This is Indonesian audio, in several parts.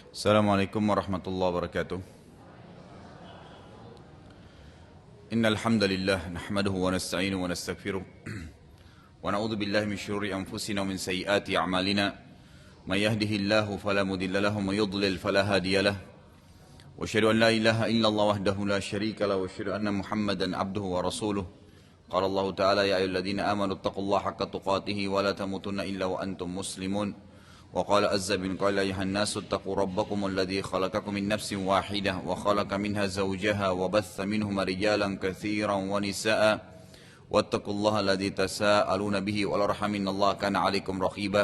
Assalamualaikum warahmatullahi wabarakatuh. Innal hamdalillah nahmaduhu wa nasta'inuhu wa nastaghfiruh wa na'udzu billahi min shururi anfusina wa min sayyiati a'malina. May yahdihillahu fala mudilla lahu wa may yudlil fala hadiya lahu. Wa asyhadu an la ilaha illallah wahdahu la syarika lahu wa asyhadu anna Muhammadan abduhu wa rasuluh. Qala Allah Ta'ala ya ayyuhalladzina amanu taqullaha haqqa tuqatih wa la tamutunna illa wa antum muslimun. وقال عز من قال أيها الناس اتقوا ربكم الذي خلقكم من نفس واحدة وخلق منها زوجها وبث منهما رجالا كثيرا ونساء واتقوا الله الذي تساءلون به والأرحام إن الله كان عليكم رقيبا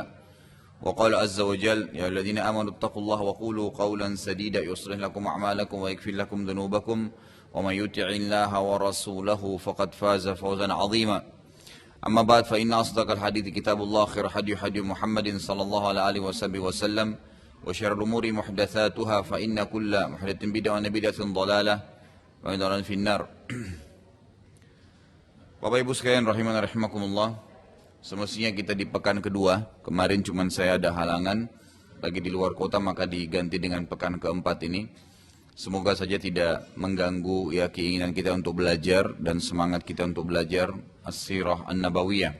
وقال عز وجل يا الذين آمنوا اتقوا الله وقولوا قولا سديدا يصلح لكم أعمالكم ويغفر لكم ذنوبكم ومن يطع الله ورسوله فقد فاز فوزا عظيما. أما بعد فإن أصدق الحديث كتاب الله خير هدي محمد صلى الله عليه وسلم وشر الأمور محدثاتها فإن كل محدثة بدعة وبدعة ضلالة وضلالة في النار. Bapak Ibu sekalian rahimana rahimakumullah, semestinya kita di pekan kedua, kemarin cuma saya ada halangan lagi di luar kota maka diganti dengan pekan keempat ini. Semoga saja tidak mengganggu ya keinginan kita untuk belajar dan semangat kita untuk belajar As-Sirah An-Nabawiyah.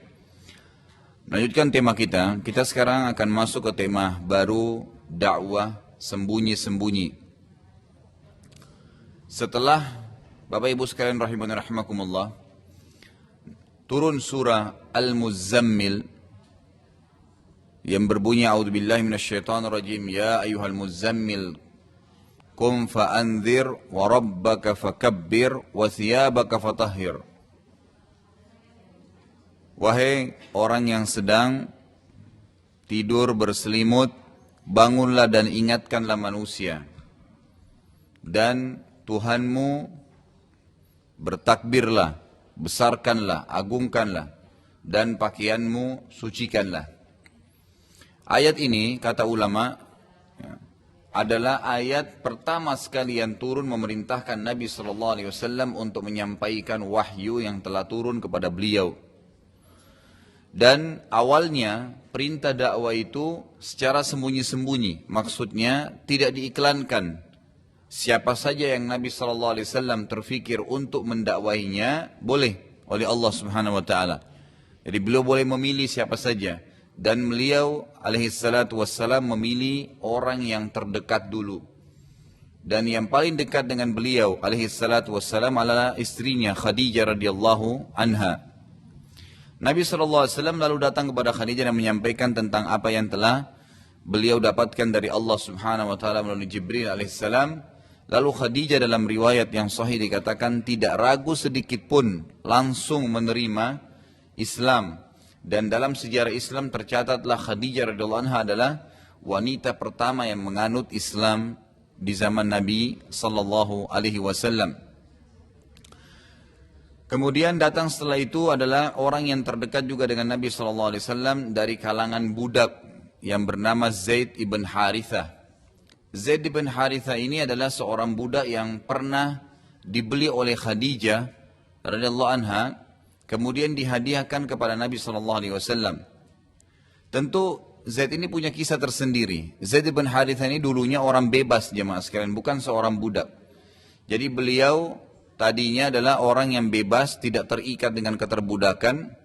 Melanjutkan tema kita sekarang akan masuk ke tema baru, dakwah sembunyi-sembunyi. Setelah Bapak Ibu sekalian rahimani rahimakumullah turun surah Al-Muzammil yang berbunyi a'udzubillahi minasyaitonirrajim ya ayyuhal muzammil Qum fa'anzir wa rabbaka fakabbir wa thiyabaka fatahhir. Wahai orang yang sedang tidur berselimut, bangunlah dan ingatkanlah manusia. Dan Tuhanmu bertakbirlah, besarkanlah, agungkanlah, dan pakaianmu sucikanlah. Ayat ini, kata ulama, adalah ayat pertama sekali yang turun memerintahkan Nabi SAW untuk menyampaikan wahyu yang telah turun kepada beliau. Dan awalnya perintah dakwah itu secara sembunyi-sembunyi, maksudnya tidak diiklankan. Siapa saja yang Nabi SAW terfikir untuk mendakwahinya boleh oleh Allah Subhanahu Wa Taala. Jadi beliau boleh memilih siapa saja. Dan beliau alaihissalatu wassalam memilih orang yang terdekat dulu. Dan yang paling dekat dengan beliau alaihissalatu wassalam adalah istrinya Khadijah radhiyallahu anha. Nabi SAW lalu datang kepada Khadijah dan menyampaikan tentang apa yang telah beliau dapatkan dari Allah Subhanahu wa taala melalui Jibril alaihissalam. Lalu Khadijah dalam riwayat yang sahih dikatakan tidak ragu sedikit pun langsung menerima Islam. Dan dalam sejarah Islam tercatatlah Khadijah radhiyallahu anha adalah wanita pertama yang menganut Islam di zaman Nabi sallallahu alaihi wasallam. Kemudian datang setelah itu adalah orang yang terdekat juga dengan Nabi sallallahu alaihi wasallam dari kalangan budak yang bernama Zaid ibn Harithah. Zaid ibn Harithah ini adalah seorang budak yang pernah dibeli oleh Khadijah radhiyallahu anha. Kemudian dihadiahkan kepada Nabi SAW. Tentu Zaid ini punya kisah tersendiri. Zaid bin Harithah ini dulunya orang bebas jemaah sekalian, bukan seorang budak. Jadi beliau tadinya adalah orang yang bebas, tidak terikat dengan keterbudakan.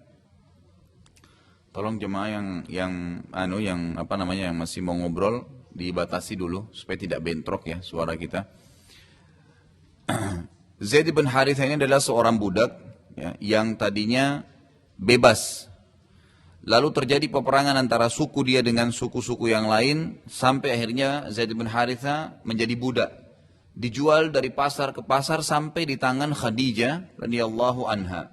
Tolong jemaah yang masih mau ngobrol dibatasi dulu supaya tidak bentrok ya suara kita. Zaid bin Harithah ini adalah seorang budak yang tadinya bebas. Lalu terjadi peperangan antara suku dia dengan suku-suku yang lain sampai akhirnya Zaid bin Harithah menjadi budak. Dijual dari pasar ke pasar sampai di tangan Khadijah radhiyallahu anha.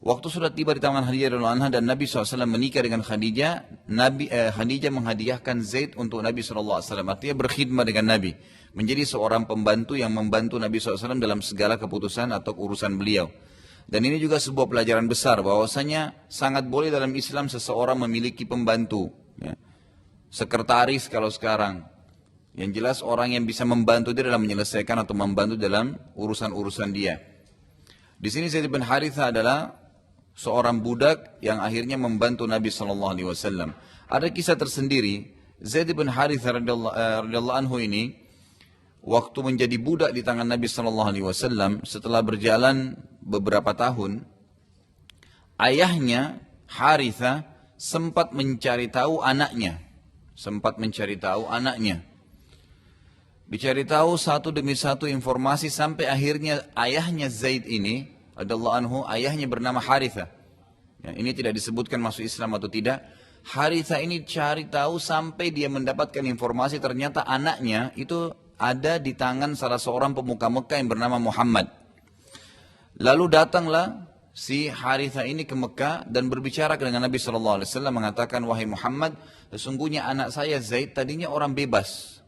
Waktu sudah tiba di tangan Khadijah radhiyallahu anha dan Nabi SAW menikah dengan Khadijah, Khadijah menghadiahkan Zaid untuk Nabi SAW. Artinya berkhidmat dengan Nabi, menjadi seorang pembantu yang membantu Nabi SAW dalam segala keputusan atau urusan beliau. Dan ini juga sebuah pelajaran besar bahwasanya sangat boleh dalam Islam seseorang memiliki pembantu, ya. Sekretaris kalau sekarang. Yang jelas orang yang bisa membantu dia dalam menyelesaikan atau membantu dalam urusan-urusan dia. Di sini Zaid bin Harithah adalah seorang budak yang akhirnya membantu Nabi SAW. Ada kisah tersendiri. Zaid bin Harithah radhiyallahu anhu ini waktu menjadi budak di tangan Nabi sallallahu alaihi wasallam, setelah berjalan beberapa tahun, ayahnya Harithah sempat mencari tahu anaknya. Dicari tahu satu demi satu informasi sampai akhirnya ayahnya Zaid ini radhiyallahu anhu, ayahnya bernama Harithah. Ya, ini tidak disebutkan masuk Islam atau tidak. Harithah ini cari tahu sampai dia mendapatkan informasi ternyata anaknya itu ada di tangan salah seorang pemuka Mekah yang bernama Muhammad. Lalu datanglah si Harithah ini ke Mekah dan berbicara dengan Nabi SAW, mengatakan, wahai Muhammad, sesungguhnya anak saya Zaid tadinya orang bebas,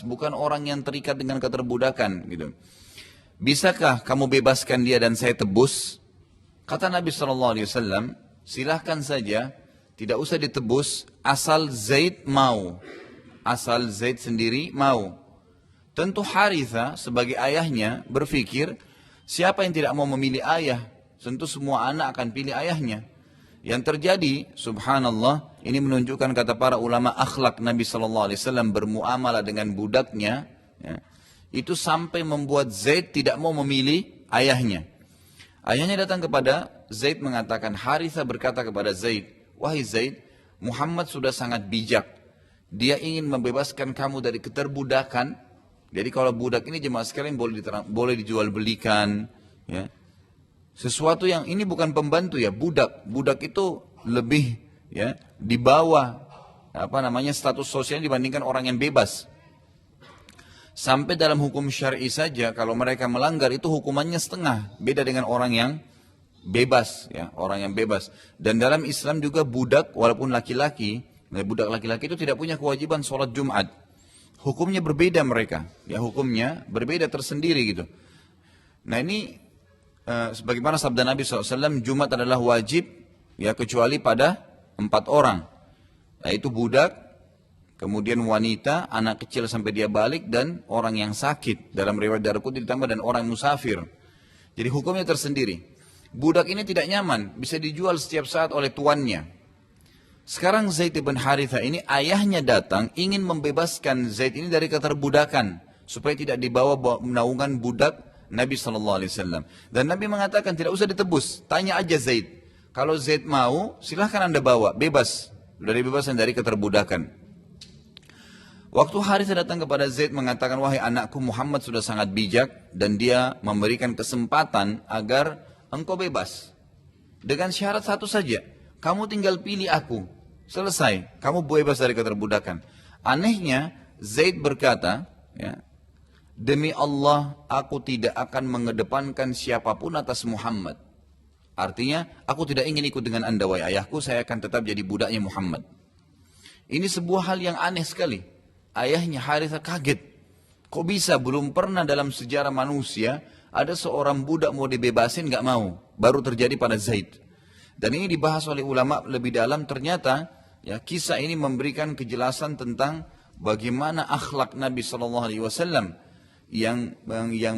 bukan orang yang terikat dengan keterbudakan gitu. Bisakah kamu bebaskan dia dan saya tebus? Kata Nabi SAW, silahkan saja, tidak usah ditebus, asal Zaid mau. Asal Zaid sendiri mau. Tentu Harithah sebagai ayahnya berpikir, siapa yang tidak mau memilih ayah? Tentu semua anak akan pilih ayahnya. Yang terjadi, subhanallah, ini menunjukkan kata para ulama akhlak Nabi SAW bermuamalah dengan budaknya, ya, itu sampai membuat Zaid tidak mau memilih ayahnya. Ayahnya datang kepada Zaid mengatakan, Harithah berkata kepada Zaid, wahai Zaid, Muhammad sudah sangat bijak. Dia ingin membebaskan kamu dari keterbudakan. Jadi kalau budak ini jemaah sekalian boleh dijual belikan. Ya. Sesuatu yang ini bukan pembantu ya, budak. Budak itu lebih ya di bawah status sosial dibandingkan orang yang bebas. Sampai dalam hukum syar'i saja kalau mereka melanggar itu hukumannya setengah. Beda dengan orang yang bebas, ya, orang yang bebas. Dan dalam Islam juga budak walaupun laki-laki, budak laki-laki itu tidak punya kewajiban sholat Jumat. Hukumnya berbeda mereka, ya hukumnya berbeda tersendiri gitu. Nah ini sebagaimana sabda Nabi SAW, Jumat adalah wajib, ya kecuali pada 4 orang, yaitu budak, kemudian wanita, anak kecil sampai dia balik, dan orang yang sakit. Dalam riwayat Daraqutni ditambah dan orang musafir. Jadi hukumnya tersendiri. Budak ini tidak nyaman, bisa dijual setiap saat oleh tuannya. Sekarang Zaid bin Harithah ini ayahnya datang ingin membebaskan Zaid ini dari keterbudakan supaya tidak dibawa naungan budak Nabi SAW. Dan Nabi mengatakan tidak usah ditebus, tanya aja Zaid. Kalau Zaid mau, silahkan anda bawa, bebas, sudah dibebasan dari keterbudakan. Waktu Harithah datang kepada Zaid mengatakan, wahai anakku, Muhammad sudah sangat bijak dan dia memberikan kesempatan agar engkau bebas. Dengan syarat satu saja, kamu tinggal pilih aku. Selesai, kamu bebas dari keterbudakan. Anehnya, Zaid berkata, ya, demi Allah, aku tidak akan mengedepankan siapapun atas Muhammad. Artinya, aku tidak ingin ikut dengan anda, wahai ayahku, saya akan tetap jadi budaknya Muhammad. Ini sebuah hal yang aneh sekali. Ayahnya Harithah kaget. Kok bisa, belum pernah dalam sejarah manusia ada seorang budak mau dibebasin gak mau. Baru terjadi pada Zaid. Dan ini dibahas oleh ulama lebih dalam. Ternyata ya, kisah ini memberikan kejelasan tentang bagaimana akhlak Nabi SAW yang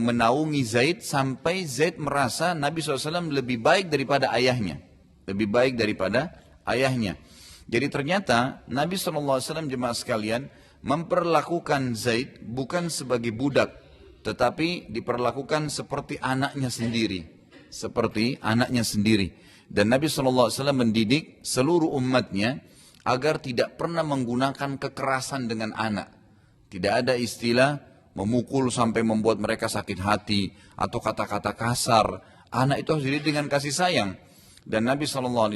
menaungi Zaid sampai Zaid merasa Nabi SAW lebih baik daripada ayahnya. Lebih baik daripada ayahnya. Jadi ternyata Nabi SAW jemaah sekalian memperlakukan Zaid bukan sebagai budak, tetapi diperlakukan seperti anaknya sendiri. Seperti anaknya sendiri. Dan Nabi SAW mendidik seluruh umatnya agar tidak pernah menggunakan kekerasan dengan anak. Tidak ada istilah memukul sampai membuat mereka sakit hati atau kata-kata kasar. Anak itu harus dididik dengan kasih sayang. Dan Nabi SAW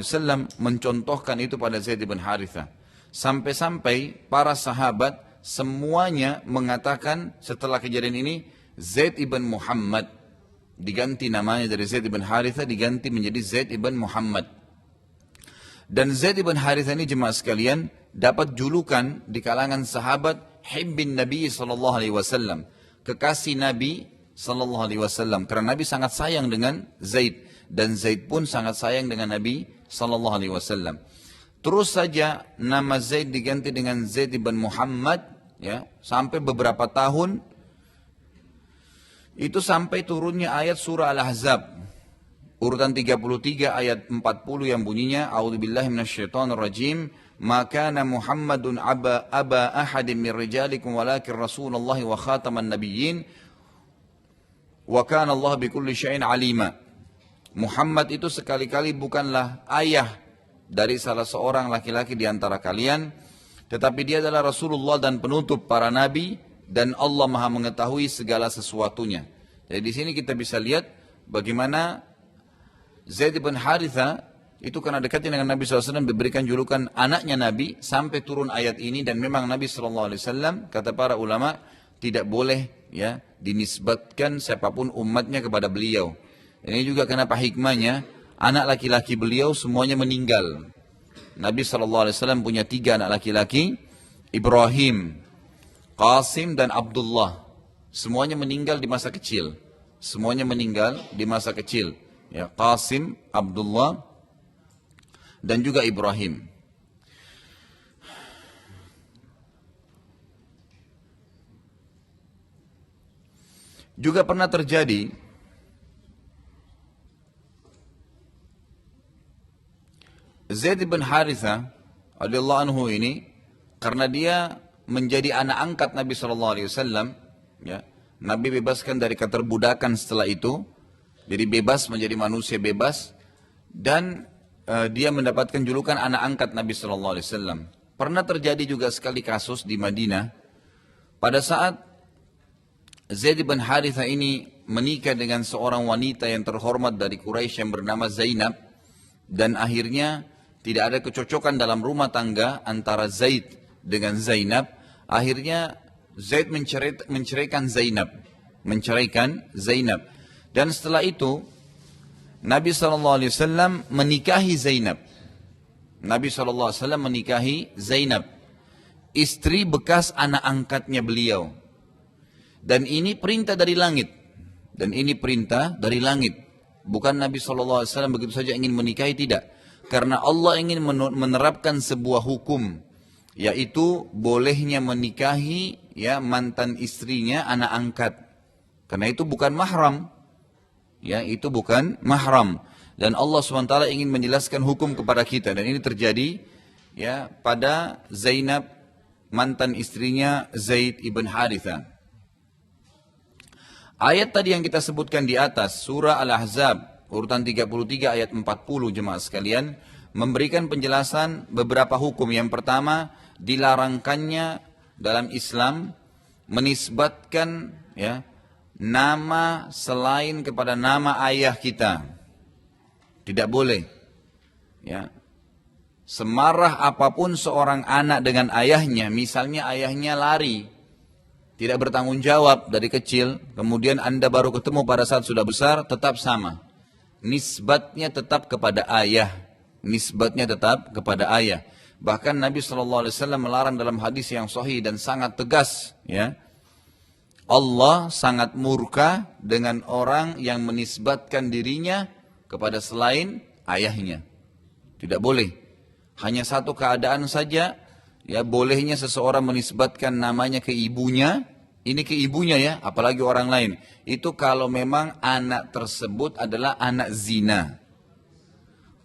mencontohkan itu pada Zaid bin Harithah. Sampai-sampai para sahabat semuanya mengatakan setelah kejadian ini, Zaid ibn Muhammad, diganti namanya dari Zaid ibn Harithah diganti menjadi Zaid ibn Muhammad. Dan Zaid ibn Harithah ini jemaah sekalian dapat julukan di kalangan sahabat Hibbin Nabi SAW, kekasih Nabi SAW, karena Nabi sangat sayang dengan Zaid dan Zaid pun sangat sayang dengan Nabi SAW. Terus saja nama Zaid diganti dengan Zaid ibn Muhammad, ya, sampai beberapa tahun. Itu sampai turunnya ayat surah Al-Ahzab. urutan 33 ayat 40 yang bunyinya A'udzubillahi minasyaitonirrajim ma kana Muhammadun aba ahadin min rijalikum walakin Rasulullah wa khataman nabiyyin wa kana Allah bikulli syai'in alima. Muhammad itu sekali-kali bukanlah ayah dari salah seorang laki-laki di antara kalian, tetapi dia adalah Rasulullah dan penutup para nabi, dan Allah Maha mengetahui segala sesuatunya. Jadi di sini kita bisa lihat bagaimana Zaid bin Haritha itu karena dekatnya dengan Nabi SAW diberikan julukan anaknya Nabi sampai turun ayat ini, dan memang Nabi SAW kata para ulama tidak boleh ya dinisbatkan siapapun umatnya kepada beliau. Ini juga kenapa hikmahnya anak laki-laki beliau semuanya meninggal. Nabi SAW punya 3 anak laki-laki, Ibrahim, Qasim dan Abdullah. Semuanya meninggal di masa kecil. Semuanya meninggal di masa kecil. Ya, Qasim, Abdullah, dan juga Ibrahim. Juga pernah terjadi Zaid bin Haritha radhiyallahu anhu ini, karena dia menjadi anak angkat Nabi SAW, ya, Nabi bebaskan dari keterbudakan setelah itu, jadi bebas menjadi manusia bebas, dan dia mendapatkan julukan anak angkat Nabi SAW. Pernah terjadi juga sekali kasus di Madinah, pada saat Zaid bin Haritha ini menikah dengan seorang wanita yang terhormat dari Quraisy yang bernama Zainab, dan akhirnya tidak ada kecocokan dalam rumah tangga antara Zaid dengan Zainab. Akhirnya Zaid menceraikan Zainab. Dan setelah itu Nabi SAW menikahi Zainab. Nabi SAW menikahi Zainab, istri bekas anak angkatnya beliau. Dan ini perintah dari langit. Bukan Nabi SAW begitu saja ingin menikahi, tidak. Karena Allah ingin menerapkan sebuah hukum, yaitu bolehnya menikahi ya mantan istrinya anak angkat. Karena itu bukan mahram. Ya, itu bukan mahram. Dan Allah SWT ingin menjelaskan hukum kepada kita. Dan ini terjadi ya pada Zainab, mantan istrinya Zaid ibn Haritha. Ayat tadi yang kita sebutkan di atas, surah Al-Ahzab, urutan 33 ayat 40 jemaah sekalian, memberikan penjelasan beberapa hukum. Yang pertama, dilarangkannya dalam Islam menisbatkan ya nama selain kepada nama ayah kita. Tidak boleh. Ya. Semarah apapun seorang anak dengan ayahnya, misalnya ayahnya lari, tidak bertanggung jawab dari kecil, kemudian Anda baru ketemu pada saat sudah besar, tetap sama. Nisbatnya tetap kepada ayah. Bahkan Nabi SAW melarang dalam hadis yang sahih dan sangat tegas, ya. Allah sangat murka dengan orang yang menisbatkan dirinya kepada selain ayahnya. Tidak boleh. Hanya satu keadaan saja, ya, bolehnya seseorang menisbatkan namanya ke ibunya. Ini ke ibunya ya, apalagi orang lain. Itu kalau memang anak tersebut adalah anak zina.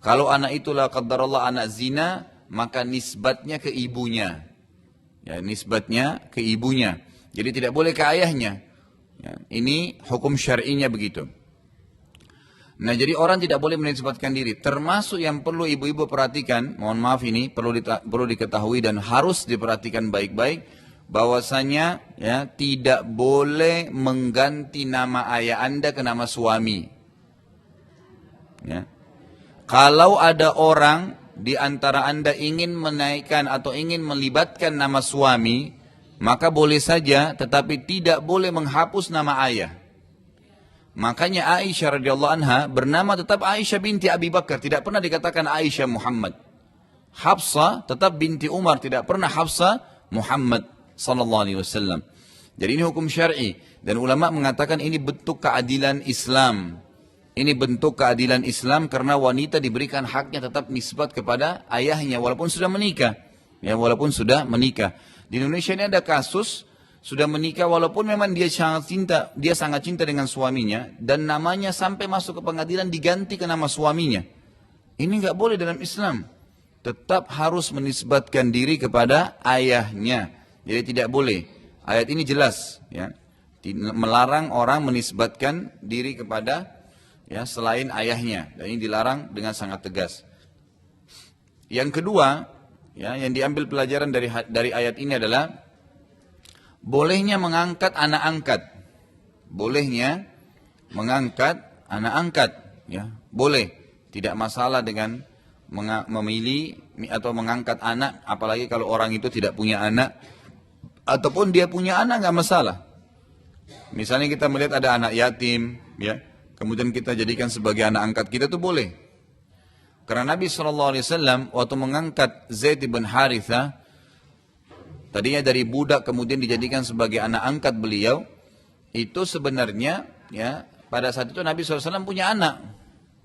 Kalau anak itulah qadarullah anak zina, maka nisbatnya ke ibunya. Ya, nisbatnya ke ibunya. Jadi tidak boleh ke ayahnya. Ya, ini hukum syar'inya begitu. Nah, jadi orang tidak boleh menisbatkan diri. Termasuk yang perlu ibu-ibu perhatikan, mohon maaf ini perlu diketahui dan harus diperhatikan baik-baik, bahwasanya ya tidak boleh mengganti nama ayah Anda ke nama suami. Ya. Kalau ada orang di antara Anda ingin menaikkan atau ingin melibatkan nama suami, maka boleh saja, tetapi tidak boleh menghapus nama ayah. Makanya Aisyah radhiyallahu anha bernama tetap Aisyah binti Abi Bakar, tidak pernah dikatakan Aisyah Muhammad. Hafsah tetap binti Umar, tidak pernah Hafsah Muhammad sallallahu alaihi wasallam. Jadi ini hukum syar'i, dan ulama mengatakan ini bentuk keadilan Islam. Ini bentuk keadilan Islam karena wanita diberikan haknya tetap nisbat kepada ayahnya walaupun sudah menikah. Ya, walaupun sudah menikah. Di Indonesia ini ada kasus sudah menikah walaupun memang dia sangat cinta dengan suaminya dan namanya sampai masuk ke pengadilan diganti ke nama suaminya. Ini nggak boleh dalam Islam. Tetap harus menisbatkan diri kepada ayahnya. Jadi tidak boleh. Ayat ini jelas, ya, melarang orang menisbatkan diri kepada ya selain ayahnya. Dan ini dilarang dengan sangat tegas. Yang kedua, ya, yang diambil pelajaran dari ayat ini adalah bolehnya mengangkat anak angkat. Bolehnya mengangkat anak angkat, ya, boleh. Tidak masalah dengan memilih atau mengangkat anak, apalagi kalau orang itu tidak punya anak, ataupun dia punya anak nggak masalah. Misalnya kita melihat ada anak yatim, ya, kemudian kita jadikan sebagai anak angkat kita itu boleh. Karena Nabi SAW waktu mengangkat Zaid bin Harithah, tadinya dari budak kemudian dijadikan sebagai anak angkat beliau, itu sebenarnya ya pada saat itu Nabi SAW punya anak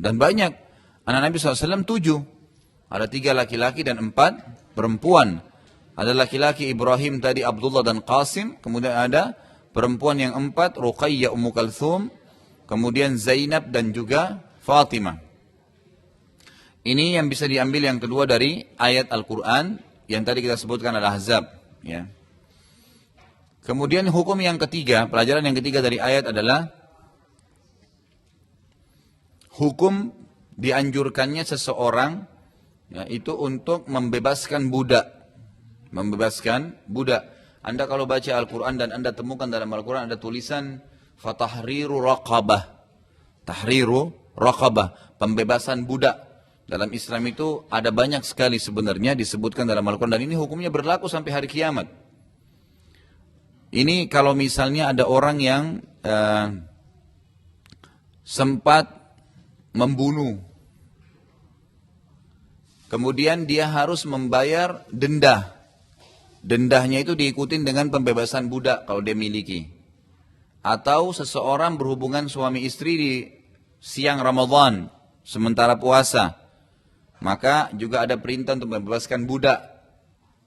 dan banyak. Anak Nabi SAW 7, ada 3 laki-laki dan 4 perempuan. Ada laki-laki Ibrahim tadi, Abdullah dan Qasim. Kemudian ada perempuan yang 4, Ruqayyah Ummu Kalthum. Kemudian Zainab dan juga Fatimah. Ini yang bisa diambil yang kedua dari ayat Al-Quran yang tadi kita sebutkan Al-Ahzab. Ya. Kemudian hukum yang ketiga, pelajaran yang ketiga dari ayat adalah hukum dianjurkannya seseorang ya, itu untuk membebaskan budak. Membebaskan budak. Anda kalau baca Al-Quran dan Anda temukan dalam Al-Quran ada tulisan fatahriru raqabah. Tahriru raqabah, pembebasan budak. Dalam Islam itu ada banyak sekali sebenarnya disebutkan dalam Al-Quran dan ini hukumnya berlaku sampai hari kiamat. Ini kalau misalnya ada orang yang sempat membunuh, kemudian dia harus membayar denda. Dendahnya itu diikutin dengan pembebasan budak kalau dia miliki. Atau seseorang berhubungan suami istri di siang Ramadan, sementara puasa. Maka juga ada perintah untuk membebaskan budak.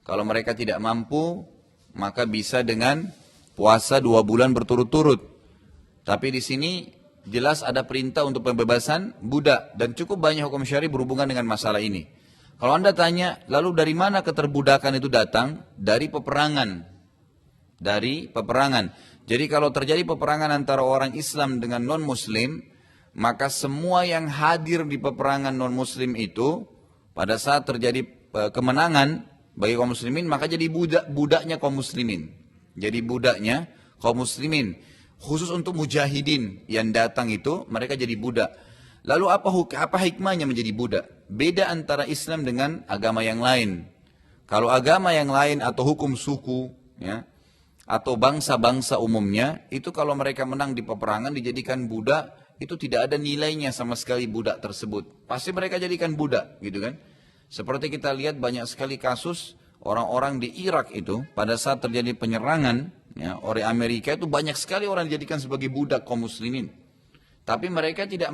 Kalau mereka tidak mampu, maka bisa dengan puasa 2 bulan berturut-turut. Tapi di sini jelas ada perintah untuk pembebasan budak. Dan cukup banyak hukum syar'i berhubungan dengan masalah ini. Kalau Anda tanya, lalu dari mana keterbudakan itu datang? Dari peperangan. Dari peperangan. Jadi kalau terjadi peperangan antara orang Islam dengan non-Muslim, maka semua yang hadir di peperangan non-Muslim itu, pada saat terjadi kemenangan bagi kaum muslimin, maka jadi budaknya kaum muslimin. Jadi budaknya kaum muslimin. Khusus untuk mujahidin yang datang itu, mereka jadi budak. Lalu apa hikmahnya menjadi budak? Beda antara Islam dengan agama yang lain. Kalau agama yang lain atau hukum suku, ya, atau bangsa-bangsa umumnya, itu kalau mereka menang di peperangan dijadikan budak, itu tidak ada nilainya sama sekali budak tersebut. Pasti mereka jadikan budak, gitu kan? Seperti kita lihat banyak sekali kasus orang-orang di Irak itu, pada saat terjadi penyerangan ya, oleh Amerika itu banyak sekali orang dijadikan sebagai budak kaum muslimin. Tapi mereka tidak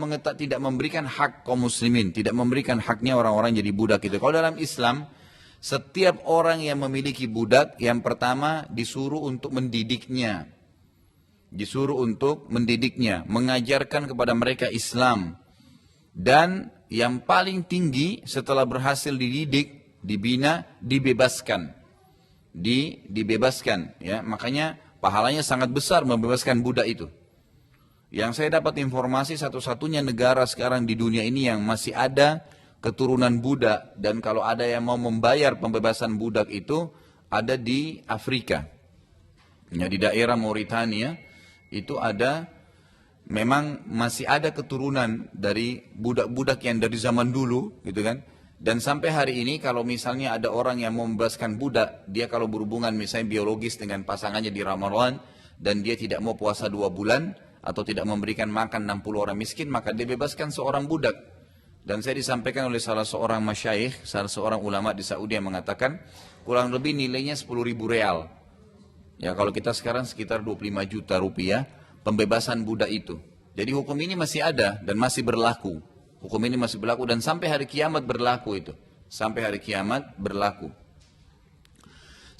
memberikan hak kaum muslimin, tidak memberikan haknya orang-orang jadi budak itu. Kalau dalam Islam, setiap orang yang memiliki budak, yang pertama disuruh untuk mendidiknya. Disuruh untuk mendidiknya, mengajarkan kepada mereka Islam. Dan yang paling tinggi setelah berhasil dididik, dibina, dibebaskan. Dibebaskan, ya. Makanya pahalanya sangat besar membebaskan budak itu. Yang saya dapat informasi satu-satunya negara sekarang di dunia ini yang masih ada keturunan budak, dan kalau ada yang mau membayar pembebasan budak itu ada di Afrika. Ya, di daerah Mauritania itu ada, memang masih ada keturunan dari budak-budak yang dari zaman dulu, gitu kan. Dan sampai hari ini kalau misalnya ada orang yang mau membebaskan budak, dia kalau berhubungan misalnya biologis dengan pasangannya di Ramadan dan dia tidak mau puasa 2 bulan atau tidak memberikan makan 60 orang miskin, maka dia bebaskan seorang budak. Dan saya disampaikan oleh salah seorang masyayikh, salah seorang ulama di Saudi yang mengatakan kurang lebih nilainya 10.000 real. Ya, kalau kita sekarang sekitar 25 juta rupiah pembebasan budak itu. Jadi hukum ini masih ada dan masih berlaku. Hukum ini masih berlaku dan sampai hari kiamat berlaku itu. Sampai hari kiamat berlaku.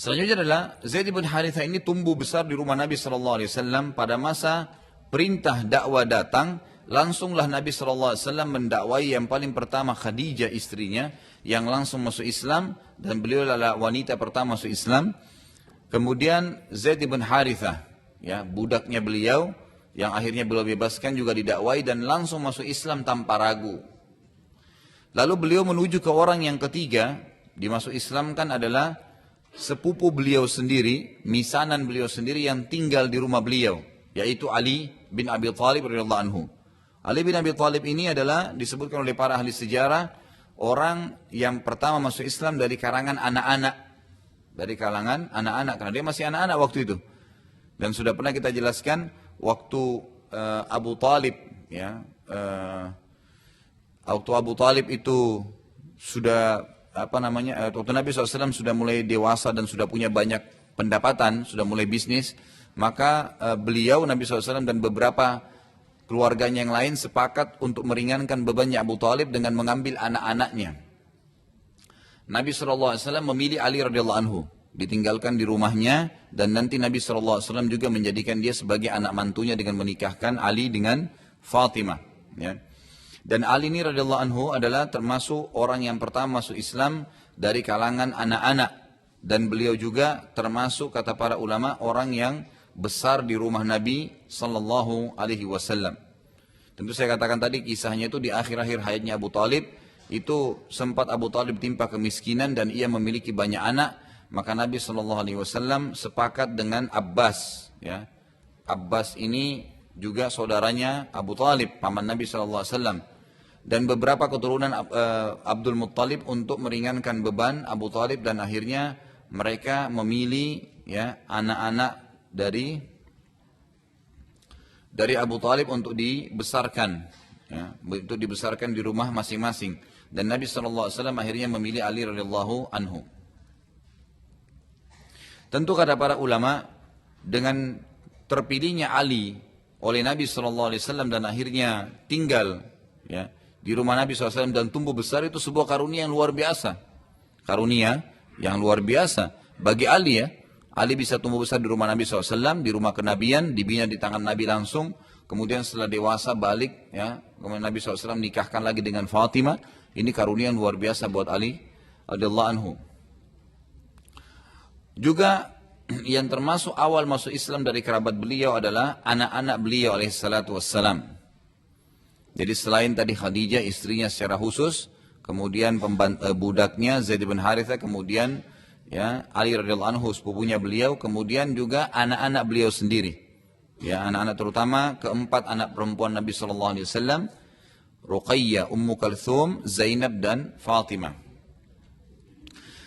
Selanjutnya adalah Zaid bin Harithah ini tumbuh besar di rumah Nabi SAW. Pada masa perintah dakwah datang, langsunglah Nabi SAW mendakwai yang paling pertama Khadijah istrinya yang langsung masuk Islam, dan beliau adalah wanita pertama masuk Islam. Kemudian Zaid bin Harithah, ya, budaknya beliau yang akhirnya beliau bebaskan juga didakwai dan langsung masuk Islam tanpa ragu. Lalu beliau menuju ke orang yang ketiga dimasuk Islam kan adalah sepupu beliau sendiri, misanan beliau sendiri yang tinggal di rumah beliau, yaitu Ali bin Abi Thalib radhiyallahu anhu. Ali bin Abi Thalib ini adalah disebutkan oleh para ahli sejarah orang yang pertama masuk Islam dari kalangan anak-anak, karena dia masih anak-anak waktu itu. Dan sudah pernah kita jelaskan waktu Abu Talib, ya, waktu Abu Talib itu sudah waktu Nabi SAW sudah mulai dewasa dan sudah punya banyak pendapatan, sudah mulai bisnis, maka beliau Nabi SAW dan beberapa keluarganya yang lain sepakat untuk meringankan bebannya Abu Talib dengan mengambil anak-anaknya. Nabi SAW memilih Ali radhiyallahu anhu, ditinggalkan di rumahnya, dan nanti Nabi SAW juga menjadikan dia sebagai anak mantunya dengan menikahkan Ali dengan Fatimah. Ya. Dan Ali ini radhiyallahu anhu adalah termasuk orang yang pertama masuk Islam dari kalangan anak-anak, dan beliau juga termasuk kata para ulama orang yang besar di rumah Nabi sallallahu alaihi wasallam. Tentu saya katakan tadi kisahnya itu di akhir-akhir hayatnya Abu Talib, itu sempat Abu Talib timpa kemiskinan dan ia memiliki banyak anak, maka Nabi sallallahu alaihi wasallam sepakat dengan Abbas, ya. Abbas ini juga saudaranya Abu Talib, paman Nabi sallallahu alaihi wasallam, dan beberapa keturunan Abdul Muttalib untuk meringankan beban Abu Talib, dan akhirnya mereka memilih, ya, anak-anak dari Abu Talib untuk dibesarkan, ya, untuk dibesarkan di rumah masing-masing, dan Nabi sallallahu alaihi wasallam akhirnya memilih Ali radhiyallahu anhu. Tentu kata para ulama, dengan terpilihnya Ali oleh Nabi SAW dan akhirnya tinggal, ya, di rumah Nabi SAW dan tumbuh besar, itu sebuah karunia yang luar biasa. Karunia yang luar biasa bagi Ali, ya. Ali bisa tumbuh besar di rumah Nabi SAW, di rumah kenabian, dibina di tangan Nabi langsung. Kemudian setelah dewasa balik, ya, kemudian Nabi SAW nikahkan lagi dengan Fatimah. Ini karunia yang luar biasa buat Ali radhiyallahu anhu. Juga yang termasuk awal masuk Islam dari kerabat beliau adalah anak-anak beliau alaihissalatu wassalam. Jadi selain tadi Khadijah istrinya secara khusus, kemudian budaknya Zaid bin Harithah, kemudian, ya, Ali radhiyallahu anhu sepupunya beliau, kemudian juga anak-anak beliau sendiri. Ya, anak-anak terutama keempat anak perempuan Nabi sallallahu alaihi wasallam, Ruqayyah, Ummu Kalthum, Zainab dan Fatimah.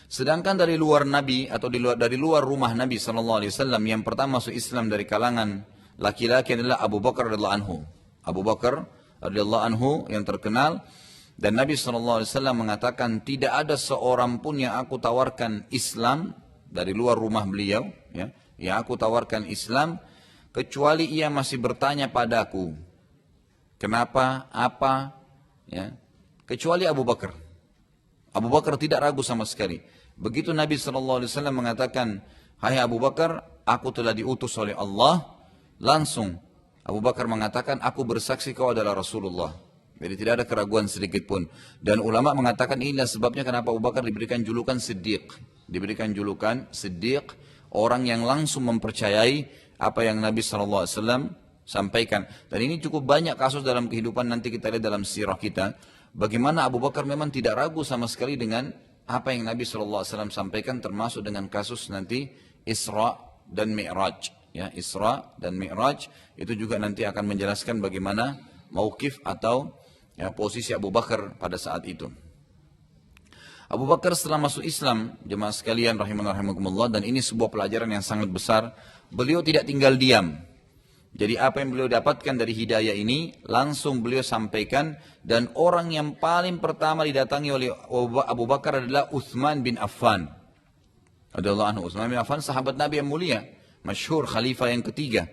Sedangkan dari luar Nabi atau dari luar rumah Nabi SAW yang pertama masuk Islam dari kalangan laki-laki adalah Abu Bakar radhiyallahu anhu. Abu Bakar radhiyallahu anhu yang terkenal, dan Nabi SAW mengatakan tidak ada seorang pun yang aku tawarkan Islam dari luar rumah beliau, ya, yang aku tawarkan Islam kecuali ia masih bertanya padaku kenapa, apa, ya, kecuali Abu Bakar. Abu Bakar tidak ragu sama sekali. Begitu Nabi SAW mengatakan, hai Abu Bakar, aku telah diutus oleh Allah, langsung Abu Bakar mengatakan, aku bersaksi kau adalah Rasulullah. Jadi tidak ada keraguan sedikit pun. Dan ulama mengatakan inilah sebabnya kenapa Abu Bakar diberikan julukan Siddiq. Diberikan julukan Siddiq, orang yang langsung mempercayai apa yang Nabi SAW sampaikan. Dan ini cukup banyak kasus dalam kehidupan, nanti kita lihat dalam sirah kita. Bagaimana Abu Bakar memang tidak ragu sama sekali dengan apa yang Nabi SAW sampaikan, termasuk dengan kasus nanti Isra dan Mi'raj. Ya, Isra dan Mi'raj itu juga nanti akan menjelaskan bagaimana mauqif atau, ya, posisi Abu Bakar pada saat itu. Abu Bakar setelah masuk Islam, jemaah sekalian rahimanallah, dan ini sebuah pelajaran yang sangat besar, beliau tidak tinggal diam. Jadi apa yang beliau dapatkan dari hidayah ini langsung beliau sampaikan, dan orang yang paling pertama didatangi oleh Abu Bakar adalah Utsman bin Affan. Radhiyallahu anhu. Utsman bin Affan sahabat Nabi yang mulia, masyhur khalifah yang ketiga.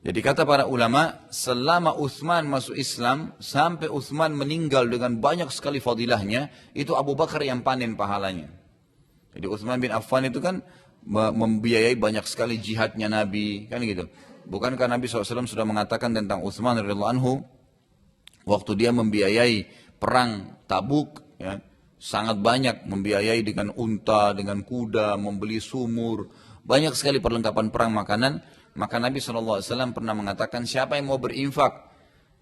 Jadi kata para ulama, selama Utsman masuk Islam sampai Utsman meninggal dengan banyak sekali fadilahnya, itu Abu Bakar yang panen pahalanya. Jadi Utsman bin Affan itu kan membiayai banyak sekali jihadnya Nabi, kan gitu. Bukankah Nabi SAW sudah mengatakan tentang Utsman radhiyallahu anhu, waktu dia membiayai perang Tabuk, ya, sangat banyak membiayai dengan unta, dengan kuda, membeli sumur, banyak sekali perlengkapan perang, makanan. Maka Nabi SAW pernah mengatakan, siapa yang mau berinfak?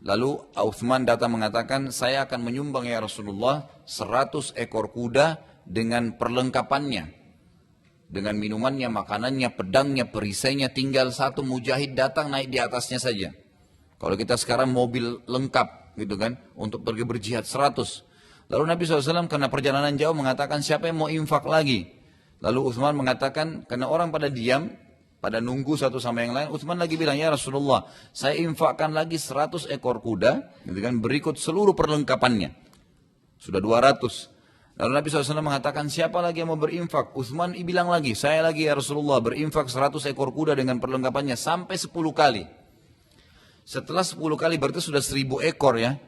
Lalu Utsman datang mengatakan, saya akan menyumbang ya Rasulullah 100 ekor kuda dengan perlengkapannya, dengan minumannya, makanannya, pedangnya, perisainya, tinggal satu mujahid datang naik di atasnya saja. Kalau kita sekarang mobil lengkap gitu kan, untuk pergi berjihad 100. Lalu Nabi SAW karena perjalanan jauh mengatakan, siapa yang mau infak lagi? Lalu Utsman mengatakan, karena orang pada diam, pada nunggu satu sama yang lain, Utsman lagi bilang, ya Rasulullah, saya infakkan lagi 100 ekor kuda, gitu kan, berikut seluruh perlengkapannya. Sudah 200. Lalu Nabi SAW mengatakan, siapa lagi yang mau berinfak? Utsman bilang lagi, saya lagi ya Rasulullah, berinfak 100 ekor kuda dengan perlengkapannya sampai 10 kali. Setelah 10 kali berarti sudah 1000 ekor ya.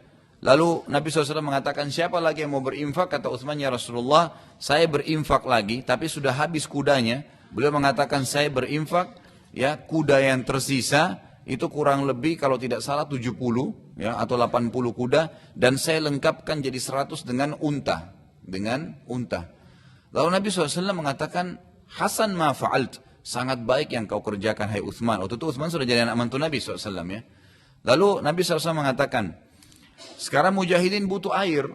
Lalu Nabi SAW mengatakan, siapa lagi yang mau berinfak? Kata Utsman, ya Rasulullah, saya berinfak lagi, tapi sudah habis kudanya. Beliau mengatakan, saya berinfak, ya, kuda yang tersisa, itu kurang lebih kalau tidak salah 70, ya, atau 80 kuda, dan saya lengkapkan jadi 100 dengan unta. Lalu Nabi SAW mengatakan, Hasan ma fa'alt, sangat baik yang kau kerjakan, hai Utsman. Waktu itu Utsman sudah jadi anak mantu Nabi SAW, ya. Lalu Nabi SAW mengatakan, sekarang mujahidin butuh air,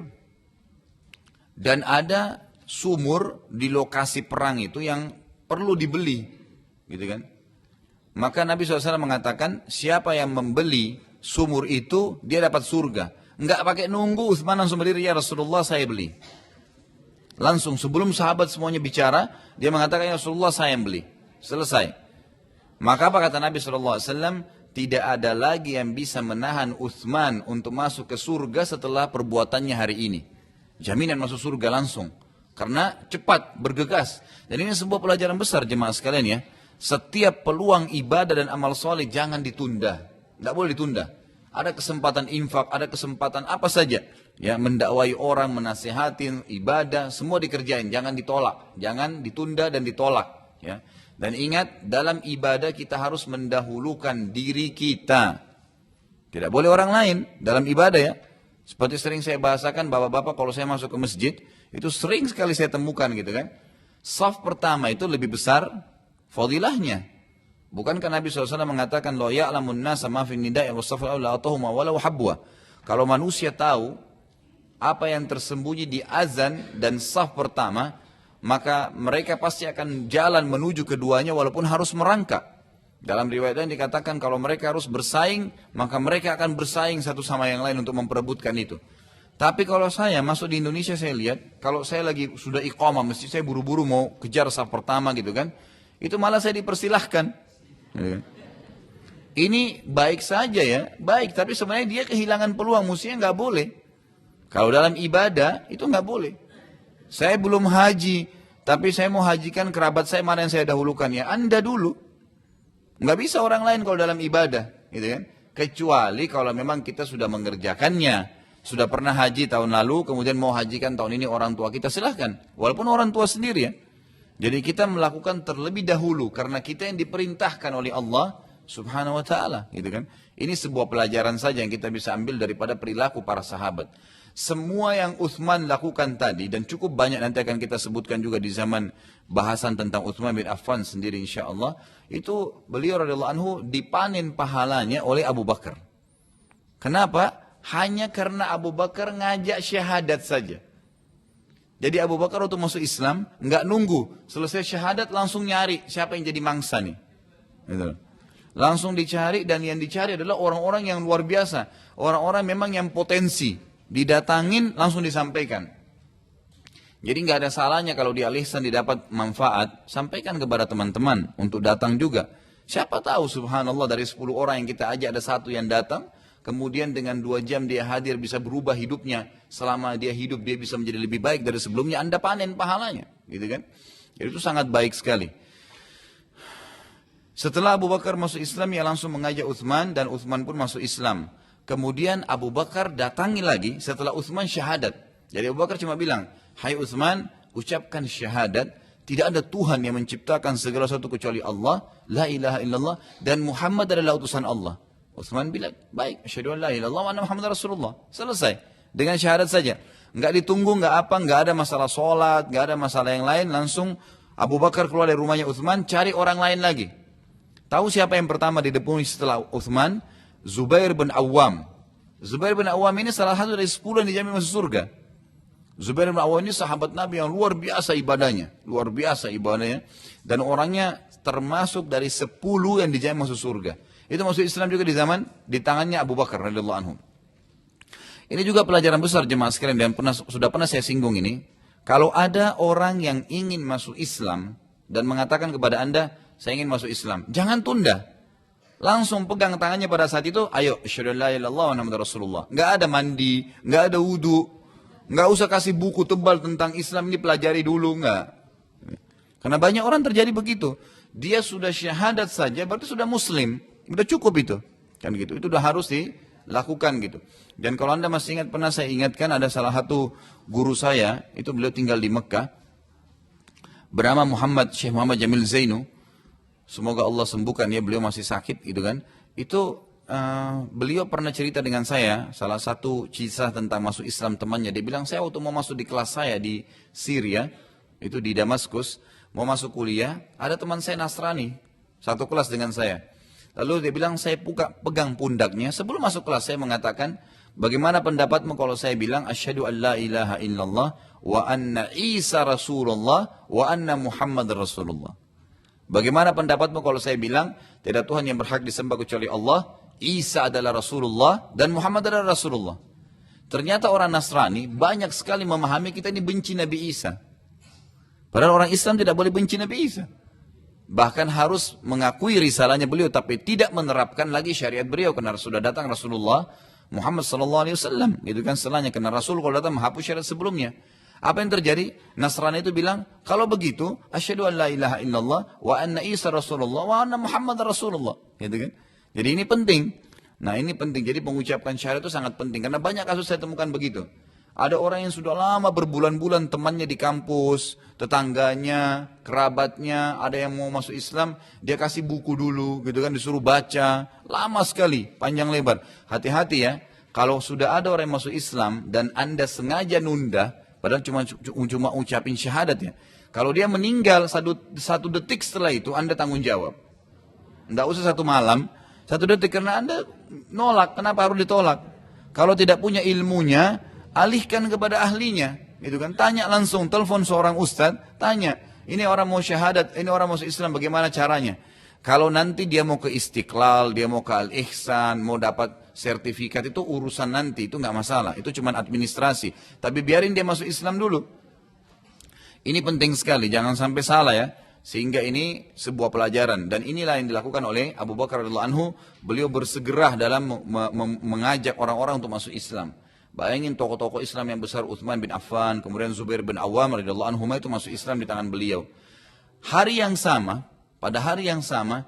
dan ada sumur di lokasi perang itu yang perlu dibeli, gitu kan? Maka Nabi SAW mengatakan, siapa yang membeli sumur itu, dia dapat surga. Enggak pakai nunggu, Utsman langsung berdiri, ya Rasulullah, saya beli. Langsung sebelum sahabat semuanya bicara, dia mengatakan, ya Rasulullah, saya yang beli. Selesai. Maka apa kata Nabi SAW? Tidak ada lagi yang bisa menahan Utsman untuk masuk ke surga setelah perbuatannya hari ini. Jaminan masuk surga langsung. Karena cepat, bergegas. Dan ini sebuah pelajaran besar jemaah sekalian ya. Setiap peluang ibadah dan amal soleh jangan ditunda. Tidak boleh ditunda. Ada kesempatan infak, ada kesempatan apa saja. Ya, mendakwai orang, menasihatin, ibadah, semua dikerjain. Jangan ditolak. Jangan ditunda dan ditolak. Ya. Dan ingat, dalam ibadah kita harus mendahulukan diri kita. Tidak boleh orang lain dalam ibadah ya. Seperti sering saya bahasakan, bapak-bapak kalau saya masuk ke masjid, itu sering sekali saya temukan gitu kan. Saf pertama itu lebih besar fadilahnya. Bukankah Nabi SAW mengatakan, Lo ya'lamun nasa ma fin nida'i wa safal awla atahuma walau habwa. Kalau manusia tahu apa yang tersembunyi di azan dan saf pertama, maka mereka pasti akan jalan menuju keduanya walaupun harus merangkak. Dalam riwayat lain dikatakan kalau mereka harus bersaing, maka mereka akan bersaing satu sama yang lain untuk memperebutkan itu. Tapi kalau saya masuk di Indonesia, saya lihat, kalau saya lagi sudah iqamah, mesti saya buru-buru mau kejar saf pertama gitu kan, itu malah saya dipersilahkan. Ini baik saja ya, baik, tapi sebenarnya dia kehilangan peluang, mestinya nggak boleh. Kalau dalam ibadah, itu nggak boleh. Saya belum haji, tapi saya mau hajikan kerabat saya, mana yang saya dahulukan? Ya Anda dulu. Nggak bisa orang lain kalau dalam ibadah, gitu kan? Kecuali kalau memang kita sudah mengerjakannya. Sudah pernah haji tahun lalu, kemudian mau hajikan tahun ini orang tua kita, silahkan. Walaupun orang tua sendiri ya. Jadi kita melakukan terlebih dahulu, karena kita yang diperintahkan oleh Allah subhanahu wa ta'ala. Gitu kan? Ini sebuah pelajaran saja yang kita bisa ambil daripada perilaku para sahabat. Semua yang Utsman lakukan tadi, dan cukup banyak nanti akan kita sebutkan juga di zaman bahasan tentang Utsman bin Affan sendiri insya Allah. Itu beliau radhiyallahu anhu dipanen pahalanya oleh Abu Bakar. Kenapa? Hanya karena Abu Bakar ngajak syahadat saja. Jadi Abu Bakar waktu masuk Islam, nggak nunggu. Selesai syahadat langsung nyari siapa yang jadi mangsa nih. Gitu. Langsung dicari, dan yang dicari adalah orang-orang yang luar biasa. Orang-orang memang yang potensi. Didatangin langsung disampaikan. Jadi nggak ada salahnya kalau di Al-Ihsan didapat manfaat, sampaikan kepada teman-teman untuk datang juga. Siapa tahu subhanallah dari 10 orang yang kita ajak ada satu yang datang, kemudian dengan 2 jam dia hadir bisa berubah hidupnya. Selama dia hidup dia bisa menjadi lebih baik dari sebelumnya, Anda panen pahalanya. Gitu kan? Jadi itu sangat baik sekali. Setelah Abu Bakar masuk Islam, ia langsung mengajak Utsman, dan Utsman pun masuk Islam. Kemudian Abu Bakar datangi lagi setelah Utsman syahadat. Jadi Abu Bakar cuma bilang, hai Utsman, ucapkan syahadat, Tidak ada Tuhan yang menciptakan segala sesuatu kecuali Allah, la ilaha illallah, dan Muhammad adalah utusan Allah. Utsman bilang, baik, asyhadu an la ilaha illallah wa anna Muhammad Rasulullah. Selesai. Dengan syahadat saja. Enggak ditunggu, enggak ada masalah sholat, enggak ada masalah yang lain, langsung Abu Bakar keluar dari rumahnya Utsman, cari orang lain lagi. Tahu siapa yang pertama didepungi setelah Utsman? Zubair bin Awam. Zubair bin Awam ini salah satu dari 10 yang dijamin masuk surga. Zubair bin Awam ini sahabat Nabi yang luar biasa ibadahnya. Dan orangnya termasuk dari 10 yang dijamin masuk surga. Itu masuk Islam juga di tangannya Abu Bakar radhiyallahu anhu. Ini juga pelajaran besar jemaah sekalian dan sudah pernah saya singgung ini. Kalau ada orang yang ingin masuk Islam dan mengatakan kepada Anda, saya ingin masuk Islam, jangan tunda. Langsung pegang tangannya pada saat itu, ayo, asyhadu an la ilaha illallah wa anna Muhammadar Rasulullah. Enggak ada mandi, enggak ada wudu. Nggak usah kasih buku tebal tentang Islam ini, pelajari dulu, nggak. Karena banyak orang terjadi begitu. Dia sudah syahadat saja, berarti sudah muslim. Udah cukup itu. Kan gitu. Itu udah harus dilakukan gitu. Dan kalau Anda masih ingat, pernah saya ingatkan ada salah satu guru saya, itu beliau tinggal di Mekah. Bernama Syekh Muhammad Jamil Zainu. Semoga Allah sembuhkan ya, beliau masih sakit gitu kan. Itu beliau pernah cerita dengan saya salah satu kisah tentang masuk Islam temannya. Dia bilang, saya waktu mau masuk di kelas saya di Syria, itu di Damaskus, mau masuk kuliah, ada teman saya Nasrani, satu kelas dengan saya. Lalu dia bilang, saya pegang pundaknya. Sebelum masuk kelas saya mengatakan, bagaimana pendapatmu kalau saya bilang asyhadu an la ilaha illallah wa anna Isa Rasulullah wa anna Muhammad Rasulullah. Bagaimana pendapatmu kalau saya bilang tidak Tuhan yang berhak disembah kecuali Allah, Isa adalah Rasulullah dan Muhammad adalah Rasulullah. Ternyata orang Nasrani banyak sekali memahami kita ini benci Nabi Isa. Padahal orang Islam tidak boleh benci Nabi Isa. Bahkan harus mengakui risalahnya beliau, tapi tidak menerapkan lagi syariat beliau. Karena sudah datang Rasulullah Muhammad SAW. Gitu kan setelahnya. Karena Rasul kalau datang menghapus syariat sebelumnya. Apa yang terjadi? Nasrani itu bilang, kalau begitu, asyhadu an la ilaha illallah wa anna Isa Rasulullah wa anna Muhammad Rasulullah. Gitu kan? Jadi ini penting. Nah ini penting. Jadi mengucapkan syahadat itu sangat penting. Karena banyak kasus saya temukan begitu. Ada orang yang sudah lama berbulan-bulan temannya di kampus, tetangganya, kerabatnya, ada yang mau masuk Islam, dia kasih buku dulu, gitu kan, disuruh baca. Lama sekali, panjang lebar. Hati-hati ya, kalau sudah ada orang yang masuk Islam dan Anda sengaja nunda, padahal cuma ucapin syahadat ya. Kalau dia meninggal satu detik setelah itu, Anda tanggung jawab. Tidak usah 1 malam. 1 detik karena Anda nolak, kenapa harus ditolak? Kalau tidak punya ilmunya, alihkan kepada ahlinya, gitu kan? Tanya langsung, telepon seorang ustadz, tanya, ini orang mau syahadat, ini orang masuk Islam, bagaimana caranya? Kalau nanti dia mau ke Istiqlal, dia mau ke Al-Ihsan, mau dapat sertifikat, itu urusan nanti, itu nggak masalah, itu cuma administrasi. Tapi biarin dia masuk Islam dulu. Ini penting sekali, jangan sampai salah ya. Sehingga ini sebuah pelajaran dan inilah yang dilakukan oleh Abu Bakar radhiyallahu anhu. Beliau bersegera dalam mengajak orang-orang untuk masuk Islam. Bayangin tokoh-tokoh Islam yang besar, Utsman bin Affan, kemudian Zubair bin Awam radhiyallahu anhu itu masuk Islam di tangan beliau. Hari yang sama, pada hari yang sama,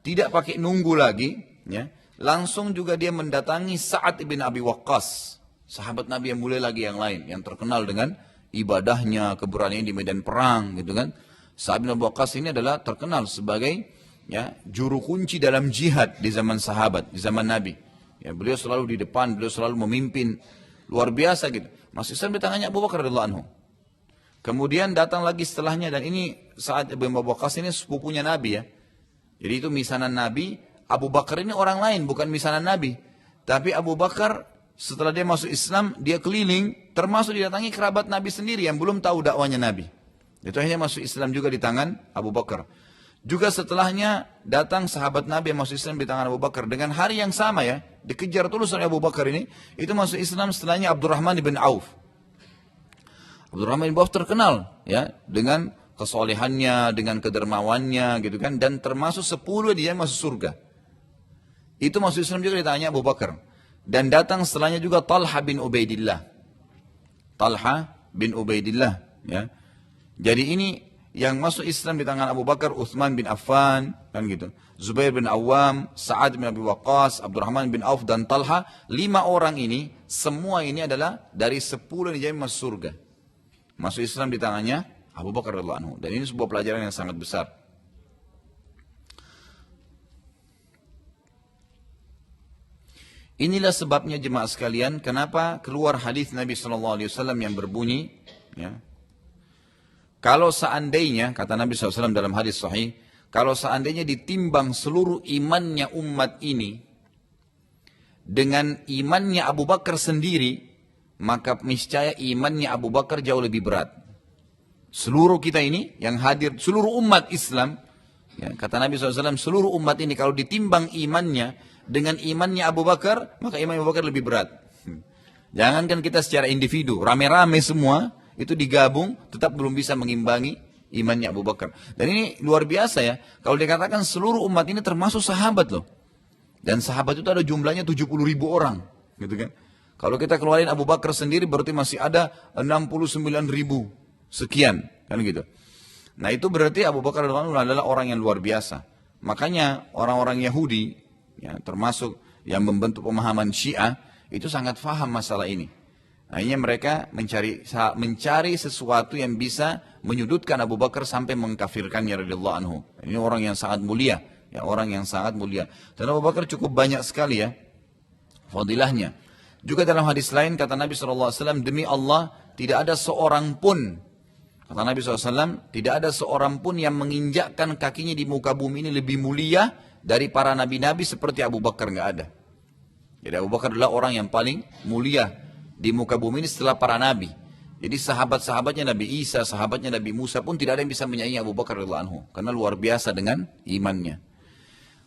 tidak pakai nunggu lagi, ya, langsung juga dia mendatangi Sa'ad bin Abi Waqqas, sahabat Nabi yang mulia lagi yang lain, yang terkenal dengan ibadahnya, keberanian di medan perang, gitu kan. Sa'ad bin Abi Waqqas ini adalah terkenal sebagai ya juru kunci dalam jihad di zaman sahabat, di zaman Nabi. Ya, beliau selalu di depan, beliau selalu memimpin, luar biasa gitu. Masuk Islam di tangannya Abu Bakar radhiyallahu anhu. Kemudian datang lagi setelahnya, dan ini Sa'ad bin Abi Waqqas ini sepupunya Nabi ya. Jadi itu misanan Nabi. Abu Bakar ini orang lain, bukan misanan Nabi. Tapi Abu Bakar setelah dia masuk Islam, dia keliling, termasuk didatangi kerabat Nabi sendiri yang belum tahu dakwanya Nabi. Itu akhirnya masuk Islam juga di tangan Abu Bakar. Juga setelahnya datang sahabat Nabi yang masuk Islam di tangan Abu Bakar. Dengan hari yang sama ya, dikejar terus oleh Abu Bakar ini. Itu masuk Islam setelahnya Abdurrahman bin Auf. Abdurrahman bin Auf terkenal ya dengan kesolehannya, dengan kedermawannya gitu kan. Dan termasuk 10 dia masuk surga. Itu masuk Islam juga di tangannya Abu Bakar. Dan datang setelahnya juga Talha bin Ubaidillah. Talha bin Ubaidillah ya. Jadi ini yang masuk Islam di tangan Abu Bakar, Utsman bin Affan, kan gitu. Zubair bin Awam, Sa'ad bin Abi Waqqas, Abdurrahman bin Auf dan Talha. 5 orang ini, semua ini adalah dari 10 yang dijamin masuk surga. Masuk Islam di tangannya Abu Bakar radhiyallahu anhu. Dan ini sebuah pelajaran yang sangat besar. Inilah sebabnya jemaah sekalian, kenapa keluar hadis Nabi SAW yang berbunyi, ya, kalau seandainya, kata Nabi SAW dalam hadis sahih, kalau seandainya ditimbang seluruh imannya umat ini dengan imannya Abu Bakar sendiri, maka niscaya imannya Abu Bakar jauh lebih berat. Seluruh kita ini yang hadir, seluruh umat Islam, ya, kata Nabi SAW, seluruh umat ini kalau ditimbang imannya dengan imannya Abu Bakar, maka iman Abu Bakar lebih berat. Jangankan kita secara individu, rame-rame semua, itu digabung, tetap belum bisa mengimbangi imannya Abu Bakar. Dan ini luar biasa ya, kalau dikatakan seluruh umat ini termasuk sahabat loh. Dan sahabat itu ada jumlahnya 70.000 orang, gitu kan. Kalau kita keluarin Abu Bakar sendiri berarti masih ada 69.000 sekian, kan gitu. Nah itu berarti Abu Bakar adalah orang yang luar biasa. Makanya orang-orang Yahudi, ya, termasuk yang membentuk pemahaman Syiah, itu sangat faham masalah ini. Akhirnya mereka mencari sesuatu yang bisa menyudutkan Abu Bakar sampai mengkafirkannya radhiyallahu anhu. Ini orang yang sangat mulia, ya, orang yang sangat mulia. Dan Abu Bakar cukup banyak sekali ya fadilahnya. Juga dalam hadis lain kata Nabi SAW, demi Allah tidak ada seorang pun, kata Nabi SAW, tidak ada seorang pun yang menginjakkan kakinya di muka bumi ini lebih mulia dari para nabi-nabi seperti Abu Bakar, nggak ada. Jadi Abu Bakar adalah orang yang paling mulia di muka bumi ini setelah para nabi. Jadi sahabat-sahabatnya Nabi Isa, sahabatnya Nabi Musa pun tidak ada yang bisa menyaingi Abu Bakar radhiyallahu anhu karena luar biasa dengan imannya.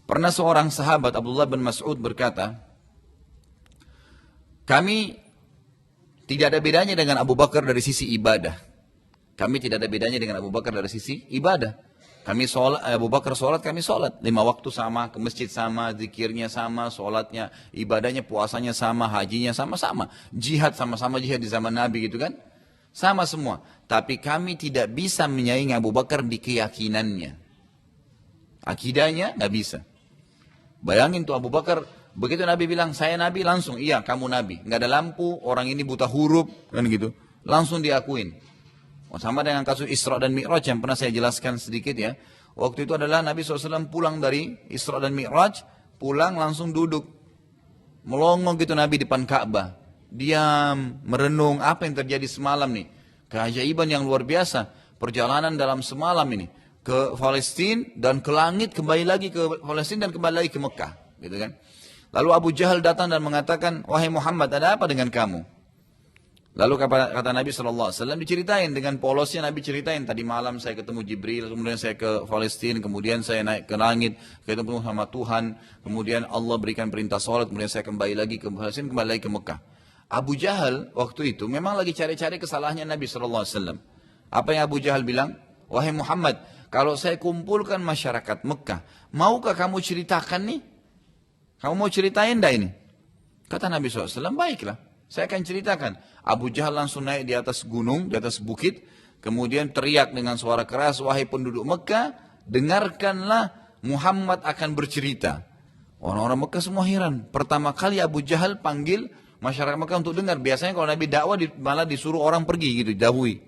Pernah seorang sahabat Abdullah bin Mas'ud berkata, kami tidak ada bedanya dengan Abu Bakar dari sisi ibadah. Kami tidak ada bedanya dengan Abu Bakar dari sisi ibadah. Kami sholat, Abu Bakar sholat, kami sholat. 5 waktu sama, ke masjid sama, zikirnya sama, sholatnya, ibadahnya, puasanya sama, hajinya sama-sama. Jihad sama-sama jihad di zaman Nabi gitu kan. Sama semua. Tapi kami tidak bisa menyaingi Abu Bakar di keyakinannya. Akidahnya nggak bisa. Bayangin tuh Abu Bakar, begitu Nabi bilang, saya Nabi, langsung, iya kamu Nabi. Nggak ada lampu, orang ini buta huruf, kan gitu. Langsung diakuin. Sama dengan kasus Isra dan Mi'raj yang pernah saya jelaskan sedikit ya. Waktu itu adalah Nabi SAW pulang dari Isra dan Mi'raj, pulang langsung duduk. Melongo gitu Nabi depan Ka'bah. Diam, merenung apa yang terjadi semalam nih. Keajaiban yang luar biasa. Perjalanan dalam semalam ini. Ke Palestina dan ke langit, kembali lagi ke Palestina dan kembali lagi ke Mekah. Gitu kan. Lalu Abu Jahal datang dan mengatakan, wahai Muhammad, ada apa dengan kamu? Lalu kata Nabi SAW, diceritain dengan polosnya Nabi ceritain, tadi malam saya ketemu Jibril, kemudian saya ke Palestina, kemudian saya naik ke langit, ketemu sama Tuhan, kemudian Allah berikan perintah sholat, kemudian saya kembali lagi ke Palestina, kembali lagi ke Mekah. Abu Jahal waktu itu memang lagi cari-cari kesalahannya Nabi SAW. Apa yang Abu Jahal bilang? Wahai Muhammad, kalau saya kumpulkan masyarakat Mekah, maukah kamu ceritakan nih? Kamu mau ceritain dah ini? Kata Nabi SAW, baiklah. Saya akan ceritakan. Abu Jahal langsung naik di atas gunung, di atas bukit. Kemudian teriak dengan suara keras, wahai penduduk Mekah, dengarkanlah Muhammad akan bercerita. Orang-orang Mekah semua heran. Pertama kali Abu Jahal panggil masyarakat Mekah untuk dengar. Biasanya kalau Nabi dakwah malah disuruh orang pergi gitu, didahului.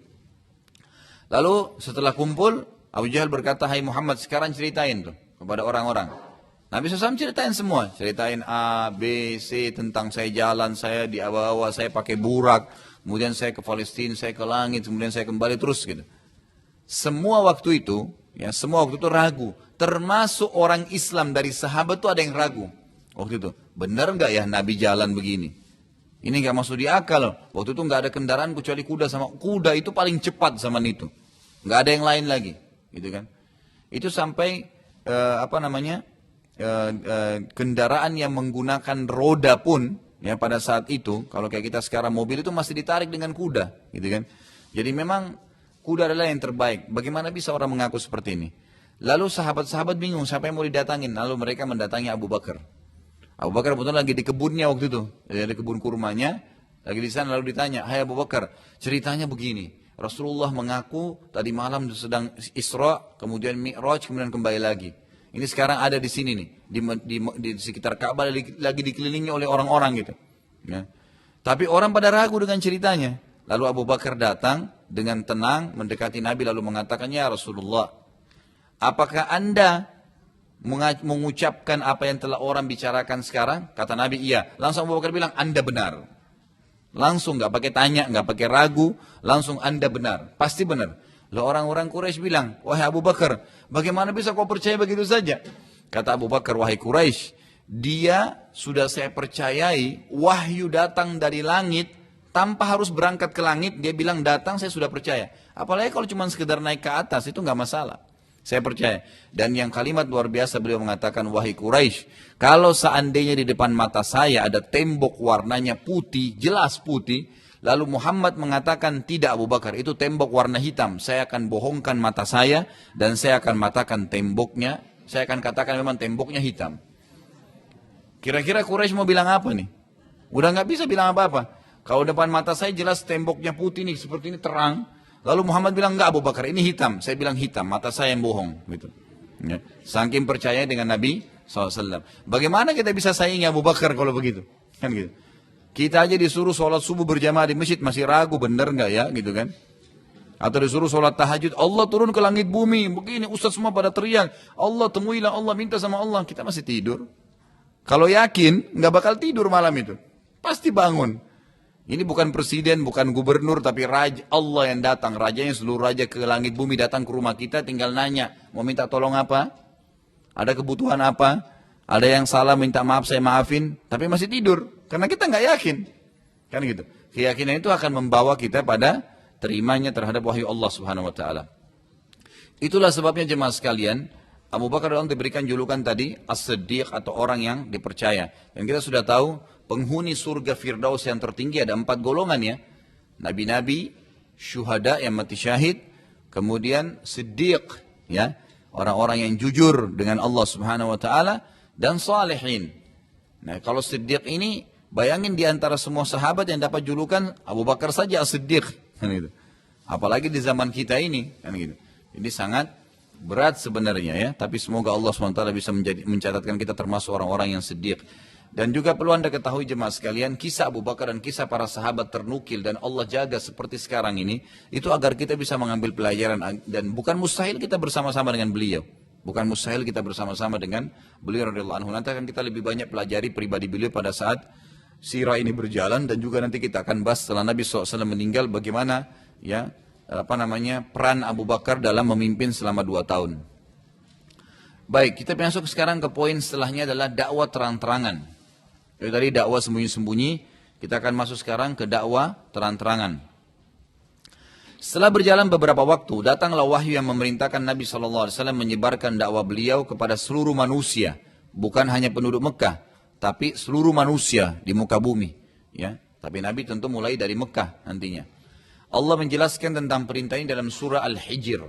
Lalu setelah kumpul, Abu Jahal berkata, hai Muhammad sekarang ceritain tuh kepada orang-orang. Nabi SAW ceritain semua, ceritain A, B, C tentang saya jalan, saya di bawah, saya pakai burak, kemudian saya ke Palestina, saya ke langit, kemudian saya kembali terus gitu. Semua waktu itu, ya semua waktu itu ragu, termasuk orang Islam dari sahabat itu ada yang ragu. Waktu itu, benar nggak ya Nabi jalan begini? Ini nggak masuk di akal loh. Waktu itu nggak ada kendaraan kecuali kuda, sama kuda itu paling cepat zaman itu, nggak ada yang lain lagi, gitu kan? Itu sampai kendaraan yang menggunakan roda pun ya pada saat itu, kalau kayak kita sekarang mobil itu masih ditarik dengan kuda, gitu kan. Jadi memang kuda adalah yang terbaik. Bagaimana bisa orang mengaku seperti ini? Lalu sahabat-sahabat bingung siapa yang mau didatangin. Lalu mereka mendatangi Abu Bakar. Abu Bakar betul lagi di kebunnya waktu itu, di kebun kurmanya, lagi di sana. Lalu ditanya, hai Abu Bakar, ceritanya begini. Rasulullah mengaku tadi malam sedang Isra, kemudian Mi'raj, kemudian kembali lagi. Ini sekarang ada di sini nih, di sekitar Ka'bah lagi dikelilingi oleh orang-orang gitu. Ya. Tapi orang pada ragu dengan ceritanya. Lalu Abu Bakar datang, dengan tenang mendekati Nabi lalu mengatakan, "Ya Rasulullah, apakah Anda mengucapkan apa yang telah orang bicarakan sekarang?" Kata Nabi, "Iya." Langsung Abu Bakar bilang, "Anda benar." Langsung, nggak pakai tanya, nggak pakai ragu, langsung Anda benar, pasti benar. Lalu orang-orang Quraisy bilang, "Wahai Abu Bakar, bagaimana bisa kau percaya begitu saja?" Kata Abu Bakar, "Wahai Quraisy, dia sudah saya percayai, wahyu datang dari langit, tanpa harus berangkat ke langit, dia bilang datang, saya sudah percaya. Apalagi kalau cuma sekedar naik ke atas, itu nggak masalah. Saya percaya." Dan yang kalimat luar biasa beliau mengatakan, "Wahai Quraisy, kalau seandainya di depan mata saya ada tembok warnanya putih, jelas putih, lalu Muhammad mengatakan tidak Abu Bakar, itu tembok warna hitam, saya akan bohongkan mata saya dan saya akan matakan temboknya, saya akan katakan memang temboknya hitam." Kira-kira Quraisy mau bilang apa nih? Udah nggak bisa bilang apa-apa. Kalau depan mata saya jelas temboknya putih nih, seperti ini terang. Lalu Muhammad bilang, "Enggak Abu Bakar, ini hitam." Saya bilang hitam, mata saya yang bohong. Gitu. Ya. Saking percaya dengan Nabi SAW. Bagaimana kita bisa saingi Abu Bakar kalau begitu? Kan gitu. Kita aja disuruh sholat subuh berjamaah di masjid, masih ragu bener nggak ya, gitu kan? Atau disuruh sholat tahajud, Allah turun ke langit bumi, begini, ustaz semua pada teriak, Allah temuilah Allah, minta sama Allah. Kita masih tidur. Kalau yakin, nggak bakal tidur malam itu. Pasti bangun. Ini bukan presiden, bukan gubernur, tapi raja Allah yang datang. Rajanya seluruh raja ke langit bumi datang ke rumah kita, tinggal nanya, mau minta tolong apa? Ada kebutuhan apa? Ada yang salah minta maaf, saya maafin. Tapi masih tidur, karena kita nggak yakin. Kan gitu. Keyakinan itu akan membawa kita pada terimanya terhadap wahyu Allah Subhanahu Wa Taala. Itulah sebabnya jemaah sekalian, Abu Bakar diberikan julukan tadi As-Siddiq atau orang yang dipercaya. Dan kita sudah tahu penghuni surga Firdaus yang tertinggi ada 4 golongan ya. Nabi-nabi, syuhada yang mati syahid, kemudian Siddiq ya, orang-orang yang jujur dengan Allah Subhanahu wa taala, dan salihin. Nah, kalau Siddiq ini bayangin di antara semua sahabat yang dapat julukan Abu Bakar saja As-Siddiq kan gitu. Apalagi di zaman kita ini kan gitu. Jadi sangat berat sebenarnya ya, tapi semoga Allah SWT bisa mencatatkan kita termasuk orang-orang yang siddiq. Dan juga perlu anda ketahui jemaah sekalian, kisah Abu Bakar dan kisah para sahabat ternukil dan Allah jaga seperti sekarang ini, itu agar kita bisa mengambil pelajaran. Dan bukan mustahil kita bersama-sama dengan beliau. Bukan mustahil kita bersama-sama dengan beliau radhiyallahu anhu. Nanti akan kita lebih banyak pelajari pribadi beliau pada saat sirah ini berjalan, dan juga nanti kita akan bahas setelah Nabi SAW meninggal bagaimana ya peran Abu Bakar dalam memimpin selama 2 tahun. Baik, kita masuk sekarang ke poin setelahnya adalah dakwah terang-terangan. Jadi tadi dakwah sembunyi-sembunyi, kita akan masuk sekarang ke dakwah terang-terangan. Setelah berjalan beberapa waktu, datanglah wahyu yang memerintahkan Nabi SAW menyebarkan dakwah beliau kepada seluruh manusia, bukan hanya penduduk Mekah, tapi seluruh manusia di muka bumi. Ya, tapi Nabi tentu mulai dari Mekah nantinya. Allah menjelaskan tentang perintah ini dalam surah Al-Hijr.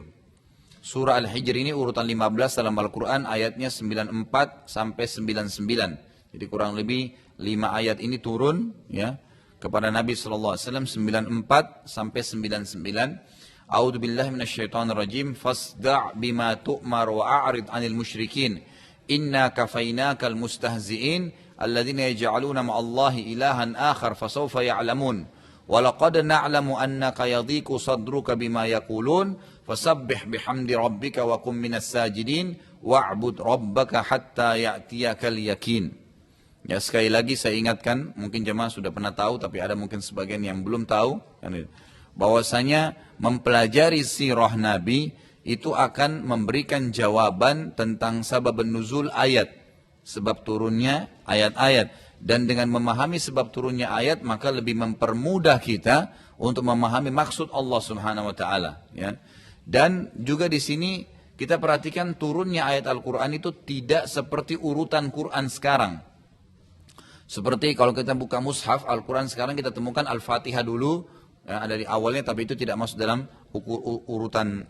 Surah Al-Hijr ini urutan 15 dalam Al-Quran, ayatnya 94 sampai 99. Jadi kurang lebih 5 ayat ini turun ya kepada Nabi SAW, 94 sampai 99. A'udzu billahi minasyaitonir rajim. Fasda' bima tu'mar wa a'rid 'anil musyrikin. Inna kafainakal mustahzi'in alladzina yaj'aluna ma'allahi ilahan akhar fasawfa ya'lamun. وَلَقَدْ نَعْلَمُ أَنَّكَ يَضِيقُ صَدْرُكَ بِمَا يَقُولُونَ فَسَبِّحْ بِحَمْدِ رَبِّكَ وَكُنْ مِنَ السَّاجِدِينَ وَاعْبُدْ رَبَّكَ حَتَّى يَأْتِيَكَ الْيَقِينُ. Ya, sekali lagi saya ingatkan, mungkin jemaah sudah pernah tahu, tapi ada mungkin sebagian yang belum tahu, bahwasanya mempelajari sirah Nabi itu akan memberikan jawaban tentang sabab nuzul ayat, sebab turunnya ayat-ayat. Dan dengan memahami sebab turunnya ayat, maka lebih mempermudah kita untuk memahami maksud Allah Subhanahu wa taala, ya. Dan juga di sini kita perhatikan turunnya ayat Al-Qur'an itu tidak seperti urutan Quran sekarang. Seperti kalau kita buka mushaf Al-Quran sekarang, kita temukan Al-Fatihah dulu, ya, ada di awalnya, tapi itu tidak masuk dalam urutan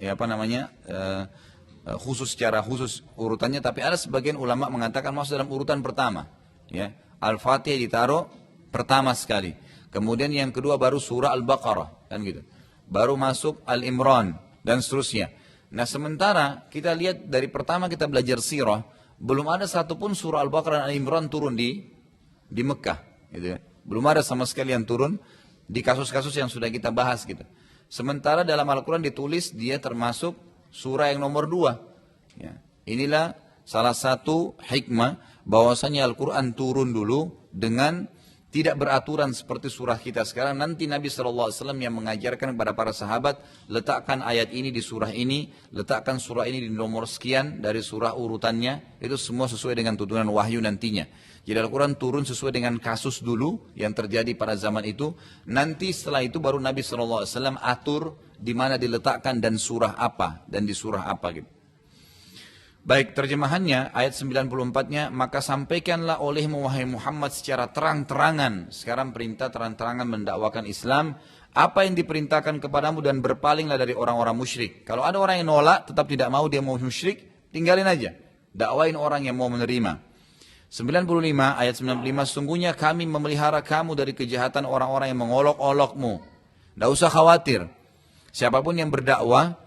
khusus, secara khusus urutannya. Tapi ada sebagian ulama mengatakan masuk dalam urutan pertama, ya. Al-Fatihah ditaruh pertama sekali, kemudian yang kedua baru surah Al-Baqarah, kan gitu, baru masuk Al-Imran dan seterusnya. Nah, sementara kita lihat dari pertama kita belajar sirah, belum ada satupun surah Al-Baqarah dan Al-Imran turun di Mekah, gitu ya. Belum ada sama sekali yang turun di kasus-kasus yang sudah kita bahas gitu. Sementara dalam Al-Quran ditulis dia termasuk surah yang nomor 2. Ya. Inilah salah satu hikmah bahwasanya Al-Quran turun dulu dengan tidak beraturan seperti surah kita sekarang. Nanti Nabi SAW yang mengajarkan kepada para sahabat, letakkan ayat ini di surah ini, letakkan surah ini di nomor sekian dari surah urutannya. Itu semua sesuai dengan tuntunan wahyu nantinya. Jadi Al-Quran turun sesuai dengan kasus dulu yang terjadi pada zaman itu. Nanti setelah itu baru Nabi SAW atur di mana diletakkan dan surah apa dan di surah apa gitu. Baik, terjemahannya ayat 94-nya, maka sampaikanlah olehmu wahai Muhammad secara terang-terangan. Sekarang perintah terang-terangan mendakwakan Islam, apa yang diperintahkan kepadamu dan berpalinglah dari orang-orang musyrik. Kalau ada orang yang nolak, tetap tidak mau dia mau musyrik, tinggalin aja. Dakwain orang yang mau menerima. 95 ayat 95, sungguhnya kami memelihara kamu dari kejahatan orang-orang yang mengolok-olokmu. Tidak usah khawatir. Siapapun yang berdakwah,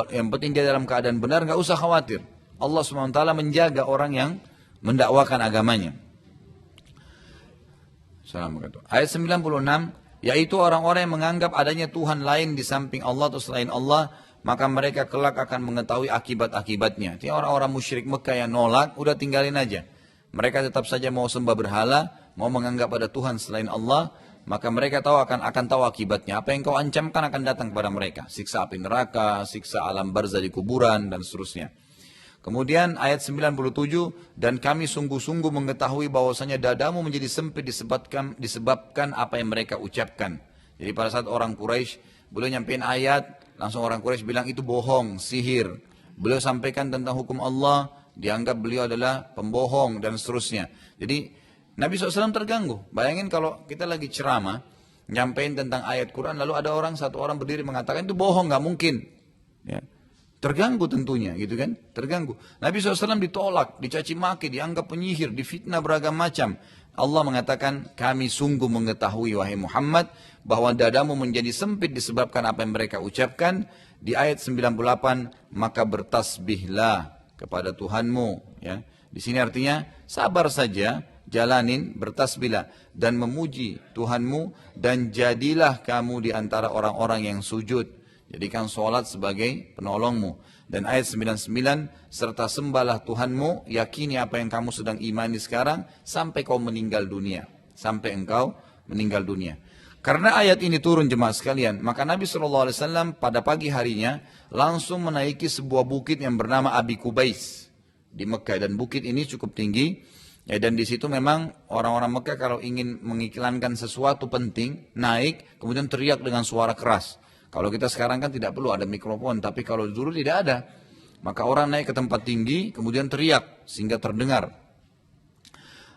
yang penting dia dalam keadaan benar, nggak usah khawatir. Allah SWT menjaga orang yang mendakwakan agamanya. Ayat 96, yaitu orang-orang yang menganggap adanya Tuhan lain di samping Allah atau selain Allah, maka mereka kelak akan mengetahui akibat-akibatnya. Jadi orang-orang musyrik Mekah yang nolak, udah tinggalin aja. Mereka tetap saja mau sembah berhala, mau menganggap ada Tuhan selain Allah, maka mereka akan tahu akibatnya. Apa yang kau ancamkan akan datang kepada mereka. Siksa api neraka, siksa alam barzah di kuburan, dan seterusnya. Kemudian ayat 97, dan kami sungguh-sungguh mengetahui bahwasanya dadamu menjadi sempit disebabkan apa yang mereka ucapkan. Jadi pada saat orang Quraisy beliau nyampein ayat, langsung orang Quraisy bilang itu bohong, sihir. Beliau sampaikan tentang hukum Allah, dianggap beliau adalah pembohong dan seterusnya. Jadi Nabi SAW terganggu. Bayangin kalau kita lagi ceramah, nyampein tentang ayat Quran, lalu ada satu orang berdiri mengatakan itu bohong, nggak mungkin. Ya. Terganggu tentunya, gitu kan? Terganggu. Nabi SAW ditolak, dicaci maki, dianggap penyihir, difitnah beragam macam. Allah mengatakan, kami sungguh mengetahui wahai Muhammad, bahwa dadamu menjadi sempit disebabkan apa yang mereka ucapkan. Di ayat 98, maka bertasbihlah kepada Tuhanmu. Ya. Di sini artinya, sabar saja, jalanin, bertasbihlah, dan memuji Tuhanmu, dan jadilah kamu di antara orang-orang yang sujud. Jadikan sholat sebagai penolongmu. Dan ayat 99, serta sembahlah Tuhanmu, yakini apa yang kamu sedang imani sekarang, sampai kau meninggal dunia. Sampai engkau meninggal dunia. Karena ayat ini turun jemaah sekalian, maka Nabi SAW pada pagi harinya, langsung menaiki sebuah bukit yang bernama Abi Kubais di Mekah. Dan bukit ini cukup tinggi. Ya, dan di situ memang orang-orang Mekah kalau ingin mengiklankan sesuatu penting, naik, kemudian teriak dengan suara keras. Kalau kita sekarang kan tidak perlu ada mikrofon, tapi kalau dulu tidak ada. Maka orang naik ke tempat tinggi, kemudian teriak, sehingga terdengar.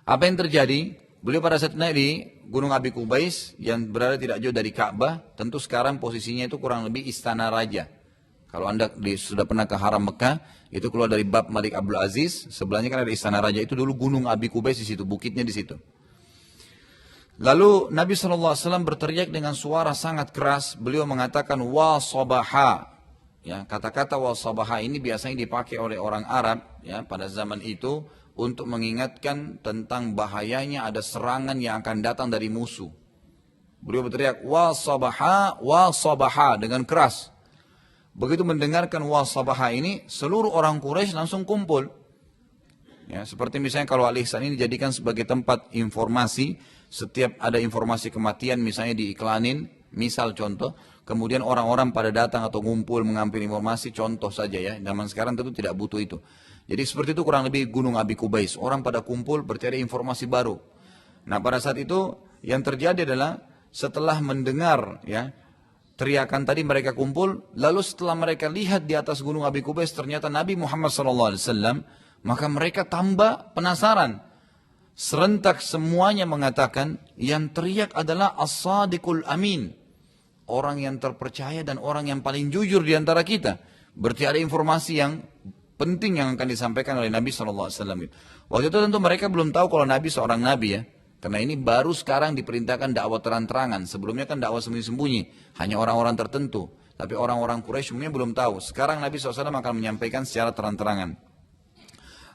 Apa yang terjadi? Beliau pada saat naik di Gunung Abi Kubais, yang berada tidak jauh dari Ka'bah, tentu sekarang posisinya itu kurang lebih istana raja. Kalau anda sudah pernah ke Haram Mekah, itu keluar dari Bab Malik Abdul Aziz, sebelahnya kan ada istana raja, itu dulu Gunung Abi Kubais di situ, bukitnya di situ. Lalu Nabi SAW berteriak dengan suara sangat keras. Beliau mengatakan wa sabaha. Ya, kata-kata wa sabaha ini biasanya dipakai oleh orang Arab ya pada zaman itu untuk mengingatkan tentang bahayanya ada serangan yang akan datang dari musuh. Beliau berteriak wa sabaha dengan keras. Begitu mendengarkan wa sabaha ini, seluruh orang Quraisy langsung kumpul. Ya, seperti misalnya kalau Al-Ihsan ini dijadikan sebagai tempat informasi. Setiap ada informasi kematian misalnya diiklanin, misal contoh, kemudian orang-orang pada datang atau ngumpul mengambil informasi, contoh saja ya, zaman sekarang tentu tidak butuh itu. Jadi seperti itu kurang lebih Gunung Abi Kubais, orang pada kumpul bercari informasi baru. Nah pada saat itu yang terjadi adalah setelah mendengar ya teriakan tadi mereka kumpul, lalu setelah mereka lihat di atas Gunung Abi Kubais ternyata Nabi Muhammad SAW, maka mereka tambah penasaran. Serentak semuanya mengatakan yang teriak adalah as-sadiqul amin. Orang yang terpercaya dan orang yang paling jujur di antara kita. Berarti ada informasi yang penting yang akan disampaikan oleh Nabi SAW. Waktu itu tentu mereka belum tahu kalau Nabi seorang Nabi ya. Karena ini baru sekarang diperintahkan dakwah terang-terangan. Sebelumnya kan dakwah sembunyi-sembunyi. Hanya orang-orang tertentu. Tapi orang-orang Quraisy semuanya belum tahu. Sekarang Nabi SAW akan menyampaikan secara terang-terangan.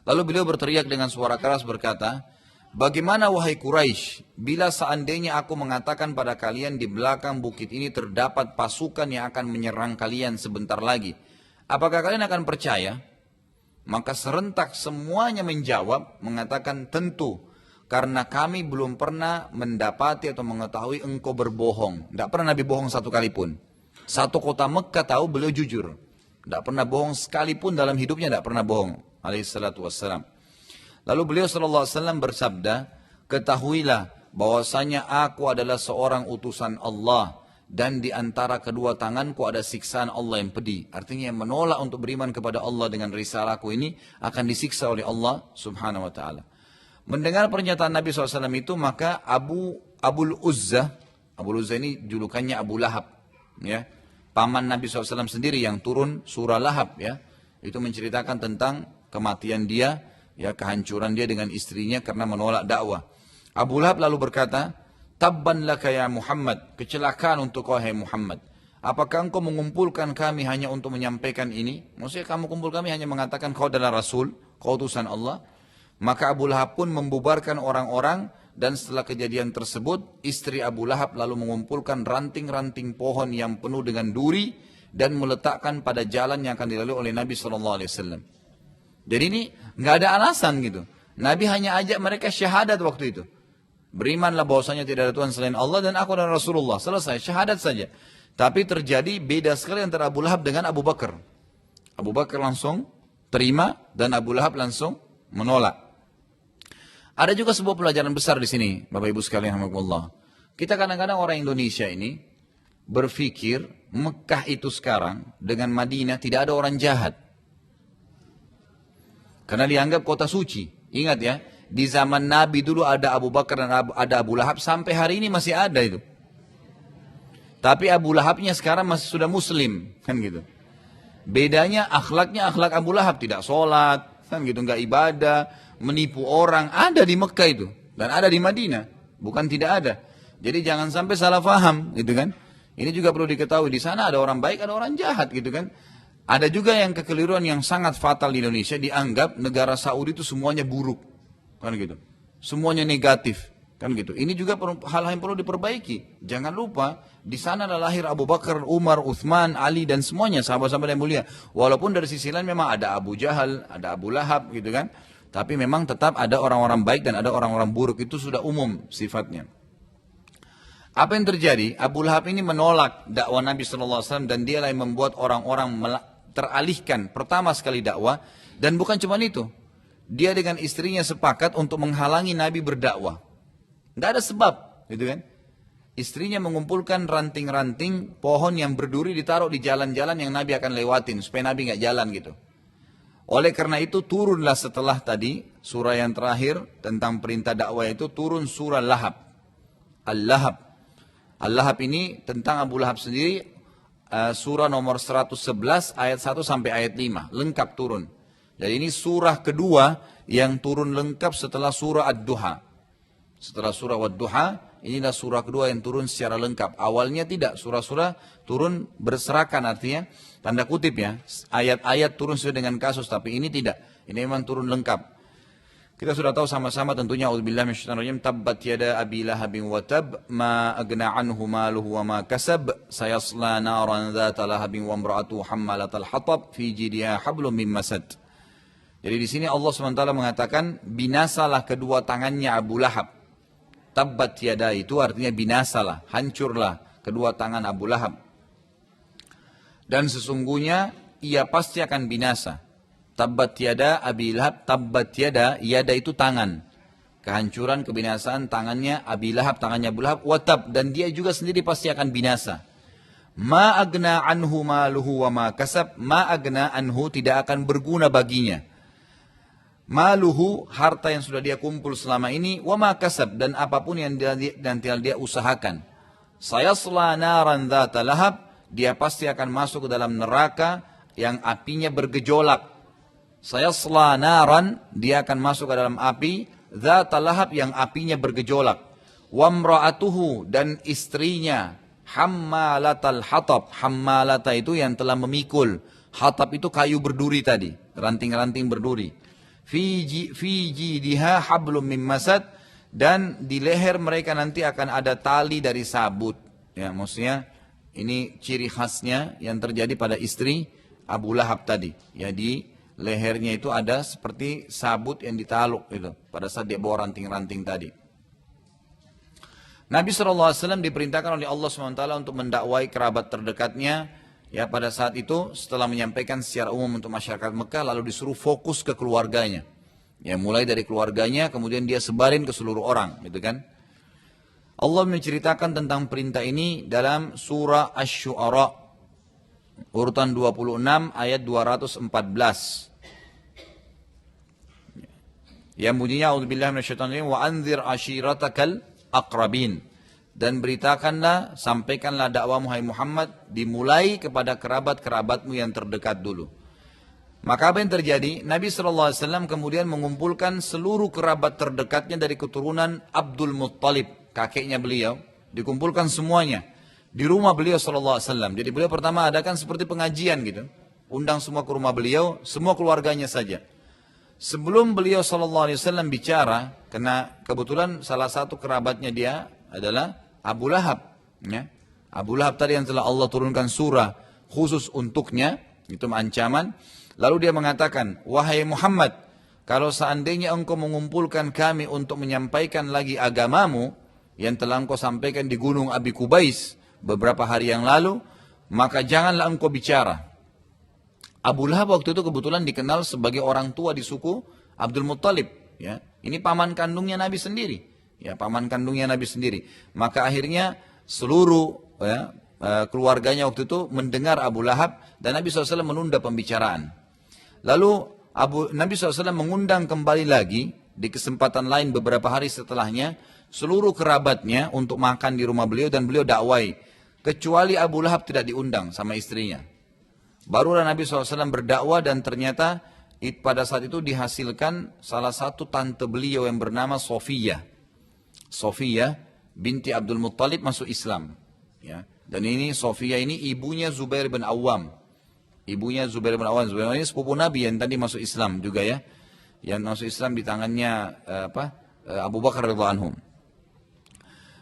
Lalu beliau berteriak dengan suara keras berkata, Bagaimana wahai Quraisy, bila seandainya aku mengatakan pada kalian di belakang bukit ini terdapat pasukan yang akan menyerang kalian sebentar lagi, apakah kalian akan percaya? Maka serentak semuanya menjawab, mengatakan tentu, karena kami belum pernah mendapati atau mengetahui engkau berbohong. Tidak pernah Nabi bohong satu kali pun. Satu kota Mekah tahu beliau jujur. Tidak pernah bohong sekalipun dalam hidupnya, tidak pernah bohong. Alaihissalatu wassalam. Lalu beliau SAW bersabda, ketahuilah bahwasanya aku adalah seorang utusan Allah dan di antara kedua tanganku ada siksaan Allah yang pedih. Artinya yang menolak untuk beriman kepada Allah dengan risalahku ini akan disiksa oleh Allah Subhanahu wa taala. Mendengar pernyataan Nabi SAW itu, maka Abul Uzza ini julukannya Abu Lahab, ya, paman Nabi SAW sendiri yang turun surah Lahab, ya, itu menceritakan tentang kematian dia, ya, kehancuran dia dengan istrinya karena menolak dakwah. Abu Lahab lalu berkata, Tabban laka ya Muhammad, kecelakaan untuk kau hai Muhammad. Apakah engkau mengumpulkan kami hanya untuk menyampaikan ini? Maksudnya kamu kumpul kami hanya mengatakan kau adalah Rasul, kau utusan Allah. Maka Abu Lahab pun membubarkan orang-orang dan setelah kejadian tersebut, istri Abu Lahab lalu mengumpulkan ranting-ranting pohon yang penuh dengan duri dan meletakkan pada jalan yang akan dilalui oleh Nabi SAW. Jadi ini nggak ada alasan gitu. Nabi hanya ajak mereka syahadat waktu itu. Berimanlah bahwasanya tidak ada Tuhan selain Allah dan aku adalah Rasulullah. Selesai, syahadat saja. Tapi terjadi beda sekali antara Abu Lahab dengan Abu Bakar. Abu Bakar langsung terima dan Abu Lahab langsung menolak. Ada juga sebuah pelajaran besar di sini, Bapak Ibu sekalian, alhamdulillah. Kita kadang-kadang orang Indonesia ini berpikir Mekah itu sekarang dengan Madinah tidak ada orang jahat. Karena dianggap kota suci. Ingat ya, di zaman Nabi dulu ada Abu Bakar dan ada Abu Lahab, sampai hari ini masih ada itu. Tapi Abu Lahabnya sekarang masih sudah Muslim, kan gitu. Bedanya akhlaknya akhlak Abu Lahab, tidak sholat, kan gitu, nggak ibadah, menipu orang, ada di Mekah itu dan ada di Madinah, bukan tidak ada. Jadi jangan sampai salah faham, gitu kan. Ini juga perlu diketahui, di sana ada orang baik, ada orang jahat, gitu kan. Ada juga yang kekeliruan yang sangat fatal di Indonesia, dianggap negara Saudi itu semuanya buruk, kan gitu. Semuanya negatif, kan gitu. Ini juga hal yang perlu diperbaiki. Jangan lupa, di sana adalah lahir Abu Bakar, Umar, Uthman, Ali dan semuanya sahabat-sahabat yang mulia. Walaupun dari sisi lain memang ada Abu Jahal, ada Abu Lahab, gitu kan. Tapi memang tetap ada orang-orang baik dan ada orang-orang buruk, itu sudah umum sifatnya. Apa yang terjadi? Abu Lahab ini menolak dakwah Nabi SAW dan dialah yang membuat orang-orang teralihkan pertama sekali dakwah. Dan bukan cuma itu, dia dengan istrinya sepakat untuk menghalangi Nabi berdakwah. Tidak ada sebab, gitu kan? Istrinya mengumpulkan ranting-ranting pohon yang berduri ditaruh di jalan-jalan yang Nabi akan lewatin supaya Nabi nggak jalan gitu. Oleh karena itu turunlah setelah tadi surah yang terakhir tentang perintah dakwah itu turun surah Lahab. Al-Lahab. Al-Lahab ini tentang Abu Lahab sendiri, surah nomor 111 ayat 1 sampai ayat 5, lengkap turun. Jadi ini surah kedua yang turun lengkap setelah surah Ad-Duha. Setelah surah Ad-Duha, inilah surah kedua yang turun secara lengkap. Awalnya tidak, surah-surah turun berserakan, artinya tanda kutip ya, ayat-ayat turun sesuai dengan kasus, tapi ini tidak. Ini memang turun lengkap. Kita sudah tahu sama-sama tentunya, auzubillahi minasyaitonir rajim, tabbat yada abi lahabin wa tab ma aghna anhu maluhu wa ma kasab sayasla naran dzata lahabin wa imra'atuhu hammalatal hatab fi jidha hablum min masad. Jadi di sini Allah SWT mengatakan binasalah kedua tangannya Abu Lahab. Tabbat yada itu artinya binasalah, hancurlah kedua tangan Abu Lahab. Dan sesungguhnya ia pasti akan binasa. Tabbat yada Abi Lahab, tabbat yada, yada itu tangan. Kehancuran, kebinasaan tangannya Abi Lahab, tangannya Abu Lahab, watab, dan dia juga sendiri pasti akan binasa. Ma agna anhu maluhu wa ma kasab, ma agna anhu tidak akan berguna baginya. Maluhu, harta yang sudah dia kumpul selama ini, wa ma kasab, dan apapun yang dia usahakan. Sayasla naran dzata lahab, dia pasti akan masuk ke dalam neraka yang apinya bergejolak. Sayasla naran, dia akan masuk ke dalam api dzata lahab yang apinya bergejolak. Wamra'atuhu, dan istrinya hammalatal hatab. Hammalata itu yang telah memikul. Hatab itu kayu berduri tadi, ranting-ranting berduri. Fi jidha hablum min masad, Dan di leher mereka nanti akan ada tali dari sabut. Ya, maksudnya ini ciri khasnya yang terjadi pada istri Abu Lahab tadi. Ya, di lehernya itu ada seperti sabut yang ditaluk itu pada saat dia bawa ranting-ranting tadi. Nabi SAW diperintahkan oleh Allah SWT untuk mendakwai kerabat terdekatnya. Ya, pada saat itu setelah menyampaikan secara umum untuk masyarakat Mekah, lalu disuruh fokus ke keluarganya. Ya, mulai dari keluarganya, kemudian dia sebarin ke seluruh orang, gitu kan? Allah menceritakan tentang perintah ini dalam surah Asy-Syu'ara urutan 26 ayat 214. Yang bunyinya a'udzubillahi minasyaitonir rajim wa anzir ashiratakal aqrabin, dan beritakanlah, sampaikanlah dakwahmu hai Muhammad dimulai kepada kerabat-kerabatmu yang terdekat dulu. Maka apa yang terjadi? Nabi SAW kemudian mengumpulkan seluruh kerabat terdekatnya dari keturunan Abdul Muttalib, kakeknya beliau, dikumpulkan semuanya di rumah beliau SAW. Jadi beliau pertama adakan seperti pengajian gitu, undang semua ke rumah beliau, semua keluarganya saja. Sebelum beliau SAW bicara, karena kebetulan salah satu kerabatnya dia adalah Abu Lahab. Ya. Abu Lahab tadi yang telah Allah turunkan surah khusus untuknya, itu ancaman. Lalu dia mengatakan, wahai Muhammad, kalau seandainya engkau mengumpulkan kami untuk menyampaikan lagi agamamu, yang telah engkau sampaikan di gunung Abi Kubais beberapa hari yang lalu, maka janganlah engkau bicara. Abu Lahab waktu itu kebetulan dikenal sebagai orang tua di suku Abdul Muttalib. Ya. Ini paman kandungnya Nabi sendiri. Ya, paman kandungnya Nabi sendiri. Maka akhirnya seluruh keluarganya waktu itu mendengar Abu Lahab, dan Nabi SAW menunda pembicaraan. Lalu Nabi SAW mengundang kembali lagi di kesempatan lain beberapa hari setelahnya seluruh kerabatnya untuk makan di rumah beliau dan beliau dakwai. Kecuali Abu Lahab tidak diundang sama istrinya. Barulah Nabi SAW berdakwah, dan ternyata pada saat itu dihasilkan salah satu tante beliau yang bernama Sofiyah binti Abdul Muttalib masuk Islam. Ya. Dan ini Sofiyah ini ibunya Zubair bin Awam. Ibunya Zubair bin Awam. Zubair ini sepupu Nabi yang tadi masuk Islam juga ya. Yang masuk Islam di tangannya Abu Bakar radhiyallahu anhu.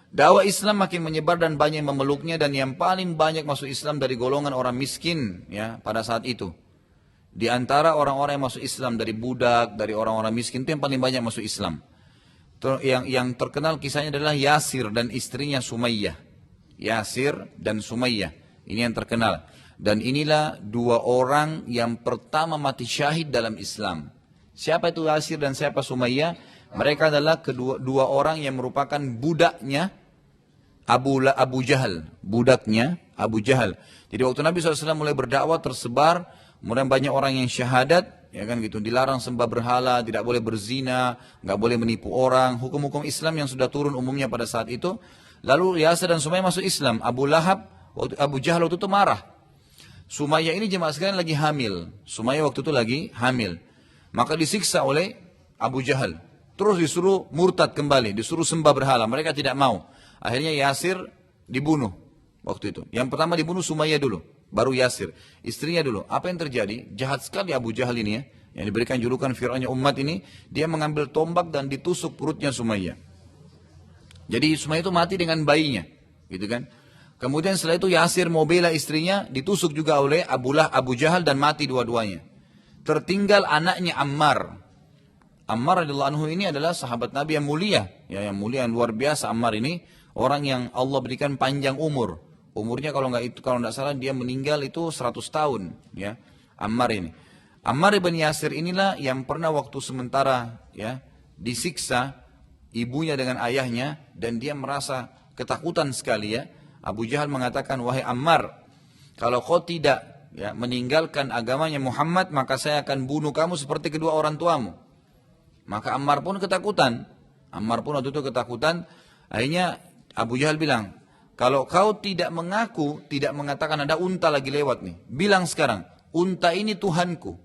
Dakwah Islam makin menyebar dan banyak yang memeluknya, dan yang paling banyak masuk Islam dari golongan orang miskin ya pada saat itu. Di antara orang-orang yang masuk Islam dari budak, dari orang-orang miskin itu yang paling banyak masuk Islam. Yang terkenal kisahnya adalah Yasir dan istrinya Sumayyah. Yasir dan Sumayyah. Ini yang terkenal. Dan inilah dua orang yang pertama mati syahid dalam Islam. Siapa itu Yasir dan siapa Sumayyah? Mereka adalah dua orang yang merupakan budaknya Abu Jahal. Budaknya Abu Jahal. Jadi waktu Nabi SAW mulai berdakwah tersebar, kemudian banyak orang yang syahadat. Ya kan gitu, dilarang sembah berhala, tidak boleh berzina, nggak boleh menipu orang, hukum-hukum Islam yang sudah turun umumnya pada saat itu. Lalu Yasir dan Sumayyah masuk Islam. Abu Jahal waktu itu marah. Sumayyah ini jemaah sekalian lagi hamil. Sumayyah waktu itu lagi hamil. Maka disiksa oleh Abu Jahal. Terus disuruh murtad kembali, disuruh sembah berhala. Mereka tidak mau. Akhirnya Yasir dibunuh waktu itu. Yang pertama dibunuh Sumayyah dulu, baru Yasir. Istrinya dulu. Apa yang terjadi? Jahat sekali Abu Jahal ini ya. Yang diberikan julukan Fir'aunnya umat ini. Dia mengambil tombak dan ditusuk perutnya Sumayyah. Jadi Sumayyah itu mati dengan bayinya. Gitu kan. Kemudian setelah itu Yasir mau bela istrinya, ditusuk juga oleh Abu Jahal dan mati dua-duanya. Tertinggal anaknya Ammar. Ammar radhiyallahu anhu ini adalah sahabat Nabi yang mulia. Ya, yang mulia, yang luar biasa. Ammar ini orang yang Allah berikan panjang umur. Umurnya kalau nggak salah dia meninggal itu 100 tahun. Ya, Ammar ini. Ammar ibn Yasir inilah yang pernah waktu sementara ya disiksa ibunya dengan ayahnya, dan dia merasa ketakutan sekali ya. Abu Jahal mengatakan, wahai Ammar, kalau kau tidak ya meninggalkan agamanya Muhammad, maka saya akan bunuh kamu seperti kedua orang tuamu. Maka Ammar pun ketakutan. Ammar pun waktu itu ketakutan. Akhirnya Abu Jahal bilang, kalau kau tidak mengaku, tidak mengatakan ada unta lagi lewat nih, bilang sekarang, unta ini Tuhanku.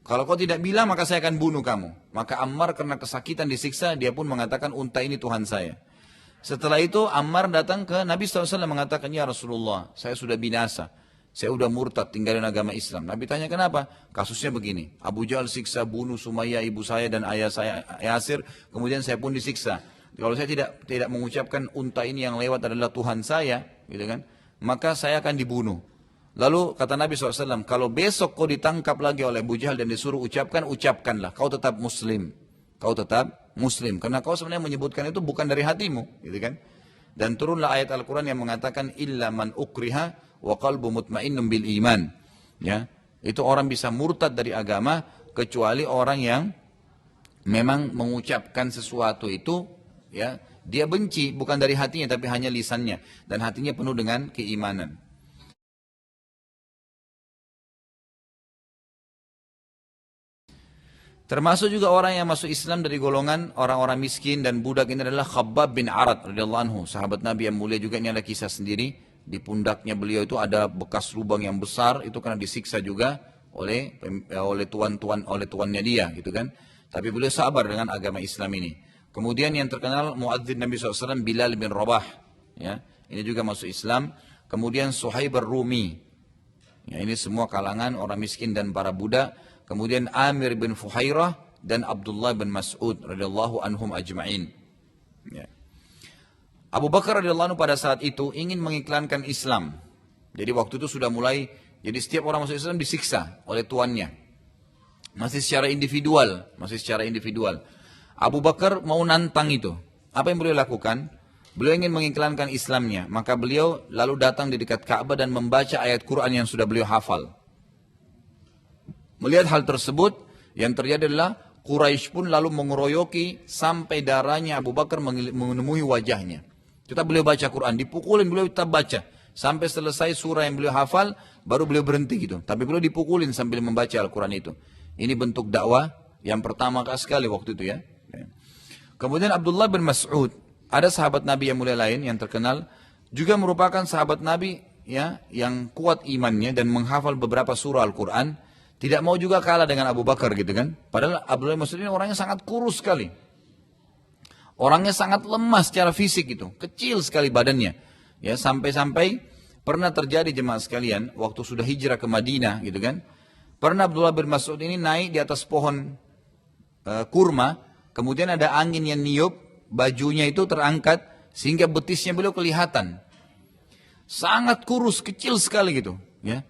Kalau kau tidak bilang, maka saya akan bunuh kamu. Maka Ammar karena kesakitan disiksa, dia pun mengatakan unta ini Tuhan saya. Setelah itu Ammar datang ke Nabi SAW mengatakan, ya Rasulullah, saya sudah binasa. Saya sudah murtad, tinggalin agama Islam. Nabi tanya kenapa? Kasusnya begini. Abu Jahal siksa, bunuh Sumayyah, ibu saya dan ayah saya Yasir. Kemudian saya pun disiksa. Kalau saya tidak mengucapkan unta ini yang lewat adalah Tuhan saya, gitu kan, maka saya akan dibunuh. Lalu kata Nabi SAW, kalau besok kau ditangkap lagi oleh Abu Jahal dan disuruh ucapkanlah, kau tetap muslim. Kau tetap muslim, karena kau sebenarnya menyebutkan itu bukan dari hatimu, gitu kan. Dan turunlah ayat Al-Quran yang mengatakan, illa man ukriha wa qalbu mutmainnun bil iman. Ya, itu orang bisa murtad dari agama, kecuali orang yang memang mengucapkan sesuatu itu, ya, dia benci, bukan dari hatinya, tapi hanya lisannya. Dan hatinya penuh dengan keimanan. Termasuk juga orang yang masuk Islam dari golongan orang-orang miskin dan budak ini adalah Khabbab bin Arad radhiyallahu anhu, sahabat Nabi yang mulia juga. Ini ada kisah sendiri, di pundaknya beliau itu ada bekas lubang yang besar, itu karena disiksa juga oleh tuannya dia, gitu kan. Tapi beliau sabar dengan agama Islam ini. Kemudian yang terkenal muadzin Nabi SAW Bilal bin Rabah, ya, ini juga masuk Islam. Kemudian Suhaib ar-Rumi, ya, ini semua kalangan orang miskin dan para budak. Kemudian Amir bin Fuhairah dan Abdullah bin Mas'ud radhiyallahu anhum ajma'in. Ya. Abu Bakar radhiyallahu anhu pada saat itu ingin mengiklankan Islam. Jadi waktu itu sudah mulai, jadi setiap orang masuk Islam disiksa oleh tuannya. Masih secara individual. Abu Bakar mau nantang itu. Apa yang beliau lakukan? Beliau ingin mengiklankan Islamnya. Maka beliau lalu datang di dekat Ka'bah dan membaca ayat Quran yang sudah beliau hafal. Melihat hal tersebut, yang terjadi adalah Quraisy pun lalu mengeroyoki sampai darahnya Abu Bakar menemui wajahnya. Kita beliau baca Quran, dipukulin, beliau tetap baca. Sampai selesai surah yang beliau hafal, baru beliau berhenti gitu. Tapi beliau dipukulin sambil membaca Al-Quran itu. Ini bentuk dakwah yang pertama sekali waktu itu, ya. Kemudian Abdullah bin Mas'ud, ada sahabat Nabi yang mulia lain yang terkenal, juga merupakan sahabat Nabi, ya, yang kuat imannya dan menghafal beberapa surah Al-Quran. Tidak mau juga kalah dengan Abu Bakar, gitu kan. Padahal Abdullah bin Mas'ud ini orangnya sangat kurus sekali. Orangnya sangat lemah secara fisik itu. Kecil sekali badannya. Ya, sampai-sampai pernah terjadi jemaah sekalian, waktu sudah hijrah ke Madinah, gitu kan. Pernah Abdullah bin Mas'ud ini naik di atas pohon kurma. Kemudian ada angin yang niup, bajunya itu terangkat, sehingga betisnya beliau kelihatan. Sangat kurus, kecil sekali gitu. Ya.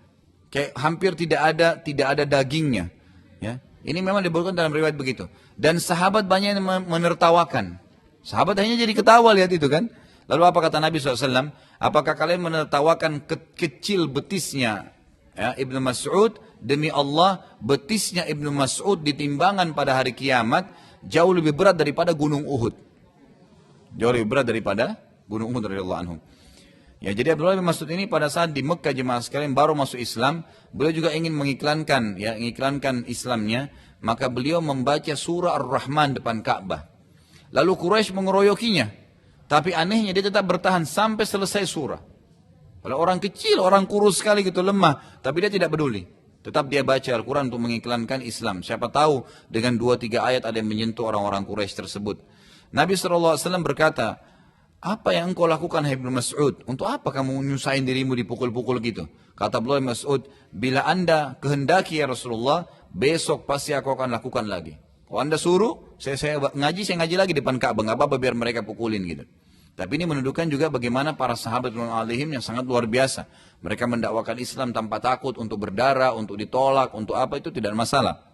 Kayak hampir tidak ada dagingnya, ya. Ini memang disebutkan dalam riwayat begitu. Dan sahabat banyak yang menertawakan. Sahabat hanya jadi ketawa lihat itu kan. Lalu apa kata Nabi SAW? Apakah kalian menertawakan kecil betisnya, ya, Ibnu Mas'ud? Demi Allah, betisnya Ibnu Mas'ud di timbangan pada hari kiamat jauh lebih berat daripada gunung Uhud. Jauh lebih berat daripada gunung Uhud radhiyallahu anhu. Ya, jadi Abdullah bin Mas'ud ini pada saat di Mekah jemaah sekalian baru masuk Islam, beliau juga ingin mengiklankan Islamnya, maka beliau membaca surah Ar-Rahman depan Ka'bah. Lalu Quraisy mengeroyokinya, tapi anehnya dia tetap bertahan sampai selesai surah. Kalau orang kecil, orang kurus sekali gitu, lemah, tapi dia tidak peduli. Tetap dia baca Al-Quran untuk mengiklankan Islam. Siapa tahu dengan 2-3 ayat ada yang menyentuh orang-orang Quraisy tersebut. Nabi SAW berkata, apa yang engkau lakukan hai Ibnu Mas'ud? Untuk apa kamu nyusahin dirimu dipukul-pukul gitu? Kata Abdullah bin Mas'ud, bila anda kehendaki ya Rasulullah, besok pasti aku akan lakukan lagi. Kalau anda suruh, saya ngaji lagi depan Ka'bah, nggak apa-apa biar mereka pukulin gitu. Tapi ini menunjukkan juga bagaimana para sahabat yang sangat luar biasa. Mereka mendakwakan Islam tanpa takut untuk berdarah, untuk ditolak, untuk apa itu tidak masalah.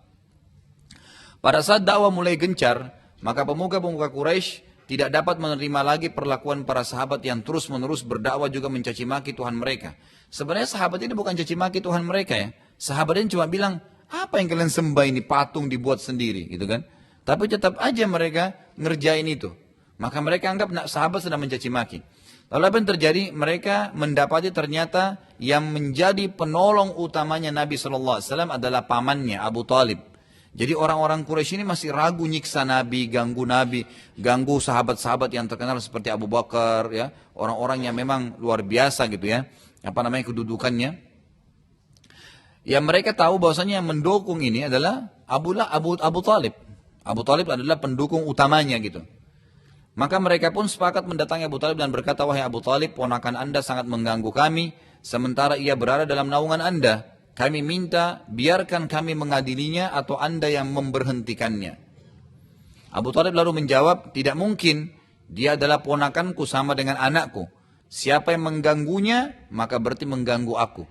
Pada saat dakwah mulai gencar, maka pemuka-pemuka Quraisy tidak dapat menerima lagi perlakuan para sahabat yang terus-menerus berdakwah juga mencaci maki Tuhan mereka. Sebenarnya sahabat ini bukan caci maki Tuhan mereka, ya. Sahabat ini cuma bilang, apa yang kalian sembah ini, patung dibuat sendiri, gitu kan. Tapi tetap aja mereka ngerjain itu. Maka mereka anggap sahabat sedang mencaci maki. Lalu apa yang terjadi? Mereka mendapati ternyata yang menjadi penolong utamanya Nabi SAW adalah pamannya Abu Talib. Jadi orang-orang Quraisy ini masih ragu nyiksa Nabi, ganggu sahabat-sahabat yang terkenal seperti Abu Bakar, ya, orang-orang yang memang luar biasa gitu, ya, apa namanya kedudukannya. Ya mereka tahu bahwasanya yang mendukung ini adalah Abu Talib. Abu Talib adalah pendukung utamanya gitu. Maka mereka pun sepakat mendatangi Abu Talib dan berkata, wahai Abu Talib, ponakan anda sangat mengganggu kami, sementara ia berada dalam naungan anda. Kami minta biarkan kami mengadilinya atau anda yang memberhentikannya. Abu Talib lalu menjawab, tidak mungkin. Dia adalah ponakanku sama dengan anakku. Siapa yang mengganggunya, maka berarti mengganggu aku.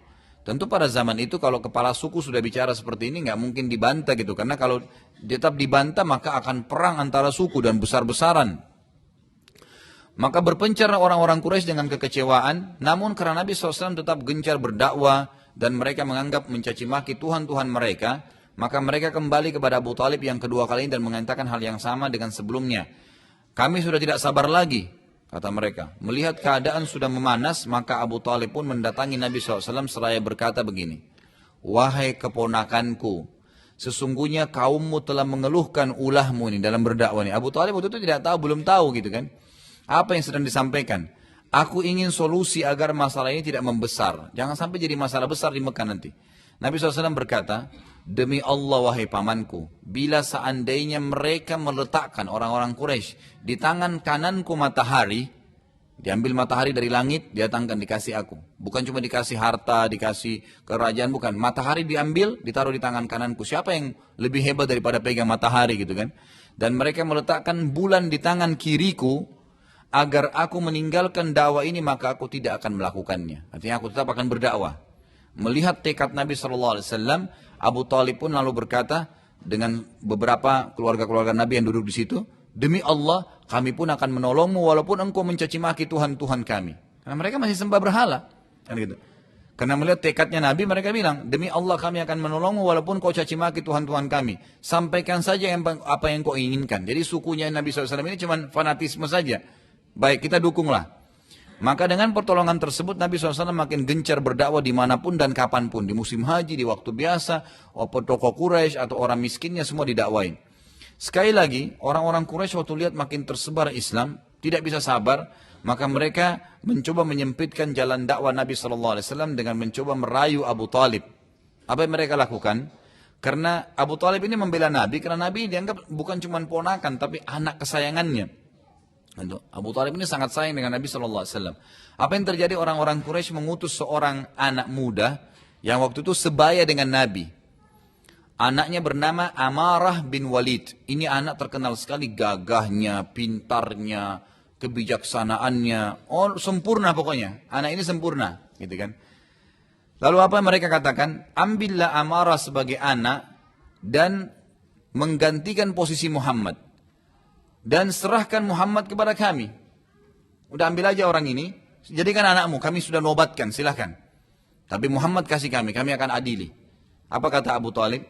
Tentu pada zaman itu kalau kepala suku sudah bicara seperti ini, nggak mungkin dibantah gitu. Karena kalau tetap dibantah, maka akan perang antara suku dan besar-besaran. Maka berpencar orang-orang Quraisy dengan kekecewaan, namun karena Nabi SAW tetap gencar berdakwah, dan mereka menganggap mencaci maki Tuhan-Tuhan mereka, maka mereka kembali kepada Abu Talib yang kedua kali ini dan mengatakan hal yang sama dengan sebelumnya. Kami sudah tidak sabar lagi, kata mereka. Melihat keadaan sudah memanas, maka Abu Talib pun mendatangi Nabi SAW seraya berkata begini, wahai keponakanku, sesungguhnya kaummu telah mengeluhkan ulahmu ini dalam berdakwah ini. Abu Talib waktu itu tidak tahu, belum tahu gitu kan. Apa yang sedang disampaikan? Aku ingin solusi agar masalah ini tidak membesar. Jangan sampai jadi masalah besar di Mekah nanti. Nabi SAW berkata, demi Allah wahai pamanku, bila seandainya mereka meletakkan orang-orang Quraisy di tangan kananku matahari, diambil matahari dari langit, didatangkan dikasih aku. Bukan cuma dikasih harta, dikasih kerajaan, bukan. Matahari diambil, ditaruh di tangan kananku. Siapa yang lebih hebat daripada pegang matahari gitu kan? Dan mereka meletakkan bulan di tangan kiriku, agar aku meninggalkan dakwah ini, maka aku tidak akan melakukannya. Artinya aku tetap akan berdakwah. Melihat tekad Nabi SAW, Abu Talib pun lalu berkata dengan beberapa keluarga-keluarga Nabi yang duduk di situ, demi Allah kami pun akan menolongmu walaupun engkau mencaci maki Tuhan-Tuhan kami. Karena mereka masih sembah berhala. Kan gitu. Karena melihat tekadnya Nabi, mereka bilang, demi Allah kami akan menolongmu walaupun kau caci maki Tuhan-Tuhan kami. Sampaikan saja apa yang kau inginkan. Jadi sukunya Nabi SAW ini cuma fanatisme saja. Baik, kita dukunglah. Maka dengan pertolongan tersebut Nabi SAW makin gencar berdakwah dimanapun dan kapanpun. Di musim haji, di waktu biasa, tokoh Quraisy atau orang miskinnya semua didakwain. Sekali lagi, orang-orang Quraisy waktu lihat makin tersebar Islam, tidak bisa sabar, maka mereka mencoba menyempitkan jalan dakwah Nabi SAW dengan mencoba merayu Abu Talib. Apa yang mereka lakukan? Karena Abu Talib ini membela Nabi, karena Nabi dianggap bukan cuma ponakan, tapi anak kesayangannya. Abu Talib ini sangat sayang dengan Nabi SAW. Apa yang terjadi? Orang-orang Quraisy mengutus seorang anak muda yang waktu itu sebaya dengan Nabi. Anaknya bernama Amarah bin Walid. Ini anak terkenal sekali gagahnya, pintarnya, kebijaksanaannya. Oh, sempurna pokoknya. Anak ini sempurna, gitu kan. Lalu apa mereka katakan? Ambillah Amarah sebagai anak dan menggantikan posisi Muhammad. Dan serahkan Muhammad kepada kami. Udah ambil aja orang ini, jadikan anakmu, kami sudah nobatkan, silahkan. Tapi Muhammad kasih kami akan adili. Apa kata Abu Talib?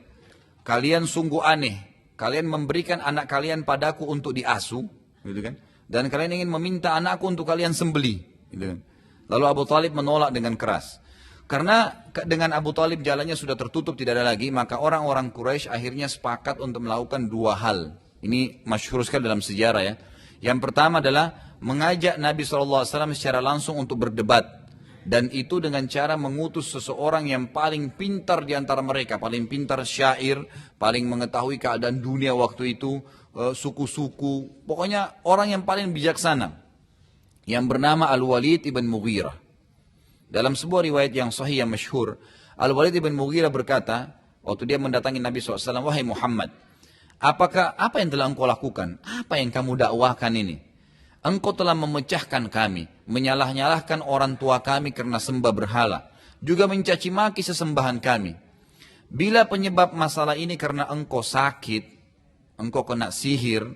Kalian sungguh aneh, kalian memberikan anak kalian padaku untuk diasuh, gitu kan? Dan kalian ingin meminta anakku untuk kalian sembelih, gitu kan? Lalu Abu Talib menolak dengan keras. Karena dengan Abu Talib jalannya sudah tertutup, tidak ada lagi, maka orang-orang Quraisy akhirnya sepakat untuk melakukan dua hal. Ini masyhur sekali dalam sejarah ya. Yang pertama adalah mengajak Nabi SAW secara langsung untuk berdebat. Dan itu dengan cara mengutus seseorang yang paling pintar di antara mereka. Paling pintar syair, paling mengetahui keadaan dunia waktu itu, suku-suku. Pokoknya orang yang paling bijaksana. Yang bernama Al-Walid ibn Mughirah. Dalam sebuah riwayat yang sahih yang masyhur, Al-Walid ibn Mughirah berkata, waktu dia mendatangi Nabi SAW, wahai Muhammad, apa yang telah engkau lakukan? Apa yang kamu dakwahkan ini? Engkau telah memecahkan kami, menyalah-nyalahkan orang tua kami karena sembah berhala, juga mencaci maki sesembahan kami. Bila penyebab masalah ini karena engkau sakit, engkau kena sihir,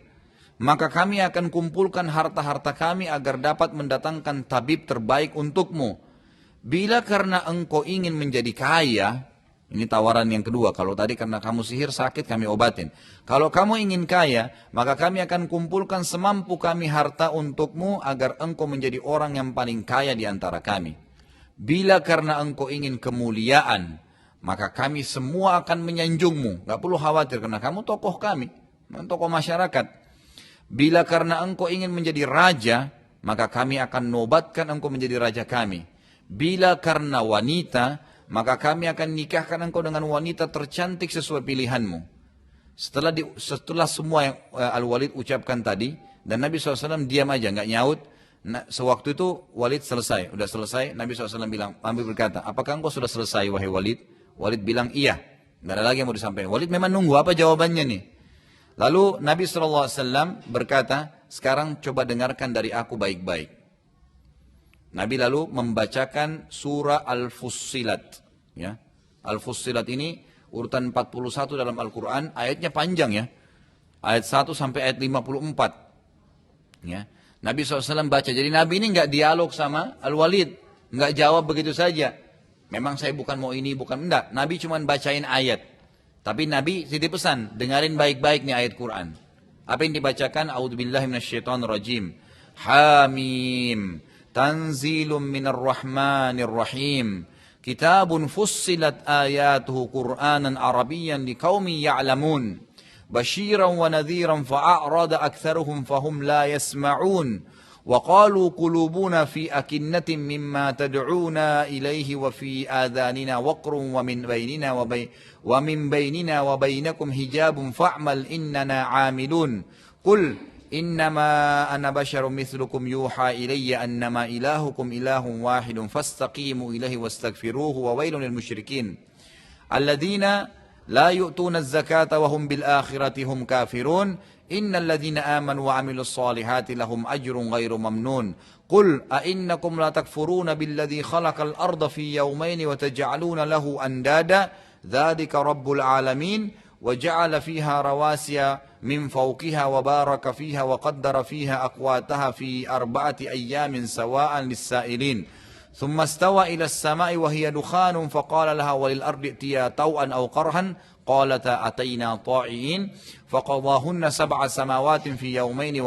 maka kami akan kumpulkan harta-harta kami agar dapat mendatangkan tabib terbaik untukmu. Bila karena engkau ingin menjadi kaya, ini tawaran yang kedua. Kalau tadi karena kamu sihir sakit kami obatin. Kalau kamu ingin kaya, maka kami akan kumpulkan semampu kami harta untukmu agar engkau menjadi orang yang paling kaya di antara kami. Bila karena engkau ingin kemuliaan, maka kami semua akan menyanjungmu. Gak perlu khawatir karena kamu tokoh kami, tokoh masyarakat. Bila karena engkau ingin menjadi raja, maka kami akan nobatkan engkau menjadi raja kami. Bila karena wanita, maka kami akan nikahkan engkau dengan wanita tercantik sesuai pilihanmu. Setelah semua yang Al-Walid ucapkan tadi, dan Nabi SAW diam aja, nggak nyaut. Nah, sewaktu itu Walid selesai, udah selesai. Nabi SAW bilang, Nabi berkata, apakah engkau sudah selesai wahai Walid? Walid bilang iya, nggak ada lagi yang mau disampaikan. Walid memang nunggu apa jawabannya nih. Lalu Nabi SAW berkata, sekarang coba dengarkan dari aku baik-baik. Nabi lalu membacakan surah Al-Fussilat. Ya. Al-Fussilat ini urutan 41 dalam Al-Quran, ayatnya panjang ya. Ayat 1 sampai ayat 54. Ya. Nabi SAW baca, jadi Nabi ini nggak dialog sama Al-Walid, nggak jawab begitu saja. Memang saya bukan mau ini, bukan, enggak. Nabi cuma bacain ayat. Tapi Nabi titip pesan, dengarin baik-baik nih ayat Quran. Apa yang dibacakan? A'udzubillahi minasyaitonirrajim. Hamim. Tanzilum minar rahmanir rahim. Kitabun fussilat ayatuhu Qur'anan Arabiyyan liqaumin ya'lamun. Basyiran wa nadhiran fa'a'rada aktsaruhum fahum la yasma'un. وقالوا قلوبنا في أكنة مما تدعونا إليه وفي آذاننا وقر ومن بيننا وبينكم حجاب فاعمل إننا عاملون قل إنما أنا بشر مثلكم يوحى إلي أنما إلهكم إله واحد فاستقيموا إليه واستغفروه وويل للمشركين الذين لا يؤتون الزكاة وهم بالآخرة هم كافرون إن الذين آمنوا وعملوا الصالحات لهم أجر غير ممنون قل أئنكم لا تكفرون بالذي خلق الأرض في يومين وتجعلون له أندادا ذلك رب العالمين وجعل فيها رواسي من فوقها وبارك فيها وقدر فيها أقواتها في 4 أيام سواء للسائلين ثم استوى إلى السماء وهي دخان فقال لها وللأرض ائتيا طوعا أو كرها قالتا أتينا طائعين فقضاهن 7 سماوات في يومين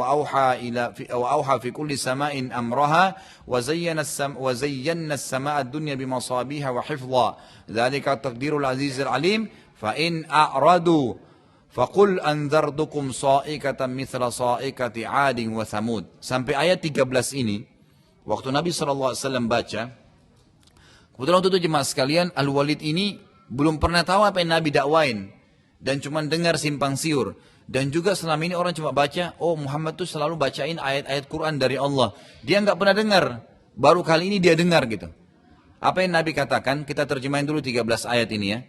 وأوحى في كل سماء أمرها وزينا السماء الدنيا بمصابيح وحفظا ذلك تقدير العزيز العليم فإن أعرضوا فقل أنذرتكم صائقة مثل صائقة عاد وثمود. Sampai ayat 13 ini, waktu Nabi SAW baca, kebetulan untuk jemaah sekalian, Al-Walid ini belum pernah tahu apa yang Nabi dakwain dan cuma dengar simpang siur, dan juga selama ini orang cuma baca, oh Muhammad tuh selalu bacain ayat-ayat Quran dari Allah, dia nggak pernah dengar, baru kali ini dia dengar gitu. Apa yang Nabi katakan? Kita terjemahin dulu 13 ayat ini ya.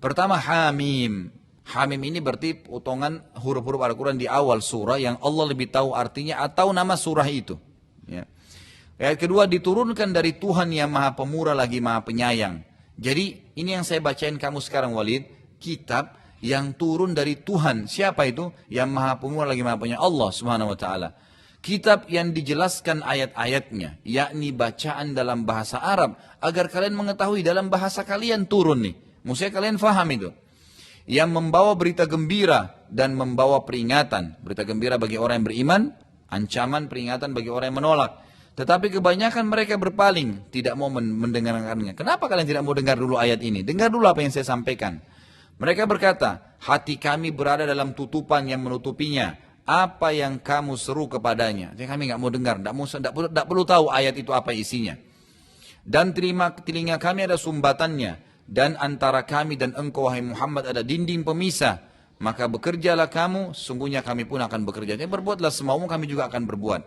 Pertama, Hamim. Hamim ini berarti potongan huruf-huruf Al-Quran di awal surah yang Allah lebih tahu artinya atau nama surah itu ya. Ayat kedua, diturunkan dari Tuhan yang maha pemurah lagi maha penyayang. Jadi ini yang saya bacain kamu sekarang Walid, kitab yang turun dari Tuhan. Siapa itu? Yang maha pemurah lagi maha penyayang, Allah subhanahu wa ta'ala. Kitab yang dijelaskan ayat-ayatnya, yakni bacaan dalam bahasa Arab, agar kalian mengetahui dalam bahasa kalian turun nih. Maksudnya kalian faham itu. Yang membawa berita gembira dan membawa peringatan. Berita gembira bagi orang yang beriman, ancaman peringatan bagi orang yang menolak. Tetapi kebanyakan mereka berpaling, tidak mau mendengarkannya. Kenapa kalian tidak mau dengar dulu ayat ini? Dengar dulu apa yang saya sampaikan. Mereka berkata, hati kami berada dalam tutupan yang menutupinya. Apa yang kamu seru kepadanya? Jadi kami nggak mau dengar, tidak perlu tahu ayat itu apa isinya. Dan telinga kami ada sumbatannya. Dan antara kami dan engkau, wahai Muhammad, ada dinding pemisah. Maka bekerjalah kamu, sungguhnya kami pun akan bekerja. Jadi berbuatlah semaumu, kami juga akan berbuat.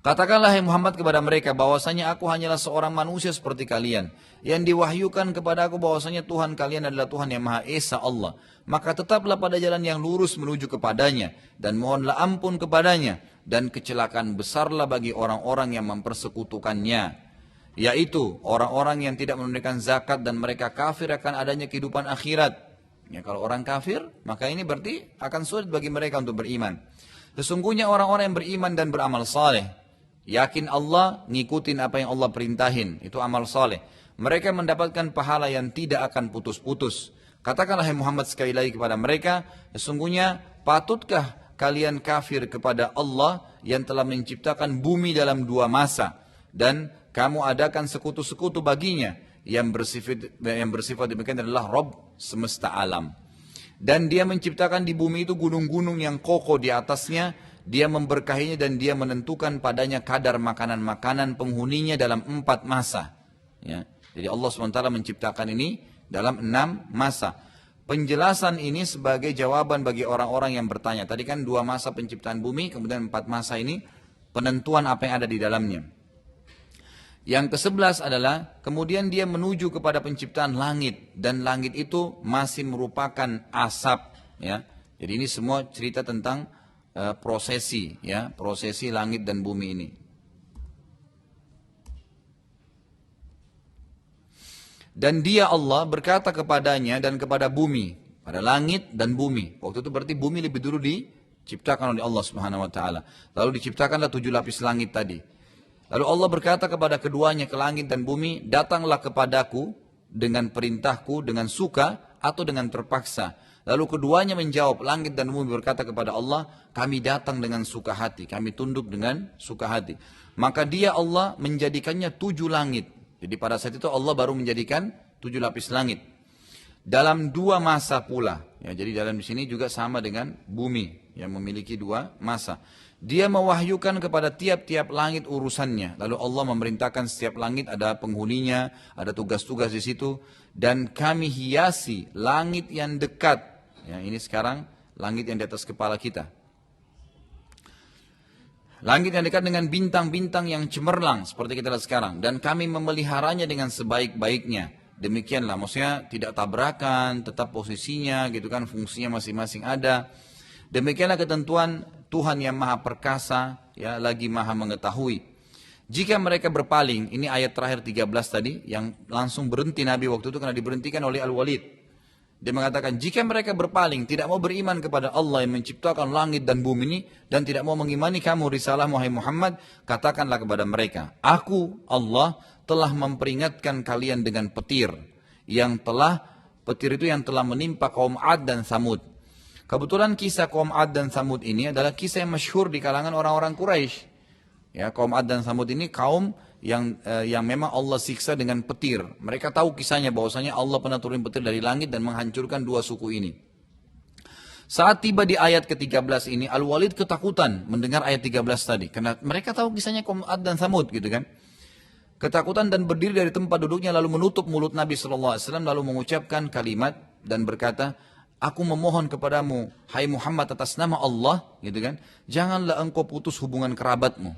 Katakanlah hai Muhammad kepada mereka bahwasanya aku hanyalah seorang manusia seperti kalian. Yang diwahyukan kepada aku bahwasanya Tuhan kalian adalah Tuhan yang Maha Esa Allah. Maka tetaplah pada jalan yang lurus menuju kepadanya. Dan mohonlah ampun kepadanya. Dan kecelakaan besarlah bagi orang-orang yang mempersekutukannya. Yaitu orang-orang yang tidak menunaikan zakat dan mereka kafir akan adanya kehidupan akhirat. Ya, kalau orang kafir, maka ini berarti akan sulit bagi mereka untuk beriman. Sesungguhnya orang-orang yang beriman dan beramal saleh, yakin Allah, ngikutin apa yang Allah perintahin, itu amal saleh. Mereka mendapatkan pahala yang tidak akan putus-putus. Katakanlah hai Muhammad sekali lagi kepada mereka, sesungguhnya patutkah kalian kafir kepada Allah yang telah menciptakan bumi dalam 2 masa dan kamu adakan sekutu-sekutu baginya yang bersifat demikian adalah Rabb semesta alam. Dan dia menciptakan di bumi itu gunung-gunung yang kokoh di atasnya. Dia memberkahinya dan dia menentukan padanya kadar makanan-makanan penghuninya dalam 4 masa. Ya. Jadi Allah SWT menciptakan ini dalam 6 masa. Penjelasan ini sebagai jawaban bagi orang-orang yang bertanya. Tadi kan 2 masa penciptaan bumi, kemudian 4 masa ini penentuan apa yang ada di dalamnya. Yang ke-11 adalah kemudian dia menuju kepada penciptaan langit, dan langit itu masih merupakan asap ya. Jadi ini semua cerita tentang prosesi, ya, prosesi langit dan bumi ini. Dan dia Allah berkata kepadanya dan kepada bumi, pada langit dan bumi. Waktu itu berarti bumi lebih dulu diciptakan oleh Allah Subhanahu wa taala. Lalu diciptakanlah 7 lapis langit tadi. Lalu Allah berkata kepada keduanya, ke langit dan bumi, datanglah kepadaku dengan perintahku, dengan suka atau dengan terpaksa. Lalu keduanya menjawab, langit dan bumi berkata kepada Allah, kami datang dengan suka hati, kami tunduk dengan suka hati. Maka dia Allah menjadikannya 7 langit. Jadi pada saat itu Allah baru menjadikan 7 lapis langit. Dalam 2 masa pula. Ya, jadi dalam di sini juga sama dengan bumi yang memiliki 2 masa. Dia mewahyukan kepada tiap-tiap langit urusannya. Lalu Allah memerintahkan setiap langit ada penghuninya, ada tugas-tugas di situ. Dan kami hiasi langit yang dekat. Ya, ini sekarang langit yang di atas kepala kita. Langit yang dekat dengan bintang-bintang yang cemerlang seperti kita lihat sekarang. Dan kami memeliharanya dengan sebaik-baiknya. Demikianlah, maksudnya tidak tabrakan, tetap posisinya gitu kan, fungsinya masing-masing ada. Demikianlah ketentuan Tuhan yang maha perkasa, ya, lagi maha mengetahui. Jika mereka berpaling, ini ayat terakhir 13 tadi, yang langsung berhenti Nabi waktu itu karena diberhentikan oleh Al-Walid. Dia mengatakan, jika mereka berpaling, tidak mau beriman kepada Allah yang menciptakan langit dan bumi ini, dan tidak mau mengimani kamu risalah Muhammad Muhammad, katakanlah kepada mereka, aku, Allah, telah memperingatkan kalian dengan petir itu yang telah menimpa kaum Ad dan Samud. Kebetulan kisah kaum Ad dan Samud ini adalah kisah yang masyhur di kalangan orang-orang Quraisy. Ya, kaum Ad dan Samud ini kaum yang memang Allah siksa dengan petir. Mereka tahu kisahnya bahwasanya Allah pernah turun petir dari langit dan menghancurkan 2 suku ini. Saat tiba di ayat ke-13 ini, Al-Walid ketakutan mendengar ayat 13 tadi. Karena mereka tahu kisahnya kaum Ad dan Samud gitu kan. Ketakutan dan berdiri dari tempat duduknya lalu menutup mulut Nabi SAW lalu mengucapkan kalimat dan berkata, aku memohon kepadamu, hai Muhammad atas nama Allah, gitu kan, janganlah engkau putus hubungan kerabatmu.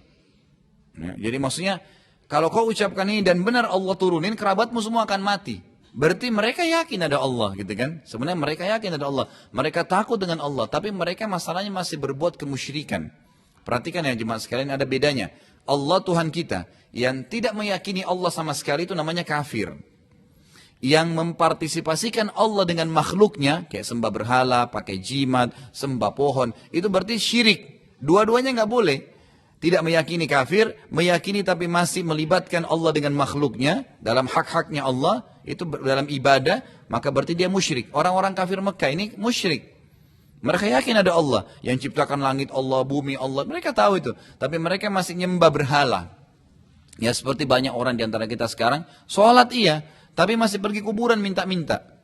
Ya, jadi maksudnya, kalau kau ucapkan ini dan benar Allah turunin, kerabatmu semua akan mati. Berarti mereka yakin ada Allah, gitu kan. Sebenarnya mereka yakin ada Allah. Mereka takut dengan Allah, tapi mereka masalahnya masih berbuat kemusyrikan. Perhatikan ya jemaat sekalian, ada bedanya. Allah Tuhan kita, yang tidak meyakini Allah sama sekali itu namanya kafir. Yang mempartisipasikan Allah dengan makhluknya, kayak sembah berhala, pakai jimat, sembah pohon, itu berarti syirik. Dua-duanya nggak boleh. Tidak meyakini kafir, meyakini tapi masih melibatkan Allah dengan makhluknya, dalam hak-haknya Allah, itu dalam ibadah, maka berarti dia musyrik. Orang-orang kafir Mekah ini musyrik. Mereka yakin ada Allah, yang ciptakan langit Allah, bumi Allah, mereka tahu itu. Tapi mereka masih nyembah berhala. Ya seperti banyak orang di antara kita sekarang, sholat iya, tapi masih pergi kuburan minta-minta.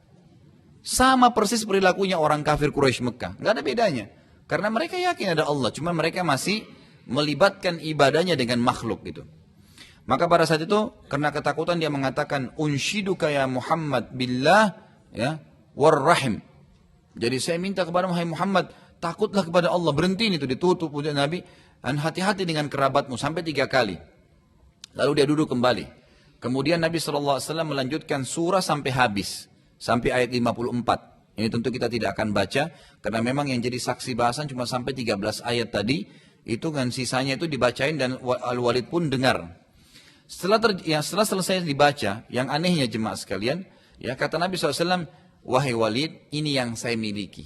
Sama persis perilakunya orang kafir Quraisy Mekah, nggak ada bedanya. Karena mereka yakin ada Allah, cuma mereka masih melibatkan ibadahnya dengan makhluk gitu. Maka pada saat itu karena ketakutan dia mengatakan unsyiduka ya Muhammad billah ya warrahim. Jadi saya minta kepada Muhammad, takutlah kepada Allah. Berhenti itu ditutup ujian Nabi, dan hati-hati dengan kerabatmu sampai 3 kali. Lalu dia duduk kembali. Kemudian Nabi SAW melanjutkan surah sampai habis, sampai ayat 54. Ini tentu kita tidak akan baca karena memang yang jadi saksi bahasan cuma sampai 13 ayat tadi. Itu kan sisanya itu dibacain dan Al-Walid pun dengar. Setelah selesai dibaca, yang anehnya jemaah sekalian, ya kata Nabi SAW, wahai Walid, ini yang saya miliki.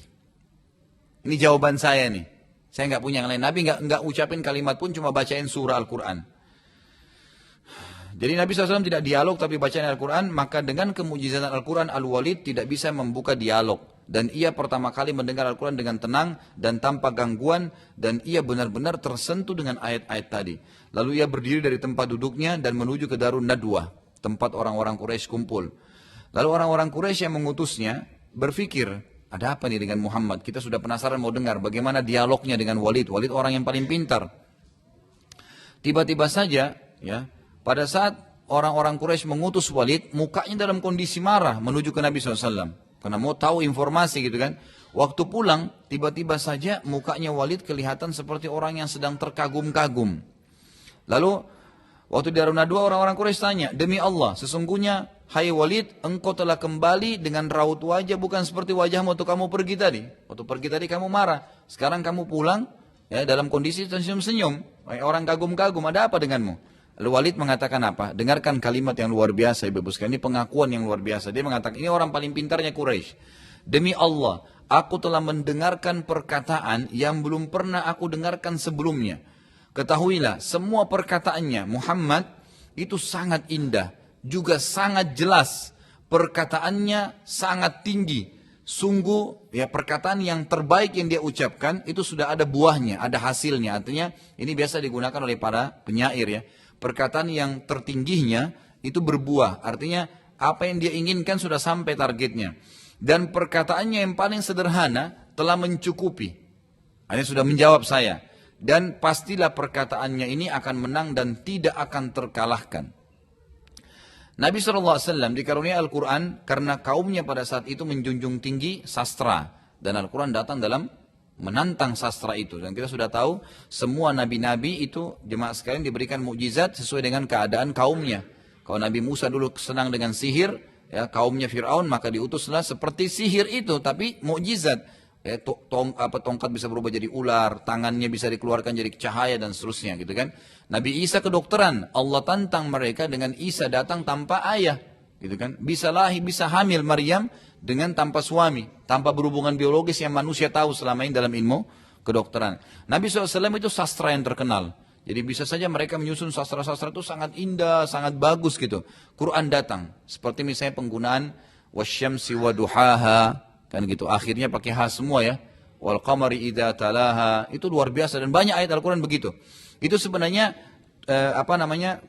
Ini jawaban saya nih. Saya nggak punya yang lain. Nabi nggak ucapin kalimat pun, cuma bacain surah Al-Quran. Jadi Nabi SAW tidak dialog tapi bacain Al-Quran, maka dengan kemujizatan Al-Quran, Al-Walid tidak bisa membuka dialog. Dan ia pertama kali mendengar Al-Quran dengan tenang dan tanpa gangguan, dan ia benar-benar tersentuh dengan ayat-ayat tadi. Lalu ia berdiri dari tempat duduknya dan menuju ke Darun Nadwa, tempat orang-orang Quraisy kumpul. Lalu orang-orang Quraisy yang mengutusnya berpikir, ada apa nih dengan Muhammad? Kita sudah penasaran mau dengar bagaimana dialognya dengan Walid. Walid orang yang paling pintar. Tiba-tiba saja, ya, pada saat orang-orang Quraisy mengutus Walid, mukanya dalam kondisi marah menuju ke Nabi SAW. Karena mau tahu informasi gitu kan. Waktu pulang, tiba-tiba saja mukanya Walid kelihatan seperti orang yang sedang terkagum-kagum. Lalu, waktu di Darun Nadwa orang-orang Quraisy tanya, demi Allah, sesungguhnya, hai Walid, engkau telah kembali dengan raut wajah bukan seperti wajahmu waktu kamu pergi tadi. Waktu pergi tadi kamu marah. Sekarang kamu pulang, ya, dalam kondisi senyum-senyum. Orang kagum-kagum, ada apa denganmu? Lalu Walid mengatakan apa? Dengarkan kalimat yang luar biasa, Ibu sekalian. Ini pengakuan yang luar biasa. Dia mengatakan, ini orang paling pintarnya Quraisy. Demi Allah, aku telah mendengarkan perkataan yang belum pernah aku dengarkan sebelumnya. Ketahuilah, semua perkataannya Muhammad itu sangat indah, juga sangat jelas. Perkataannya sangat tinggi. Sungguh ya, perkataan yang terbaik yang dia ucapkan itu sudah ada buahnya, ada hasilnya. Artinya ini biasa digunakan oleh para penyair ya. Perkataan yang tertingginya itu berbuah. Artinya apa yang dia inginkan sudah sampai targetnya. Dan perkataannya yang paling sederhana telah mencukupi. Ini sudah menjawab saya. Dan pastilah perkataannya ini akan menang dan tidak akan terkalahkan. Nabi SAW dikaruniai Al-Quran karena kaumnya pada saat itu menjunjung tinggi sastra. Dan Al-Quran datang dalam menantang sastra itu. Dan kita sudah tahu semua nabi-nabi itu jemaah sekalian diberikan mukjizat sesuai dengan keadaan kaumnya. Kalau Nabi Musa dulu senang dengan sihir, ya, kaumnya Fir'aun, maka diutuslah seperti sihir itu, tapi mukjizat. Ya, tongkat bisa berubah jadi ular, tangannya bisa dikeluarkan jadi cahaya dan seterusnya gitu kan. Nabi Isa kedokteran, Allah tantang mereka dengan Isa datang tanpa ayah, gitu kan. Bisa lahir, bisa hamil Maryam dengan tanpa suami, tanpa berhubungan biologis yang manusia tahu selama ini dalam ilmu kedokteran. Nabi SAW itu sastra yang terkenal. Jadi bisa saja mereka menyusun sastra-sastra itu sangat indah, sangat bagus gitu. Quran datang, seperti misalnya penggunaan wasyamsi waduhaha, kan gitu. Akhirnya pakai ha semua ya. Wal qamari idza talaha, itu luar biasa dan banyak ayat Al-Quran begitu. Itu sebenarnya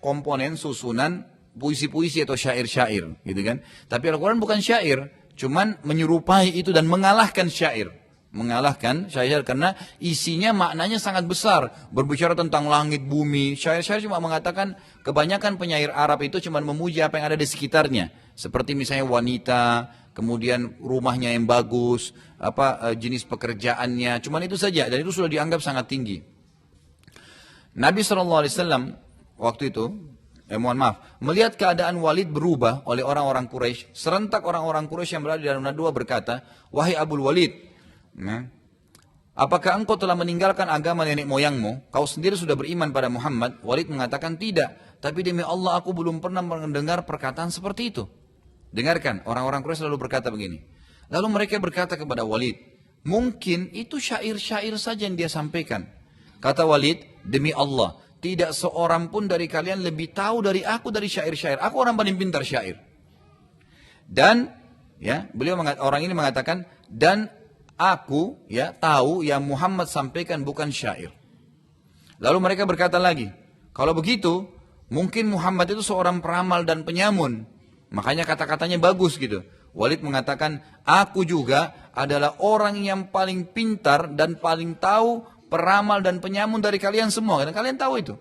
komponen susunan puisi-puisi atau syair-syair gitu kan. Tapi Al-Quran bukan syair. Cuman menyerupai itu dan mengalahkan syair. Mengalahkan syair karena isinya maknanya sangat besar. Berbicara tentang langit, bumi. Syair-syair cuma mengatakan, kebanyakan penyair Arab itu cuma memuji apa yang ada di sekitarnya. Seperti misalnya wanita, kemudian rumahnya yang bagus, jenis pekerjaannya. Cuman itu saja dan itu sudah dianggap sangat tinggi. Nabi SAW waktu itu, melihat keadaan Walid berubah oleh orang-orang Quraisy, serentak orang-orang Quraisy yang berada di dalam Nadwa berkata, wahai Abul Walid, apakah engkau telah meninggalkan agama nenek moyangmu? Kau sendiri sudah beriman pada Muhammad? Walid mengatakan tidak, tapi demi Allah aku belum pernah mendengar perkataan seperti itu. Dengarkan, orang-orang Quraisy selalu berkata begini. Lalu mereka berkata kepada Walid, mungkin itu syair-syair saja yang dia sampaikan. Kata Walid, demi Allah, tidak seorang pun dari kalian lebih tahu dari aku dari syair-syair. Aku orang paling pintar syair. Dan ya, orang ini mengatakan, dan aku ya tahu yang Muhammad sampaikan bukan syair. Lalu mereka berkata lagi, kalau begitu mungkin Muhammad itu seorang peramal dan penyamun. Makanya kata-katanya bagus gitu. Walid mengatakan, aku juga adalah orang yang paling pintar dan paling tahu peramal dan penyamun dari kalian semua. Dan kalian tahu itu.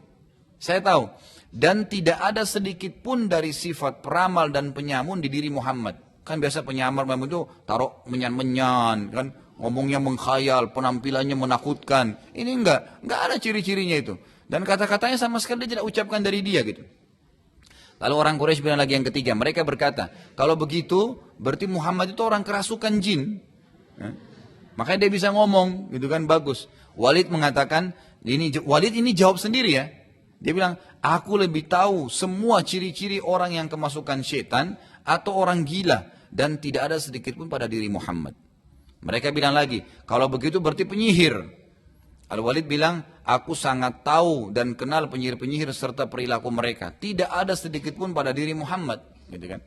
Saya tahu. Dan tidak ada sedikit pun dari sifat peramal dan penyamun di diri Muhammad. Kan biasa penyamar itu taruh menyan-menyan, kan ngomongnya mengkhayal, penampilannya menakutkan. Ini enggak ada ciri-cirinya itu. Dan kata-katanya sama sekali dia tidak ucapkan dari dia gitu. Lalu orang Quraisy bilang lagi yang ketiga, mereka berkata, kalau begitu berarti Muhammad itu orang kerasukan jin. Makanya dia bisa ngomong, gitu kan, bagus. Walid mengatakan, Walid ini jawab sendiri ya. Dia bilang, aku lebih tahu semua ciri-ciri orang yang kemasukan setan atau orang gila. Dan tidak ada sedikit pun pada diri Muhammad. Mereka bilang lagi, kalau begitu berarti penyihir. Al-Walid bilang, aku sangat tahu dan kenal penyihir-penyihir serta perilaku mereka. Tidak ada sedikit pun pada diri Muhammad. Gitu kan.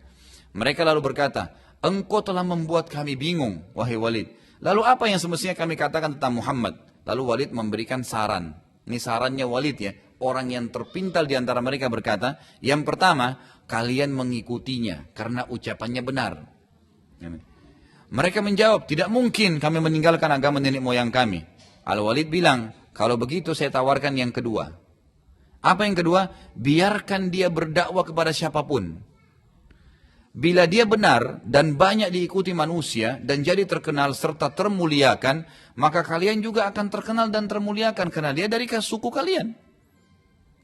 Mereka lalu berkata, engkau telah membuat kami bingung, wahai Walid. Lalu apa yang semestinya kami katakan tentang Muhammad? Lalu Walid memberikan saran. Ini sarannya Walid ya. Orang yang terpintal di antara mereka berkata, yang pertama, kalian mengikutinya karena ucapannya benar. Mereka menjawab, tidak mungkin kami meninggalkan agama nenek moyang kami. Al-Walid bilang, kalau begitu saya tawarkan yang kedua. Apa yang kedua? Biarkan dia berdakwah kepada siapapun. Bila dia benar dan banyak diikuti manusia dan jadi terkenal serta termuliakan, maka kalian juga akan terkenal dan termuliakan karena dia dari suku kalian.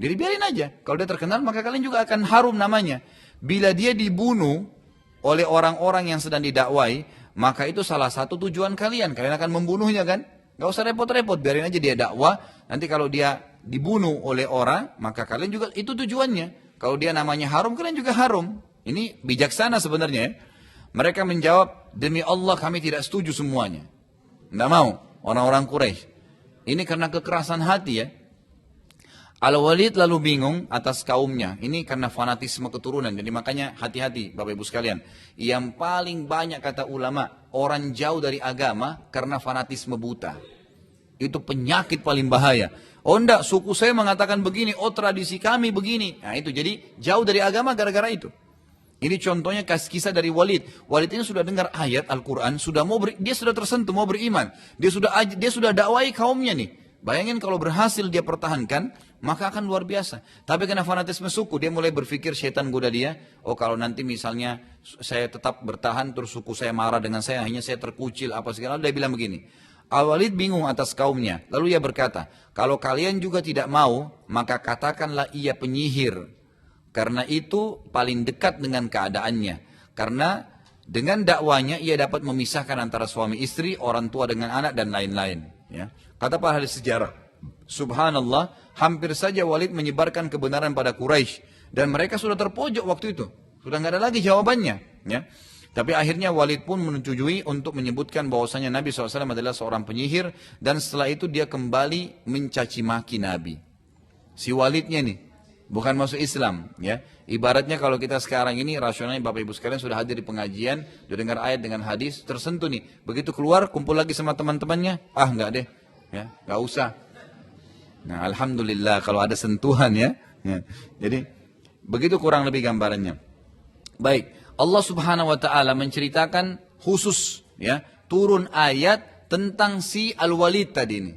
Jadi biarin aja. Kalau dia terkenal maka kalian juga akan harum namanya. Bila dia dibunuh oleh orang-orang yang sedang didakwai, maka itu salah satu tujuan kalian. Kalian akan membunuhnya kan? Gak usah repot-repot, biarin aja dia dakwah. Nanti kalau dia dibunuh oleh orang, maka kalian juga, itu tujuannya. Kalau dia namanya haram, kalian juga haram. Ini bijaksana sebenarnya ya. Mereka menjawab, demi Allah kami tidak setuju semuanya. Nggak mau, orang-orang Quraisy. Ini karena kekerasan hati ya. Al-Walid lalu bingung atas kaumnya. Ini karena fanatisme keturunan. Jadi makanya hati-hati Bapak Ibu sekalian. Yang paling banyak kata ulama, orang jauh dari agama karena fanatisme buta. Itu penyakit paling bahaya. Oh enggak, suku saya mengatakan begini, oh tradisi kami begini. Nah itu, jadi jauh dari agama gara-gara itu. Ini contohnya kisah dari Walid. Walid ini sudah dengar ayat Al-Quran, dia sudah tersentuh, mau beriman. Dia sudah dakwai kaumnya nih. Bayangin kalau berhasil dia pertahankan, maka akan luar biasa. Tapi karena fanatisme suku, dia mulai berpikir syaitan goda dia. Oh kalau nanti misalnya saya tetap bertahan, terus suku saya marah dengan saya, akhirnya saya terkucil, apa segala. Dia bilang begini. Al-Walid bingung atas kaumnya. Lalu ia berkata, kalau kalian juga tidak mau, maka katakanlah ia penyihir. Karena itu paling dekat dengan keadaannya. Karena dengan dakwanya ia dapat memisahkan antara suami istri, orang tua dengan anak, dan lain-lain. Ya. Kata para ahli sejarah, subhanallah, hampir saja Walid menyebarkan kebenaran pada Quraisy, dan mereka sudah terpojok waktu itu, sudah nggak ada lagi jawabannya. Ya. Tapi akhirnya Walid pun menyetujui untuk menyebutkan bahwasanya Nabi SAW adalah seorang penyihir, dan setelah itu dia kembali mencaci maki Nabi. Si Walidnya nih, bukan masuk Islam. Ya. Ibaratnya kalau kita sekarang ini, rasionalnya Bapak Ibu sekalian sudah hadir di pengajian, sudah dengar ayat dengan hadis, tersentuh nih. Begitu keluar, kumpul lagi sama teman-temannya, enggak deh. Ya, nggak usah. Nah, alhamdulillah kalau ada sentuhan ya. Jadi begitu kurang lebih gambarannya. Baik, Allah Subhanahu Wa Taala menceritakan khusus ya turun ayat tentang si Al-Walid tadi ini.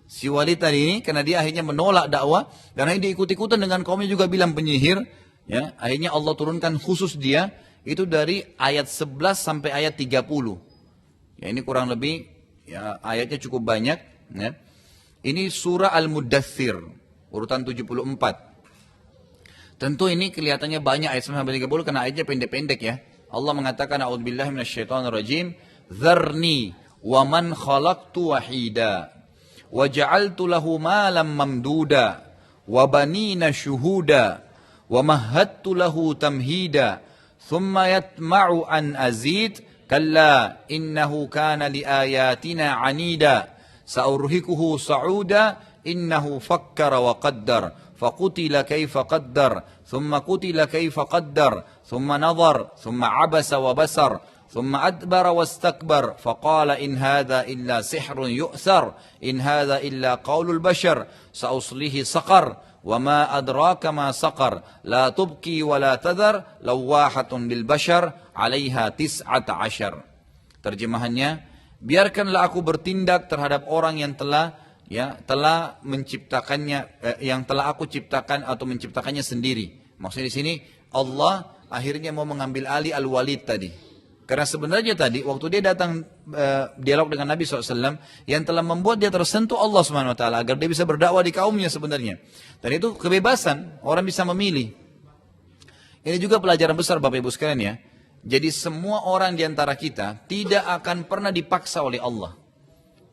Si Walid tadi ini karena dia akhirnya menolak dakwah dan akhirnya diikut-ikutan dengan kaumnya juga bilang penyihir. Ya, akhirnya Allah turunkan khusus dia itu dari ayat 11 sampai ayat 30. Ya ini kurang lebih ya ayatnya cukup banyak. Ya. Ini surah Al-Muddathir, urutan 74. Tentu ini kelihatannya banyak ayat sampai 30 karena ayatnya pendek-pendek ya. Allah mengatakan, a'udzubillahi minasyaitonirrajim, dzarni wa man khalaqtu wahida wa ja'altu lahu malam mamduda wa banina syuhuda wa mahhattu lahu tamhida thumma yatma'u an azid kalla innahu kana li ayatina anida sa'urhikuhu sa'uda innahu fakkara wa qaddar faqutila kaifa qaddar thumma qutila kaifa qaddar thumma nadhar thumma abasa wa basar thumma adbara wastakbar faqala in hadha illa sihrun yu'thar in hadha illa qaulul bashar sa'uslihi saqar وما أدراك ما سقر لا تبكي ولا تذر لواحة للبشر عليها 19. Terjemahannya, biarkanlah aku bertindak terhadap orang yang telah menciptakannya, yang telah aku ciptakan atau menciptakannya sendiri. Maksudnya di sini Allah akhirnya mau mengambil alih Al-Walid tadi. Karena sebenarnya tadi waktu dia datang dialog dengan Nabi SAW, yang telah membuat dia tersentuh Allah SWT agar dia bisa berdakwah di kaumnya sebenarnya. Dan itu kebebasan, orang bisa memilih. Ini juga pelajaran besar Bapak Ibu sekalian ya. Jadi semua orang di antara kita tidak akan pernah dipaksa oleh Allah.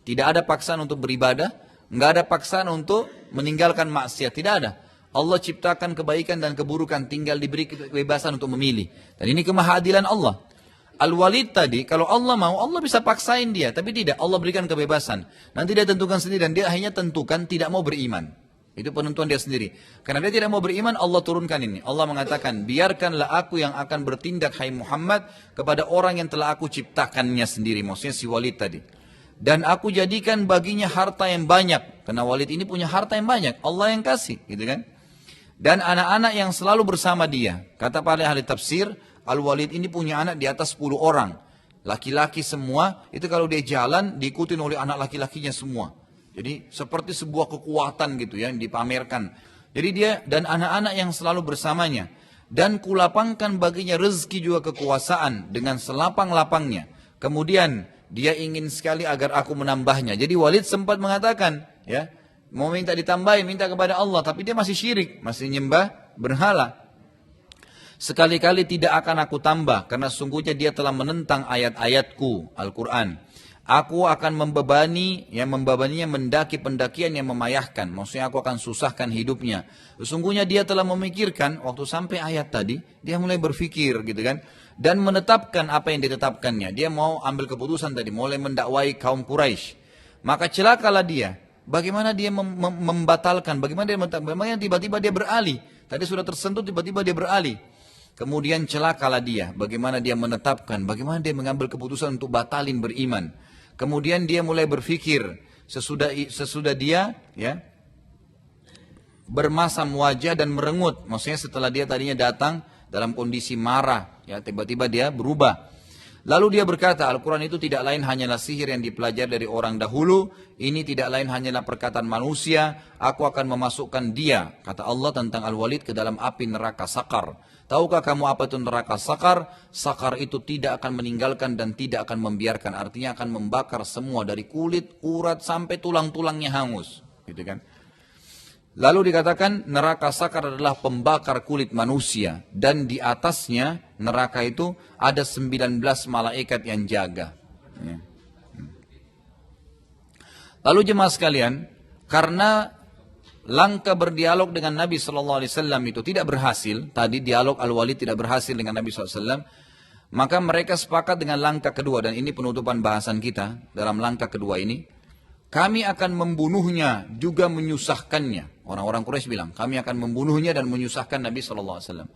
Tidak ada paksaan untuk beribadah, nggak ada paksaan untuk meninggalkan maksiat, tidak ada. Allah ciptakan kebaikan dan keburukan, tinggal diberi kebebasan untuk memilih. Dan ini kemahadilan Allah. Al-Walid tadi, kalau Allah mau, Allah bisa paksain dia. Tapi tidak, Allah berikan kebebasan. Nanti dia tentukan sendiri dan dia akhirnya tentukan tidak mau beriman. Itu penentuan dia sendiri. Karena dia tidak mau beriman, Allah turunkan ini. Allah mengatakan, biarkanlah aku yang akan bertindak, hai Muhammad, kepada orang yang telah aku ciptakannya sendiri. Maksudnya si Walid tadi. Dan aku jadikan baginya harta yang banyak. Karena Walid ini punya harta yang banyak. Allah yang kasih, gitu kan. Dan anak-anak yang selalu bersama dia. Kata para ahli tafsir, Al-Walid ini punya anak di atas 10 orang. Laki-laki semua, itu kalau dia jalan diikutin oleh anak laki-lakinya semua. Jadi seperti sebuah kekuatan gitu ya, yang dipamerkan. Jadi dia dan anak-anak yang selalu bersamanya. Dan kulapangkan baginya rezeki juga kekuasaan dengan selapang-lapangnya. Kemudian dia ingin sekali agar aku menambahnya. Jadi Walid sempat mengatakan, ya, mau minta ditambahin, minta kepada Allah. Tapi dia masih syirik, masih nyembah berhala. Sekali-kali tidak akan aku tambah, karena sungguhnya dia telah menentang ayat-ayatku, Al-Quran. Aku akan membebaninya mendaki pendakian yang memayahkan. Maksudnya aku akan susahkan hidupnya. Sesungguhnya dia telah memikirkan, waktu sampai ayat tadi, dia mulai berpikir gitu kan. Dan menetapkan apa yang ditetapkannya. Dia mau ambil keputusan tadi, mulai mendakwai kaum Quraisy. Maka celakalah dia. Bagaimana dia membatalkan, bagaimana tiba-tiba dia beralih. Tadi sudah tersentuh, tiba-tiba dia beralih. Kemudian celakalah dia, bagaimana dia menetapkan, bagaimana dia mengambil keputusan untuk batalin beriman. Kemudian dia mulai berpikir sesudah dia ya bermasam wajah dan merengut. Maksudnya setelah dia tadinya datang dalam kondisi marah, ya tiba-tiba dia berubah. Lalu dia berkata, Al-Quran itu tidak lain hanyalah sihir yang dipelajari dari orang dahulu. Ini tidak lain hanyalah perkataan manusia. Aku akan memasukkan dia, kata Allah tentang Al-Walid, ke dalam api neraka Sakar. Tahukah kamu apa itu neraka Sakar? Sakar itu tidak akan meninggalkan dan tidak akan membiarkan. Artinya akan membakar semua dari kulit, urat, sampai tulang-tulangnya hangus. Gitu kan? Lalu dikatakan neraka Sakar adalah pembakar kulit manusia. Dan di atasnya neraka itu ada 19 malaikat yang jaga. Ya. Lalu jemaah sekalian, karena langkah berdialog dengan Nabi SAW itu tidak berhasil, tadi dialog Al-Walid tidak berhasil dengan Nabi SAW, maka mereka sepakat dengan langkah kedua, dan ini penutupan bahasan kita dalam langkah kedua ini, kami akan membunuhnya juga menyusahkannya. Orang-orang Quraisy bilang, kami akan membunuhnya dan menyusahkan Nabi SAW.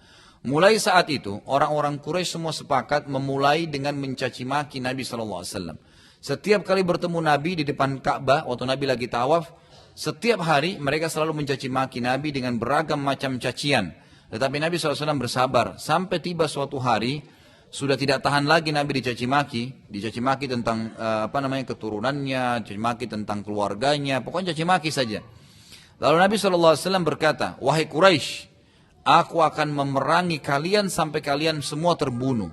Mulai saat itu, orang-orang Quraisy semua sepakat memulai dengan mencaci maki Nabi SAW. Setiap kali bertemu Nabi di depan Ka'bah, waktu Nabi lagi tawaf, setiap hari mereka selalu mencaci maki Nabi dengan beragam macam cacian. Tetapi Nabi SAW bersabar, sampai tiba suatu hari, sudah tidak tahan lagi Nabi dicaci maki tentang keturunannya, caci maki tentang keluarganya, pokoknya caci maki saja. Lalu Nabi SAW berkata, wahai Quraisy, aku akan memerangi kalian sampai kalian semua terbunuh.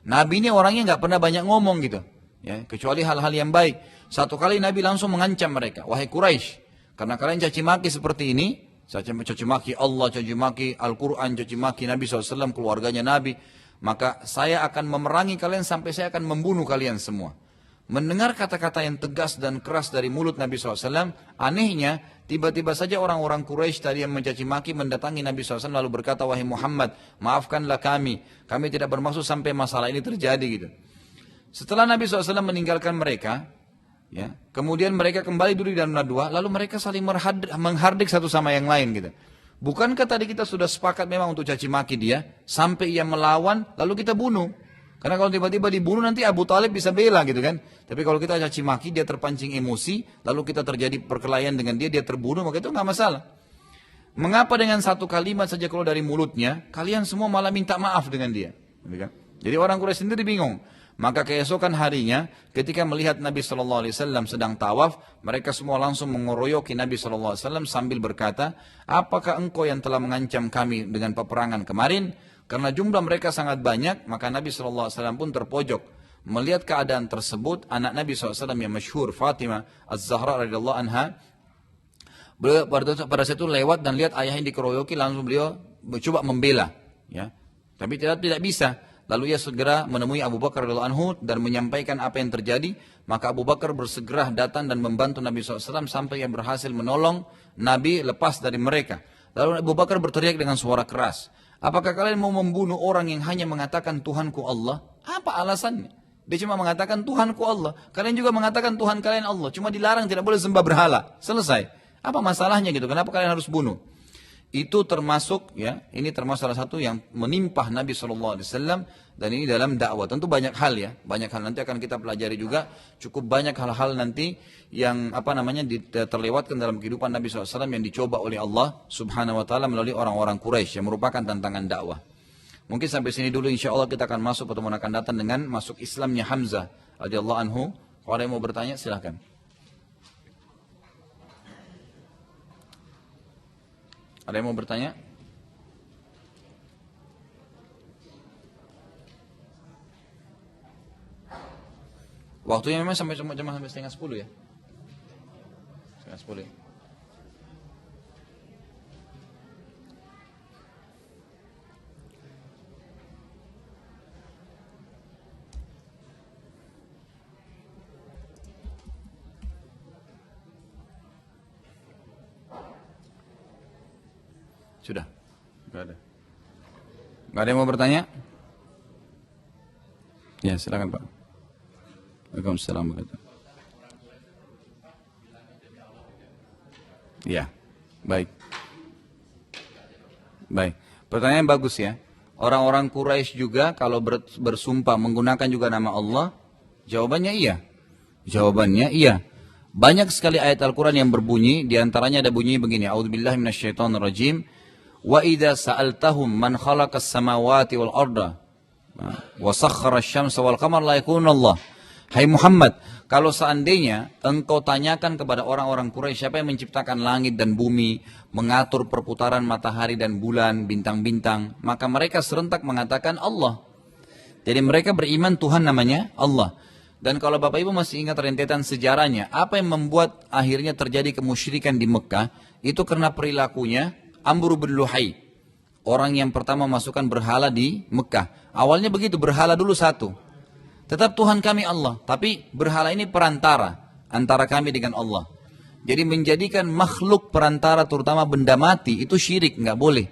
Nabi ini orangnya nggak pernah banyak ngomong gitu, ya, kecuali hal-hal yang baik. Satu kali Nabi langsung mengancam mereka, wahai Quraisy, karena kalian caci maki seperti ini, caci maki Allah, caci maki Al-Quran, caci maki Nabi SAW, keluarganya Nabi, maka saya akan memerangi kalian sampai saya akan membunuh kalian semua. Mendengar kata-kata yang tegas dan keras dari mulut Nabi SAW, anehnya tiba-tiba saja orang-orang Quraisy tadi yang mencaci maki mendatangi Nabi SAW lalu berkata, wahai Muhammad, maafkanlah kami tidak bermaksud sampai masalah ini terjadi gitu. Setelah Nabi SAW meninggalkan mereka, ya, kemudian mereka kembali duduk di dalam dua, lalu mereka saling menghardik satu sama yang lain gitu. Bukankah tadi kita sudah sepakat memang untuk caci maki dia, sampai ia melawan, lalu kita bunuh. Karena kalau tiba-tiba dibunuh nanti Abu Talib bisa bela gitu kan. Tapi kalau kita caci maki, dia terpancing emosi, lalu kita terjadi perkelahian dengan dia terbunuh, maka itu nggak masalah. Mengapa dengan satu kalimat saja kalau dari mulutnya, kalian semua malah minta maaf dengan dia? Gitu kan? Jadi orang Quraisy sendiri bingung. Maka keesokan harinya, ketika melihat Nabi SAW sedang tawaf, mereka semua langsung mengoroyoki Nabi SAW sambil berkata, apakah engkau yang telah mengancam kami dengan peperangan kemarin? Karena jumlah mereka sangat banyak, maka Nabi SAW pun terpojok. Melihat keadaan tersebut, anak Nabi SAW yang masyhur, Fatimah Az-Zahra radhiyallahu anha, pada saat itu lewat dan lihat ayahnya dikeroyoki, langsung beliau coba membela. Ya. Tapi tidak bisa. Lalu ia segera menemui Abu Bakar radhiyallahu anhu dan menyampaikan apa yang terjadi. Maka Abu Bakar bersegera datang dan membantu Nabi SAW sampai ia berhasil menolong Nabi lepas dari mereka. Lalu Abu Bakar berteriak dengan suara keras, apakah kalian mau membunuh orang yang hanya mengatakan Tuhanku Allah? Apa alasannya? Dia cuma mengatakan Tuhanku Allah. Kalian juga mengatakan Tuhan kalian Allah. Cuma dilarang tidak boleh sembah berhala. Selesai. Apa masalahnya gitu? Kenapa kalian harus bunuh? Itu termasuk, ya, ini termasuk salah satu yang menimpa Nabi SAW, dan ini dalam dakwah. Tentu banyak hal, ya, banyak hal nanti akan kita pelajari juga. Cukup banyak hal-hal nanti yang terlewatkan dalam kehidupan Nabi SAW yang dicoba oleh Allah Subhanahu Wa Taala melalui orang-orang Quraisy yang merupakan tantangan dakwah. Mungkin sampai sini dulu, insya Allah kita akan masuk pertemuan akan datang dengan masuk Islamnya Hamzah radhiyallahu anhu. Kalau ada yang mau bertanya silahkan. Ada yang mau bertanya? Waktunya memang sampai setengah 10 ya? Setengah 10 ya? Sudah. Nggak ada. Nggak ada yang mau bertanya? Ya, silakan Pak. Waalaikumsalam warahmatullahi wabarakatuh. Ya, baik. Baik. Pertanyaan bagus ya. Orang-orang Quraisy juga kalau bersumpah menggunakan juga nama Allah, jawabannya iya. Jawabannya iya. Banyak sekali ayat Al-Quran yang berbunyi, diantaranya ada bunyi begini, A'udzubillahi minasyaitonirrajim, wa idza sa'altahum man khalaqas samawati wal arda wa sakhkhara asy-syamsa wal qamara la yakunullah. Hai Muhammad, kalau seandainya engkau tanyakan kepada orang-orang Quraisy siapa yang menciptakan langit dan bumi, mengatur perputaran matahari dan bulan, bintang-bintang, maka mereka serentak mengatakan Allah. Jadi mereka beriman Tuhan namanya Allah. Dan kalau Bapak Ibu masih ingat rentetan sejarahnya, apa yang membuat akhirnya terjadi kemusyrikan di Mekah, itu karena perilakunya Amr bin Luhai. Orang yang pertama masukkan berhala di Mekah. Awalnya begitu, berhala dulu satu. Tetap Tuhan kami Allah, tapi berhala ini perantara antara kami dengan Allah. Jadi menjadikan makhluk perantara, terutama benda mati, itu syirik, nggak boleh.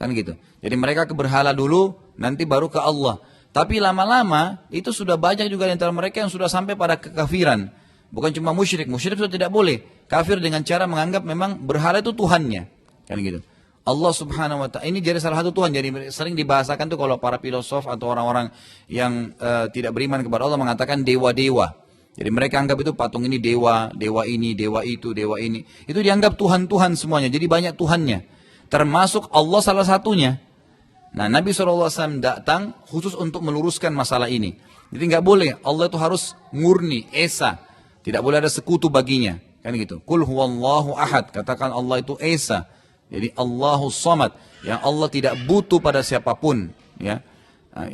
Kan gitu. Jadi mereka ke berhala dulu, nanti baru ke Allah. Tapi lama-lama itu sudah banyak juga di antara mereka yang sudah sampai pada kekafiran. Bukan cuma musyrik, musyrik sudah tidak boleh. Kafir dengan cara menganggap memang berhala itu Tuhannya. Kan gitu. Allah subhanahu wa ta'ala, ini jadi salah satu Tuhan. Jadi sering dibahasakan tuh kalau para filosof atau orang-orang yang tidak beriman kepada Allah mengatakan dewa-dewa. Jadi mereka anggap itu patung ini dewa, dewa ini, dewa itu, dewa ini. Itu dianggap Tuhan-Tuhan semuanya. Jadi banyak Tuhannya. Termasuk Allah salah satunya. Nah, Nabi SAW datang khusus untuk meluruskan masalah ini. Jadi nggak boleh, Allah itu harus murni, esa. Tidak boleh ada sekutu baginya. Kan gitu. Qul huwallahu ahad. Katakan Allah itu esa. Jadi Allahus samad. Yang Allah tidak butuh pada siapapun. Ya.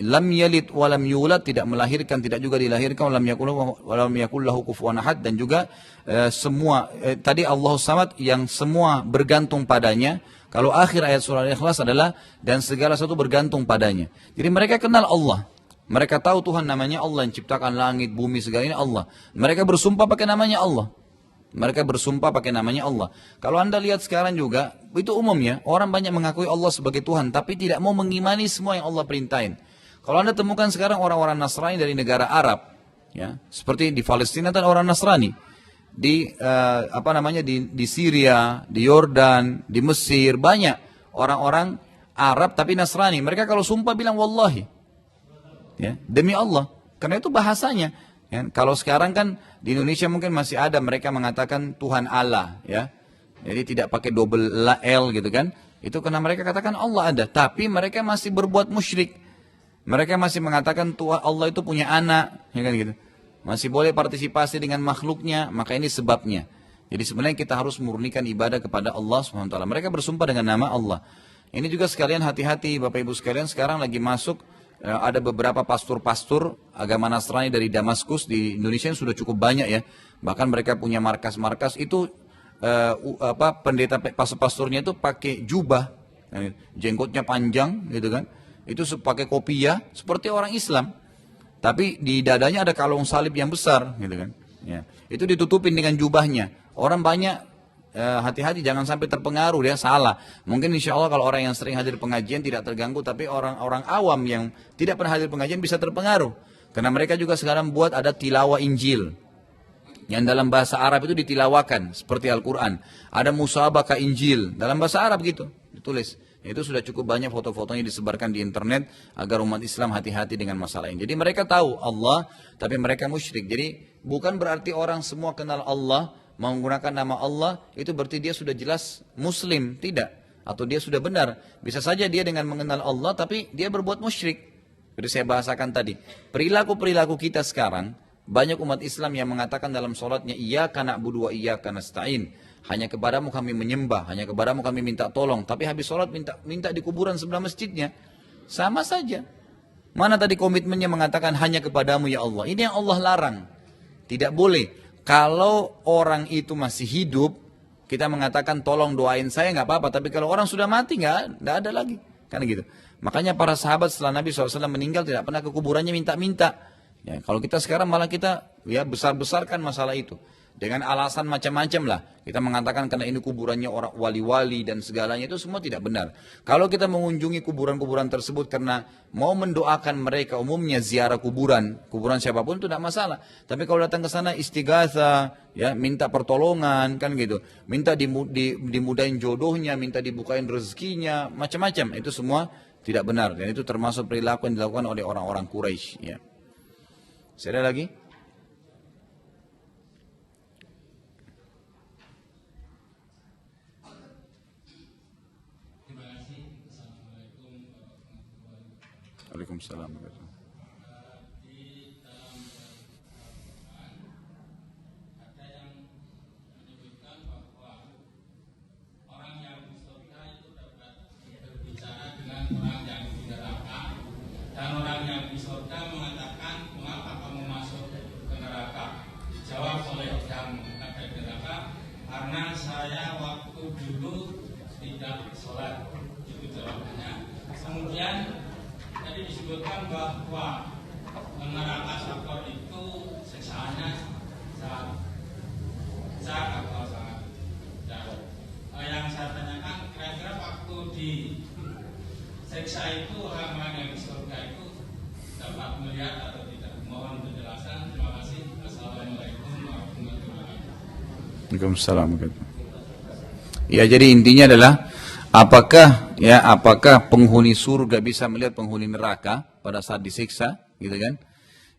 Lam yalid walam yulad, tidak melahirkan, tidak juga dilahirkan. Walam yakul lahu kufuwan ahad. Dan juga tadi Allahus samad yang semua bergantung padanya. Kalau akhir ayat surah Al-Ikhlas adalah dan segala sesuatu bergantung padanya. Jadi mereka kenal Allah. Mereka tahu Tuhan namanya Allah yang ciptakan langit, bumi, segala ini Allah. Mereka bersumpah pakai namanya Allah. Mereka bersumpah pakai namanya Allah. Kalau Anda lihat sekarang juga, itu umumnya orang banyak mengakui Allah sebagai Tuhan, tapi tidak mau mengimani semua yang Allah perintahin. Kalau Anda temukan sekarang orang-orang Nasrani dari negara Arab, ya, seperti di Palestina ada orang Nasrani. Di di Syria, di Yordan, di Mesir, banyak orang-orang Arab tapi Nasrani. Mereka kalau sumpah bilang wallahi, ya, demi Allah, karena itu bahasanya. Ya. Kalau sekarang kan di Indonesia mungkin masih ada mereka mengatakan Tuhan Allah, ya, jadi tidak pakai double L gitu kan. Itu karena mereka katakan Allah ada, tapi mereka masih berbuat musyrik. Mereka masih mengatakan Tuhan Allah itu punya anak, ya kan gitu. Masih boleh partisipasi dengan makhluknya, maka ini sebabnya. Jadi sebenarnya kita harus murnikan ibadah kepada Allah SWT. Mereka bersumpah dengan nama Allah. Ini juga sekalian hati-hati Bapak Ibu sekalian, sekarang lagi masuk ada beberapa pastor-pastor agama Nasrani dari Damaskus di Indonesia yang sudah cukup banyak ya. Bahkan mereka punya markas-markas itu pendeta pastor-pastornya itu pakai jubah, jenggotnya panjang gitu kan. Itu pakai kopiah seperti orang Islam. Tapi di dadanya ada kalung salib yang besar, gitu kan? Ya. Itu ditutupin dengan jubahnya. Orang banyak hati-hati jangan sampai terpengaruh, dia salah. Mungkin insya Allah kalau orang yang sering hadir pengajian tidak terganggu, tapi orang-orang awam yang tidak pernah hadir pengajian bisa terpengaruh. Karena mereka juga sekarang buat ada tilawah Injil. Yang dalam bahasa Arab itu ditilawakan seperti Al-Quran. Ada musabaqah Injil dalam bahasa Arab gitu, ditulis. Itu sudah cukup banyak foto-fotonya disebarkan di internet agar umat Islam hati-hati dengan masalah ini. Jadi mereka tahu Allah, tapi mereka musyrik. Jadi bukan berarti orang semua kenal Allah, menggunakan nama Allah, itu berarti dia sudah jelas Muslim. Tidak. Atau dia sudah benar. Bisa saja dia dengan mengenal Allah, tapi dia berbuat musyrik. Jadi saya bahasakan tadi. Perilaku-perilaku kita sekarang, banyak umat Islam yang mengatakan dalam sholatnya, Iyyaka na'budu wa iyyaka nasta'in. Hanya kepadamu kami menyembah, hanya kepadamu kami minta tolong. Tapi habis sholat minta di kuburan sebelah masjidnya. Sama saja. Mana tadi komitmennya mengatakan hanya kepadamu ya Allah. Ini yang Allah larang. Tidak boleh. Kalau orang itu masih hidup, kita mengatakan tolong doain saya nggak apa-apa. Tapi kalau orang sudah mati nggak ada lagi. Kan gitu. Makanya para sahabat setelah Nabi SAW meninggal tidak pernah ke kuburannya minta-minta. Ya, kalau kita sekarang malah kita ya besar-besarkan masalah itu. Dengan alasan macam-macam lah. Kita mengatakan karena ini kuburannya orang wali-wali dan segalanya, itu semua tidak benar. Kalau kita mengunjungi kuburan-kuburan tersebut karena mau mendoakan mereka, umumnya ziarah kuburan siapapun itu tidak masalah. Tapi kalau datang ke sana istighatha, ya, minta pertolongan kan gitu. Minta dimudahin jodohnya, minta dibukain rezekinya, macam-macam. Itu semua tidak benar, dan itu termasuk perilaku yang dilakukan oleh orang-orang Quraisy. Ya. Ada lagi? Waalaikumsalam. Orang yang di neraka, dan orang yang di surga mengatakan, mengapa kamu masuk ke neraka? Jawab oleh yang ada di neraka, karena saya waktu dulu tidak sholat. Itu jawabannya. Kemudian tadi disebutkan bahwa neraka sakor itu siksaannya sangat besar atau sangat jauh. Yang saya tanyakan, kira-kira waktu di siksa itu orang-orang yang di surga itu dapat melihat atau tidak? Mohon penjelasan. Terima kasih. Assalamualaikum warahmatullahi wabarakatuh. Waalaikumsalam. Ya, jadi intinya adalah apakah penghuni surga bisa melihat penghuni neraka pada saat disiksa, gitu kan?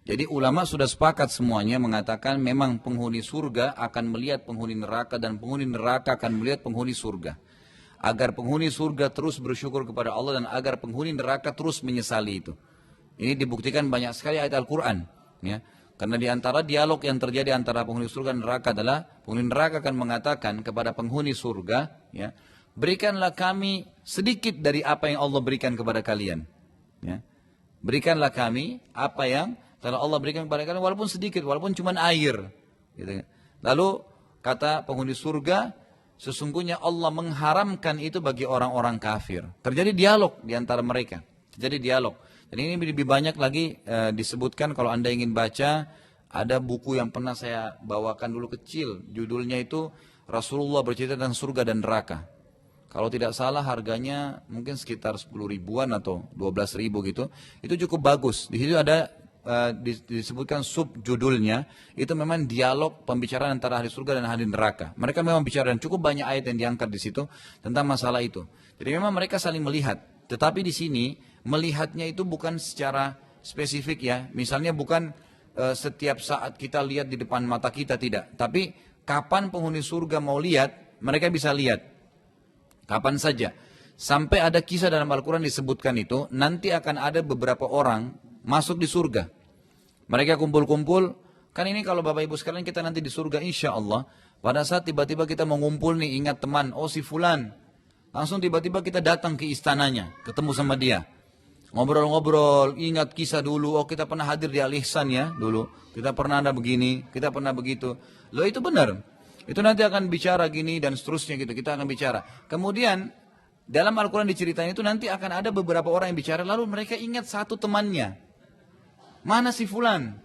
Jadi ulama sudah sepakat semuanya mengatakan memang penghuni surga akan melihat penghuni neraka dan penghuni neraka akan melihat penghuni surga. Agar penghuni surga terus bersyukur kepada Allah dan agar penghuni neraka terus menyesali itu. Ini dibuktikan banyak sekali ayat Al-Quran. Ya. Karena di antara dialog yang terjadi antara penghuni surga dan neraka adalah penghuni neraka akan mengatakan kepada penghuni surga, ya, berikanlah kami sedikit dari apa yang Allah berikan kepada kalian. Ya. Berikanlah kami apa yang telah Allah berikan kepada kalian, walaupun sedikit, walaupun cuma air. Gitu. Lalu kata penghuni surga, sesungguhnya Allah mengharamkan itu bagi orang-orang kafir. Terjadi dialog di antara mereka. Terjadi dialog. Dan ini lebih banyak lagi disebutkan kalau Anda ingin baca. Ada buku yang pernah saya bawakan dulu kecil. Judulnya itu Rasulullah bercerita tentang surga dan neraka. Kalau tidak salah harganya mungkin sekitar 10 ribuan atau 12 ribu gitu. Itu cukup bagus. Di situ ada disebutkan subjudulnya, itu memang dialog pembicaraan antara ahli surga dan ahli neraka. Mereka memang bicara dan cukup banyak ayat yang diangkat di situ tentang masalah itu. Jadi memang mereka saling melihat. Tetapi di sini melihatnya itu bukan secara spesifik ya. Misalnya bukan setiap saat kita lihat di depan mata kita, tidak. Tapi kapan penghuni surga mau lihat, mereka bisa lihat. Kapan saja. Sampai ada kisah dalam Al-Quran disebutkan itu, nanti akan ada beberapa orang masuk di surga. Mereka kumpul-kumpul. Kan ini kalau Bapak Ibu sekalian kita nanti di surga insya Allah. Pada saat tiba-tiba kita mau ngumpul nih, ingat teman, oh si fulan. Langsung tiba-tiba kita datang ke istananya, ketemu sama dia. Ngobrol-ngobrol, ingat kisah dulu. Oh kita pernah hadir di Al-Ihsan ya dulu. Kita pernah ada begini, kita pernah begitu. Loh itu benar. Itu nanti akan bicara gini dan seterusnya gitu. Kita akan bicara. Kemudian dalam Al-Quran diceritain itu nanti akan ada beberapa orang yang bicara. Lalu mereka ingat satu temannya. Mana si fulan?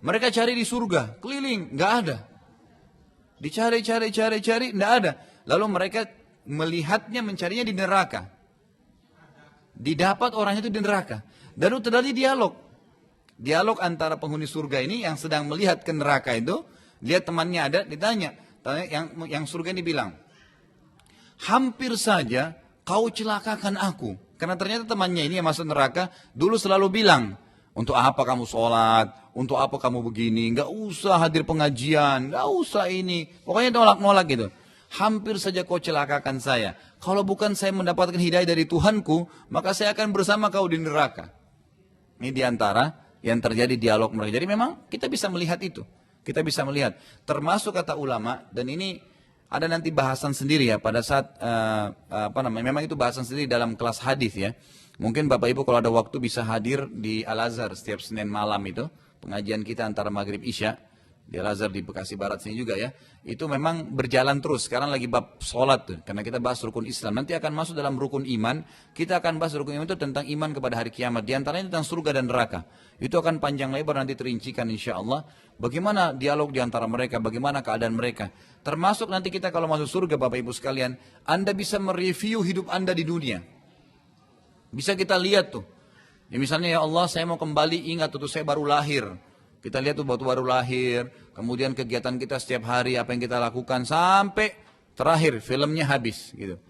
Mereka cari di surga, keliling, nggak ada. Dicari, nggak ada. Lalu mereka melihatnya, mencarinya di neraka. Didapat orangnya itu di neraka. Dan terjadi dialog. Dialog antara penghuni surga ini yang sedang melihat ke neraka itu, lihat temannya ada, ditanya. Yang surga ini bilang, hampir saja kau celakakan aku. Karena ternyata temannya ini yang masuk neraka, dulu selalu bilang, untuk apa kamu sholat? Untuk apa kamu begini? Nggak usah hadir pengajian, nggak usah ini. Pokoknya nolak-nolak gitu. Hampir saja kau celakakan saya. Kalau bukan saya mendapatkan hidayah dari Tuhanku, maka saya akan bersama kau di neraka. Ini diantara yang terjadi dialog mereka. Jadi memang kita bisa melihat itu. Kita bisa melihat. Termasuk kata ulama, dan ini ada nanti bahasan sendiri ya pada saat memang itu bahasan sendiri dalam kelas hadis ya. Mungkin Bapak Ibu kalau ada waktu bisa hadir di Al-Azhar setiap Senin malam itu, pengajian kita antara Maghrib Isya. di Al-Azhar di Bekasi Barat sini juga ya, itu memang berjalan terus. Sekarang lagi bab sholat tuh, karena kita bahas rukun Islam, nanti akan masuk dalam rukun iman. Kita akan bahas rukun iman itu tentang iman kepada hari kiamat, di antaranya tentang surga dan neraka. Itu akan panjang lebar nanti terincikan insya Allah. Bagaimana dialog di antara mereka, bagaimana keadaan mereka. Termasuk nanti kita kalau masuk surga Bapak Ibu sekalian, Anda bisa mereview hidup Anda di dunia. Bisa kita lihat tuh. Ya misalnya, ya Allah saya mau kembali, ingat tuh saya baru lahir. Kita lihat tuh waktu baru lahir, kemudian kegiatan kita setiap hari, apa yang kita lakukan, sampai terakhir filmnya habis gitu.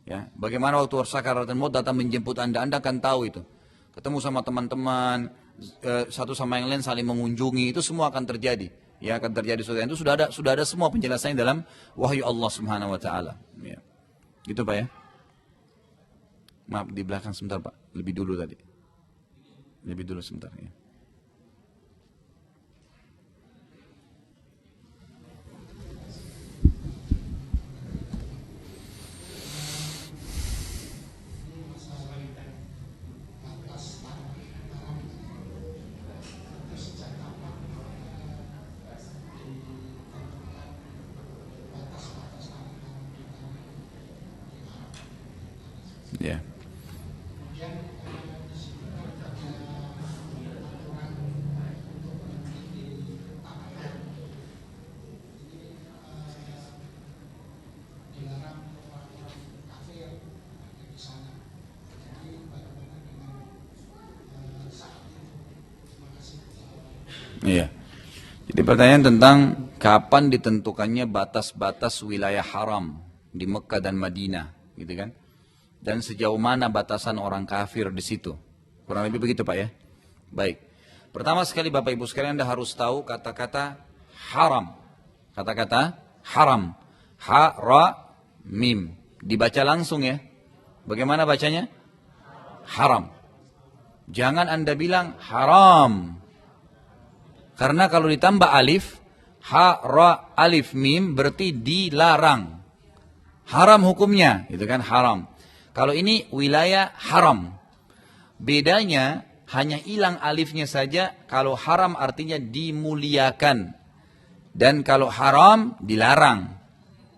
Ya, bagaimana waktu sakaratul maut datang menjemput Anda akan tahu itu. Ketemu sama teman-teman, satu sama yang lain saling mengunjungi, itu semua akan terjadi. Ya, akan terjadi sesuatu itu sudah ada semua penjelasannya dalam wahyu Allah Subhanahu wa taala. Ya. Gitu Pak ya. Maaf di belakang sebentar Pak, lebih dulu tadi. Lebih dulu sebentar ya. Ya. Iya. Jadi pertanyaan tentang kapan ditentukannya batas-batas wilayah haram di Mekah dan Madinah, gitu kan? Dan sejauh mana batasan orang kafir di situ? Kurang lebih begitu Pak ya. Baik. Pertama sekali Bapak Ibu sekalian Anda harus tahu kata-kata haram. Kata-kata haram. Ha-ra-mim. Dibaca langsung ya. Bagaimana bacanya? Haram. Jangan Anda bilang haram. Karena kalau ditambah alif, ha-ra-alif-mim berarti dilarang. Haram hukumnya, itu kan haram. Kalau ini wilayah haram. Bedanya hanya hilang alifnya saja. Kalau haram artinya dimuliakan. Dan kalau haram dilarang.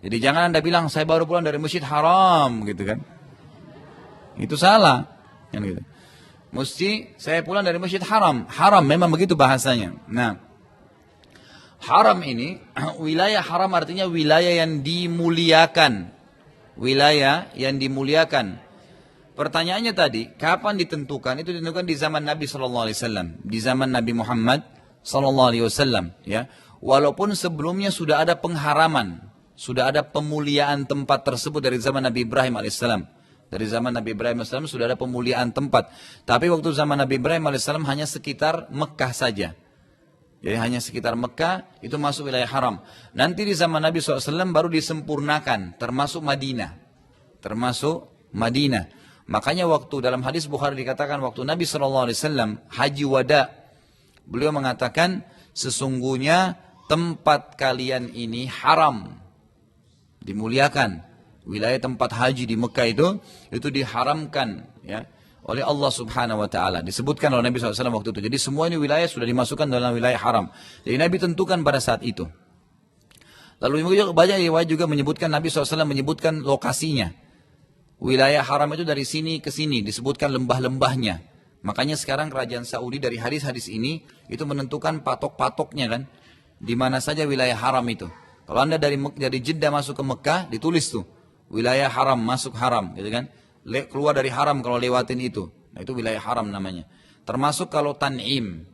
Jadi jangan Anda bilang saya baru pulang dari masjid haram gitu kan. Itu salah. Kan gitu. Mesti saya pulang dari masjid haram. Haram memang begitu bahasanya. Nah, haram ini wilayah haram artinya wilayah yang dimuliakan. Wilayah yang dimuliakan. Pertanyaannya tadi, kapan ditentukan? Itu ditentukan di zaman Nabi SAW, di zaman Nabi Muhammad SAW. Ya, walaupun sebelumnya sudah ada pengharaman, sudah ada pemuliaan tempat tersebut dari zaman Nabi Ibrahim alaihissalam. Dari zaman Nabi Ibrahim alaihissalam sudah ada pemuliaan tempat. Tapi waktu zaman Nabi Ibrahim alaihissalam hanya sekitar Mekah saja. Jadi hanya sekitar Mekah itu masuk wilayah haram. Nanti di zaman Nabi SAW baru disempurnakan, termasuk Madinah. Termasuk Madinah. Makanya waktu dalam hadis Bukhari dikatakan waktu Nabi SAW haji wada, beliau mengatakan sesungguhnya tempat kalian ini haram, dimuliakan. Wilayah tempat haji di Mekah itu diharamkan ya oleh Allah Subhanahu wa taala. Disebutkan oleh Nabi SAW waktu itu. Jadi semua ini wilayah sudah dimasukkan dalam wilayah haram. Jadi Nabi tentukan pada saat itu. Lalu banyak riwayat juga menyebutkan Nabi SAW menyebutkan lokasinya. Wilayah haram itu dari sini ke sini, disebutkan lembah-lembahnya. Makanya sekarang kerajaan Saudi dari hadis-hadis ini itu menentukan patok-patoknya kan. Di mana saja wilayah haram itu. Kalau Anda dari Jeddah masuk ke Mekah, ditulis tuh wilayah haram, masuk haram, gitu kan? Keluar dari haram kalau lewatin itu. Nah, itu wilayah haram namanya. Termasuk kalau Tan'im.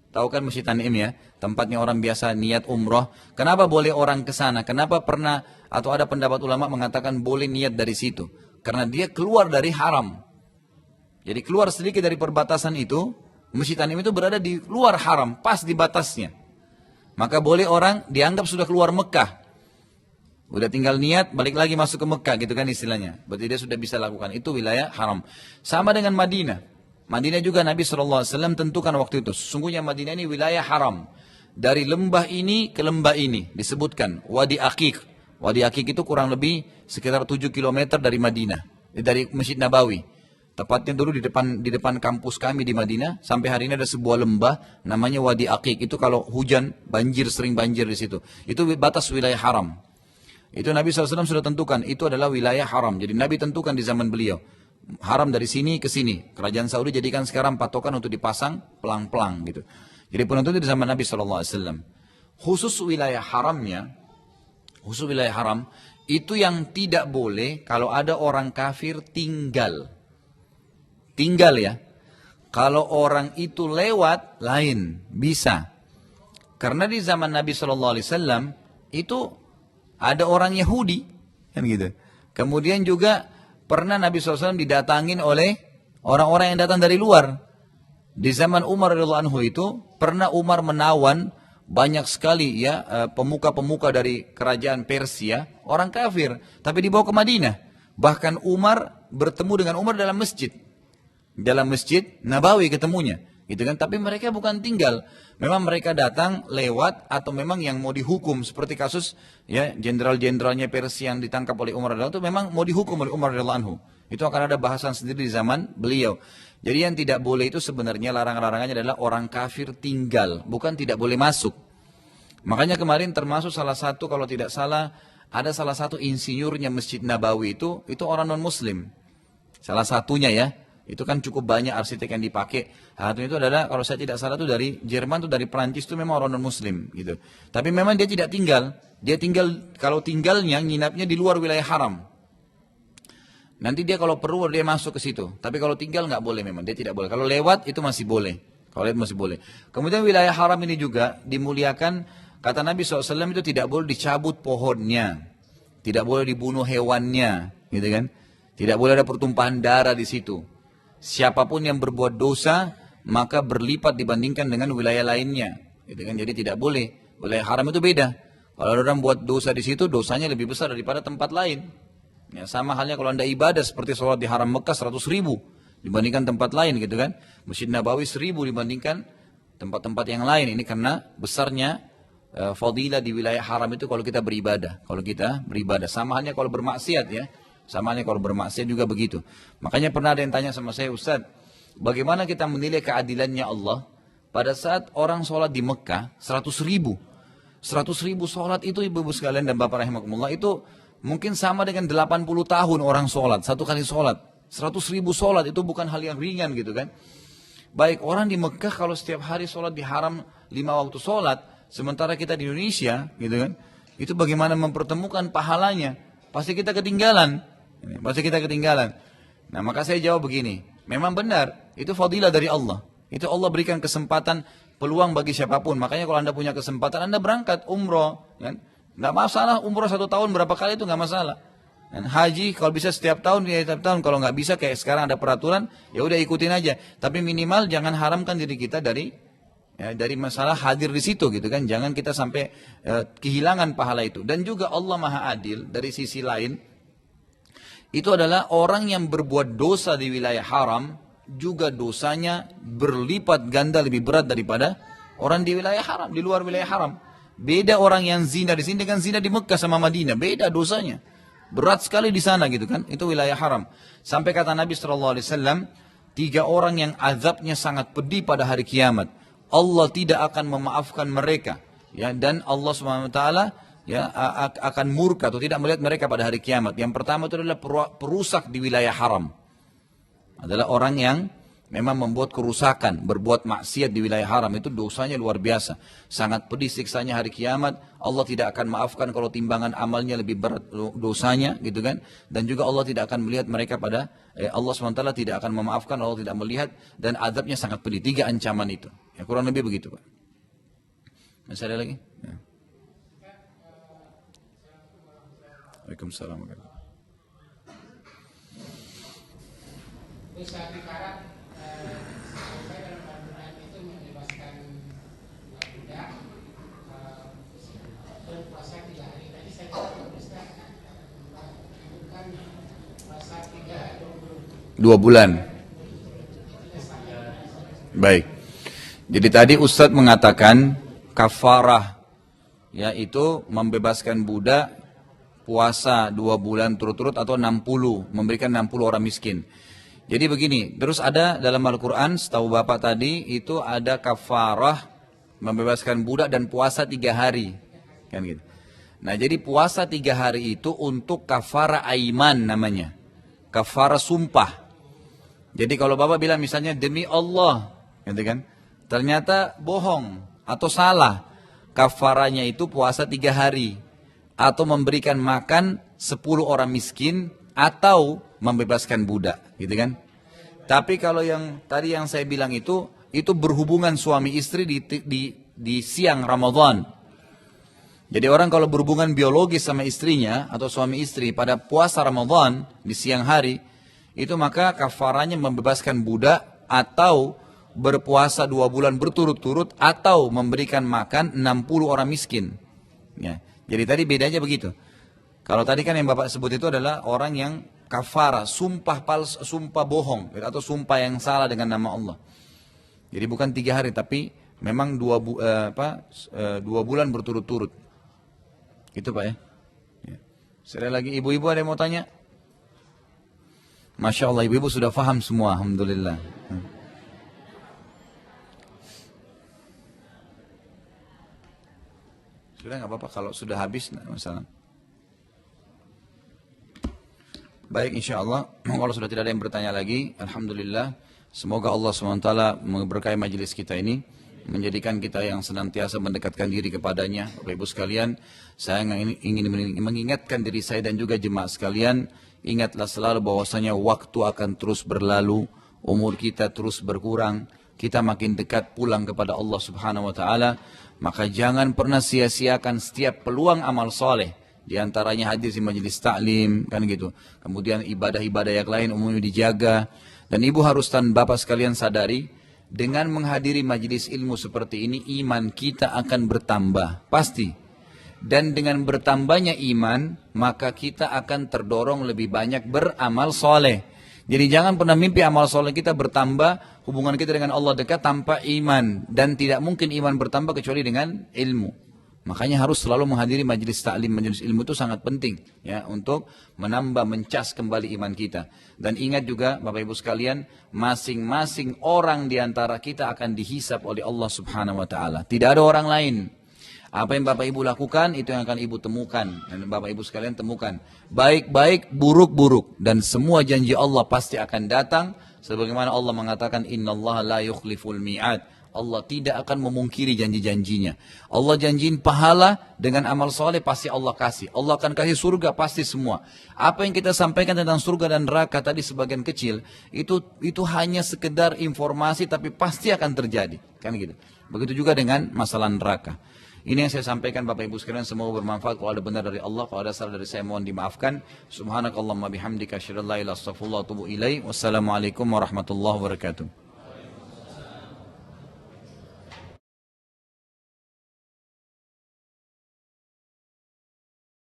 Tahu kan Masjid Tan'im ya? Tempatnya orang biasa niat umroh. Kenapa boleh orang ke sana? Kenapa pernah atau ada pendapat ulama mengatakan boleh niat dari situ? Karena dia keluar dari haram. Jadi keluar sedikit dari perbatasan itu, Masjid Tan'im itu berada di luar haram, pas di batasnya. Maka boleh orang dianggap sudah keluar Mekah. Udah tinggal niat, balik lagi masuk ke Mekah gitu kan istilahnya. Berarti dia sudah bisa lakukan. Itu wilayah haram. Sama dengan Madinah. Madinah juga Nabi SAW tentukan waktu itu. Sesungguhnya Madinah ini wilayah haram. Dari lembah ini ke lembah ini. Disebutkan Wadi Aqiq. Wadi Aqiq itu kurang lebih sekitar 7 km dari Madinah. Dari Masjid Nabawi. Tepatnya dulu di depan kampus kami di Madinah, sampai hari ini ada sebuah lembah namanya Wadi Aqiq. Itu kalau hujan banjir, sering banjir di situ. Itu batas wilayah haram. Itu Nabi SAW sudah tentukan, itu adalah wilayah haram. Jadi Nabi tentukan di zaman beliau, haram dari sini ke sini. Kerajaan Saudi jadikan sekarang patokan untuk dipasang pelang-pelang gitu. Jadi penentu itu di zaman Nabi SAW. Khusus wilayah haramnya, khusus wilayah haram, itu yang tidak boleh kalau ada orang kafir tinggal. Tinggal ya. Kalau orang itu lewat, lain, bisa. Karena di zaman Nabi SAW, itu ada orang Yahudi, kan gitu. Kemudian juga pernah Nabi SAW didatangin oleh orang-orang yang datang dari luar. Di zaman Umar radhiyallahu anhu itu, pernah Umar menawan banyak sekali ya pemuka-pemuka dari kerajaan Persia, orang kafir, tapi dibawa ke Madinah. Bahkan Umar bertemu dengan Umar dalam masjid Nabawi ketemunya, gitu kan? Tapi mereka bukan tinggal, memang mereka datang lewat atau memang yang mau dihukum seperti kasus ya jenderal-jenderalnya Persia yang ditangkap oleh Umar radhiyallahu anhu itu memang mau dihukum oleh Umar radhiyallahu anhu. Itu akan ada bahasan sendiri di zaman beliau. Jadi yang tidak boleh itu sebenarnya larangan-larangannya adalah orang kafir tinggal, bukan tidak boleh masuk. Makanya kemarin termasuk salah satu kalau tidak salah ada salah satu insinyurnya Masjid Nabawi itu orang non Muslim. Salah satunya ya. Itu kan cukup banyak arsitek yang dipakai. Satu itu adalah kalau saya tidak salah itu dari Jerman tuh dari Perancis itu memang orang non Muslim gitu. Tapi memang dia tidak tinggal. Dia tinggal kalau tinggalnya nginapnya di luar wilayah haram. Nanti dia kalau perlu dia masuk ke situ. Tapi kalau tinggal nggak boleh memang dia tidak boleh. Kalau lewat itu masih boleh. Kalau lewat masih boleh. Kemudian wilayah haram ini juga dimuliakan. Kata Nabi SAW itu tidak boleh dicabut pohonnya, tidak boleh dibunuh hewannya, gitu kan? Tidak boleh ada pertumpahan darah di situ. Siapapun yang berbuat dosa maka berlipat dibandingkan dengan wilayah lainnya, gitu kan? Jadi tidak boleh. Wilayah haram itu beda. Kalau orang buat dosa di situ, dosanya lebih besar daripada tempat lain. Ya, sama halnya kalau anda ibadah seperti sholat di haram Mekah 100.000 dibandingkan tempat lain, gitu kan? Masjid Nabawi 1.000 dibandingkan tempat-tempat yang lain. Ini karena besarnya fadilah di wilayah haram itu kalau kita beribadah. Kalau kita beribadah, sama halnya kalau bermaksiat ya. Sama halnya kalau bermaksiat juga begitu. Makanya pernah ada yang tanya sama saya, Ustaz, bagaimana kita menilai keadilannya Allah pada saat orang sholat di Mekah 100.000. 100.000 sholat itu ibu-ibu sekalian dan bapak rahimakumullah itu mungkin sama dengan 80 tahun orang sholat, satu kali sholat. 100.000 sholat itu bukan hal yang ringan gitu kan. Baik orang di Mekah kalau setiap hari sholat di haram 5 waktu sholat, sementara kita di Indonesia, gitu kan? Itu bagaimana mempertemukan pahalanya? Pasti kita ketinggalan. Pasti kita ketinggalan. Nah, maka saya jawab begini. Memang benar, itu fadilah dari Allah. Itu Allah berikan kesempatan, peluang bagi siapapun. Makanya kalau anda punya kesempatan, anda berangkat umroh, kan? Nggak masalah umroh 1 tahun berapa kali itu nggak masalah. Dan haji kalau bisa setiap tahun, ya setiap tahun. Kalau nggak bisa kayak sekarang ada peraturan, ya udah ikutin aja. Tapi minimal jangan haramkan diri kita dari masalah hadir di situ gitu kan. Jangan kita sampai kehilangan pahala itu. Dan juga Allah Maha Adil dari sisi lain. Itu adalah orang yang berbuat dosa di wilayah haram juga dosanya berlipat ganda lebih berat daripada orang di wilayah haram, di luar wilayah haram. Beda orang yang zina di sini dengan zina di Mekah sama Madinah, beda dosanya. Berat sekali di sana gitu kan. Itu wilayah haram. Sampai kata Nabi SAW, 3 orang yang azabnya sangat pedih pada hari kiamat. Allah tidak akan memaafkan mereka, ya, dan Allah SWT ya akan murka atau tidak melihat mereka pada hari kiamat. Yang pertama itu adalah perusak di wilayah haram. Adalah orang yang memang membuat kerusakan, berbuat maksiat di wilayah haram, itu dosanya luar biasa. Sangat pedih siksanya hari kiamat. Allah tidak akan maafkan kalau timbangan amalnya lebih berat dosanya, gitu kan? Dan juga Allah tidak akan melihat mereka pada Allah SWT tidak akan memaafkan, Allah tidak melihat, dan azabnya sangat pedih. 3 ancaman itu. Ya, kurang lebih begitu, Pak. Masih ada lagi? Ya. Waalaikumsalam. Usaha dikarat sampai dalam Al-Quran itu membebaskan budak berpuasa 3 hari. Tadi saya katakan bukan puasa 2 bulan. Baik. Jadi tadi Ustadz mengatakan kafarah, yaitu membebaskan budak, puasa 2 bulan turut-turut atau 60, memberikan 60 orang miskin. Jadi begini, terus ada dalam Al-Quran, setahu Bapak tadi, itu ada kafarah membebaskan budak dan puasa 3 hari. Kan gitu. Nah jadi puasa 3 hari itu untuk kafarah aiman namanya. Kafarah sumpah. Jadi kalau Bapak bilang misalnya demi Allah, gitu kan, ternyata bohong atau salah. Kafaranya itu puasa 3 hari. Atau memberikan makan 10 orang miskin, atau membebaskan budak, gitu kan. Tapi kalau yang tadi yang saya bilang itu berhubungan suami istri di siang Ramadan. Jadi orang kalau berhubungan biologis sama istrinya atau suami istri pada puasa Ramadan di siang hari, itu maka kafaranya membebaskan budak atau berpuasa 2 bulan berturut-turut atau memberikan makan 60 orang miskin. Ya. Jadi tadi bedanya begitu. Kalau tadi kan yang Bapak sebut itu adalah orang yang kafara, sumpah palsu, sumpah bohong, atau sumpah yang salah dengan nama Allah. Jadi bukan 3 hari, tapi memang 2 bulan berturut-turut. Itu Pak ya. Sekali lagi, ibu-ibu ada yang mau tanya? Masya Allah, ibu-ibu sudah paham semua, alhamdulillah. Sudah nggak apa-apa kalau sudah habis, masalah. Baik, insya Allah, kalau sudah tidak ada yang bertanya lagi, alhamdulillah, semoga Allah SWT memberkahi majelis kita ini, menjadikan kita yang senantiasa mendekatkan diri kepadanya. Bapak Ibu sekalian, saya ingin mengingatkan diri saya dan juga jemaah sekalian, ingatlah selalu bahwasanya waktu akan terus berlalu, umur kita terus berkurang, kita makin dekat pulang kepada Allah Subhanahu wa taala, maka jangan pernah sia-siakan setiap peluang amal soleh. Di antaranya hadir di majelis taklim, kan gitu. Kemudian ibadah-ibadah yang lain umumnya dijaga. Dan ibu harus dan bapak sekalian sadari, dengan menghadiri majelis ilmu seperti ini, iman kita akan bertambah, pasti. Dan dengan bertambahnya iman, maka kita akan terdorong lebih banyak beramal soleh. Jadi jangan pernah mimpi amal soleh kita bertambah, hubungan kita dengan Allah dekat tanpa iman. Dan tidak mungkin iman bertambah kecuali dengan ilmu. Makanya harus selalu menghadiri majelis taklim, majelis ilmu itu sangat penting ya untuk menambah, mencas kembali iman kita. Dan ingat juga Bapak Ibu sekalian, masing-masing orang di antara kita akan dihisap oleh Allah Subhanahu wa taala. Tidak ada orang lain. Apa yang Bapak Ibu lakukan itu yang akan Ibu temukan dan Bapak Ibu sekalian temukan. Baik-baik, buruk-buruk, dan semua janji Allah pasti akan datang sebagaimana Allah mengatakan innallaha la yukhliful mi'ad. Allah tidak akan memungkiri janji-janjinya. Allah janjiin pahala dengan amal soleh pasti Allah kasih. Allah akan kasih surga pasti semua. Apa yang kita sampaikan tentang surga dan neraka tadi sebagian kecil, itu hanya sekedar informasi tapi pasti akan terjadi. Kan gitu. Begitu juga dengan masalah neraka. Ini yang saya sampaikan Bapak Ibu sekalian, semoga bermanfaat. Kalau ada benar dari Allah, kalau ada salah dari saya mohon dimaafkan. Subhanakallahumma bihamdika asyhadu an la ilaha illa anta astaghfiruka wa atubu ilaik. Wassalamualaikum warahmatullahi wabarakatuh.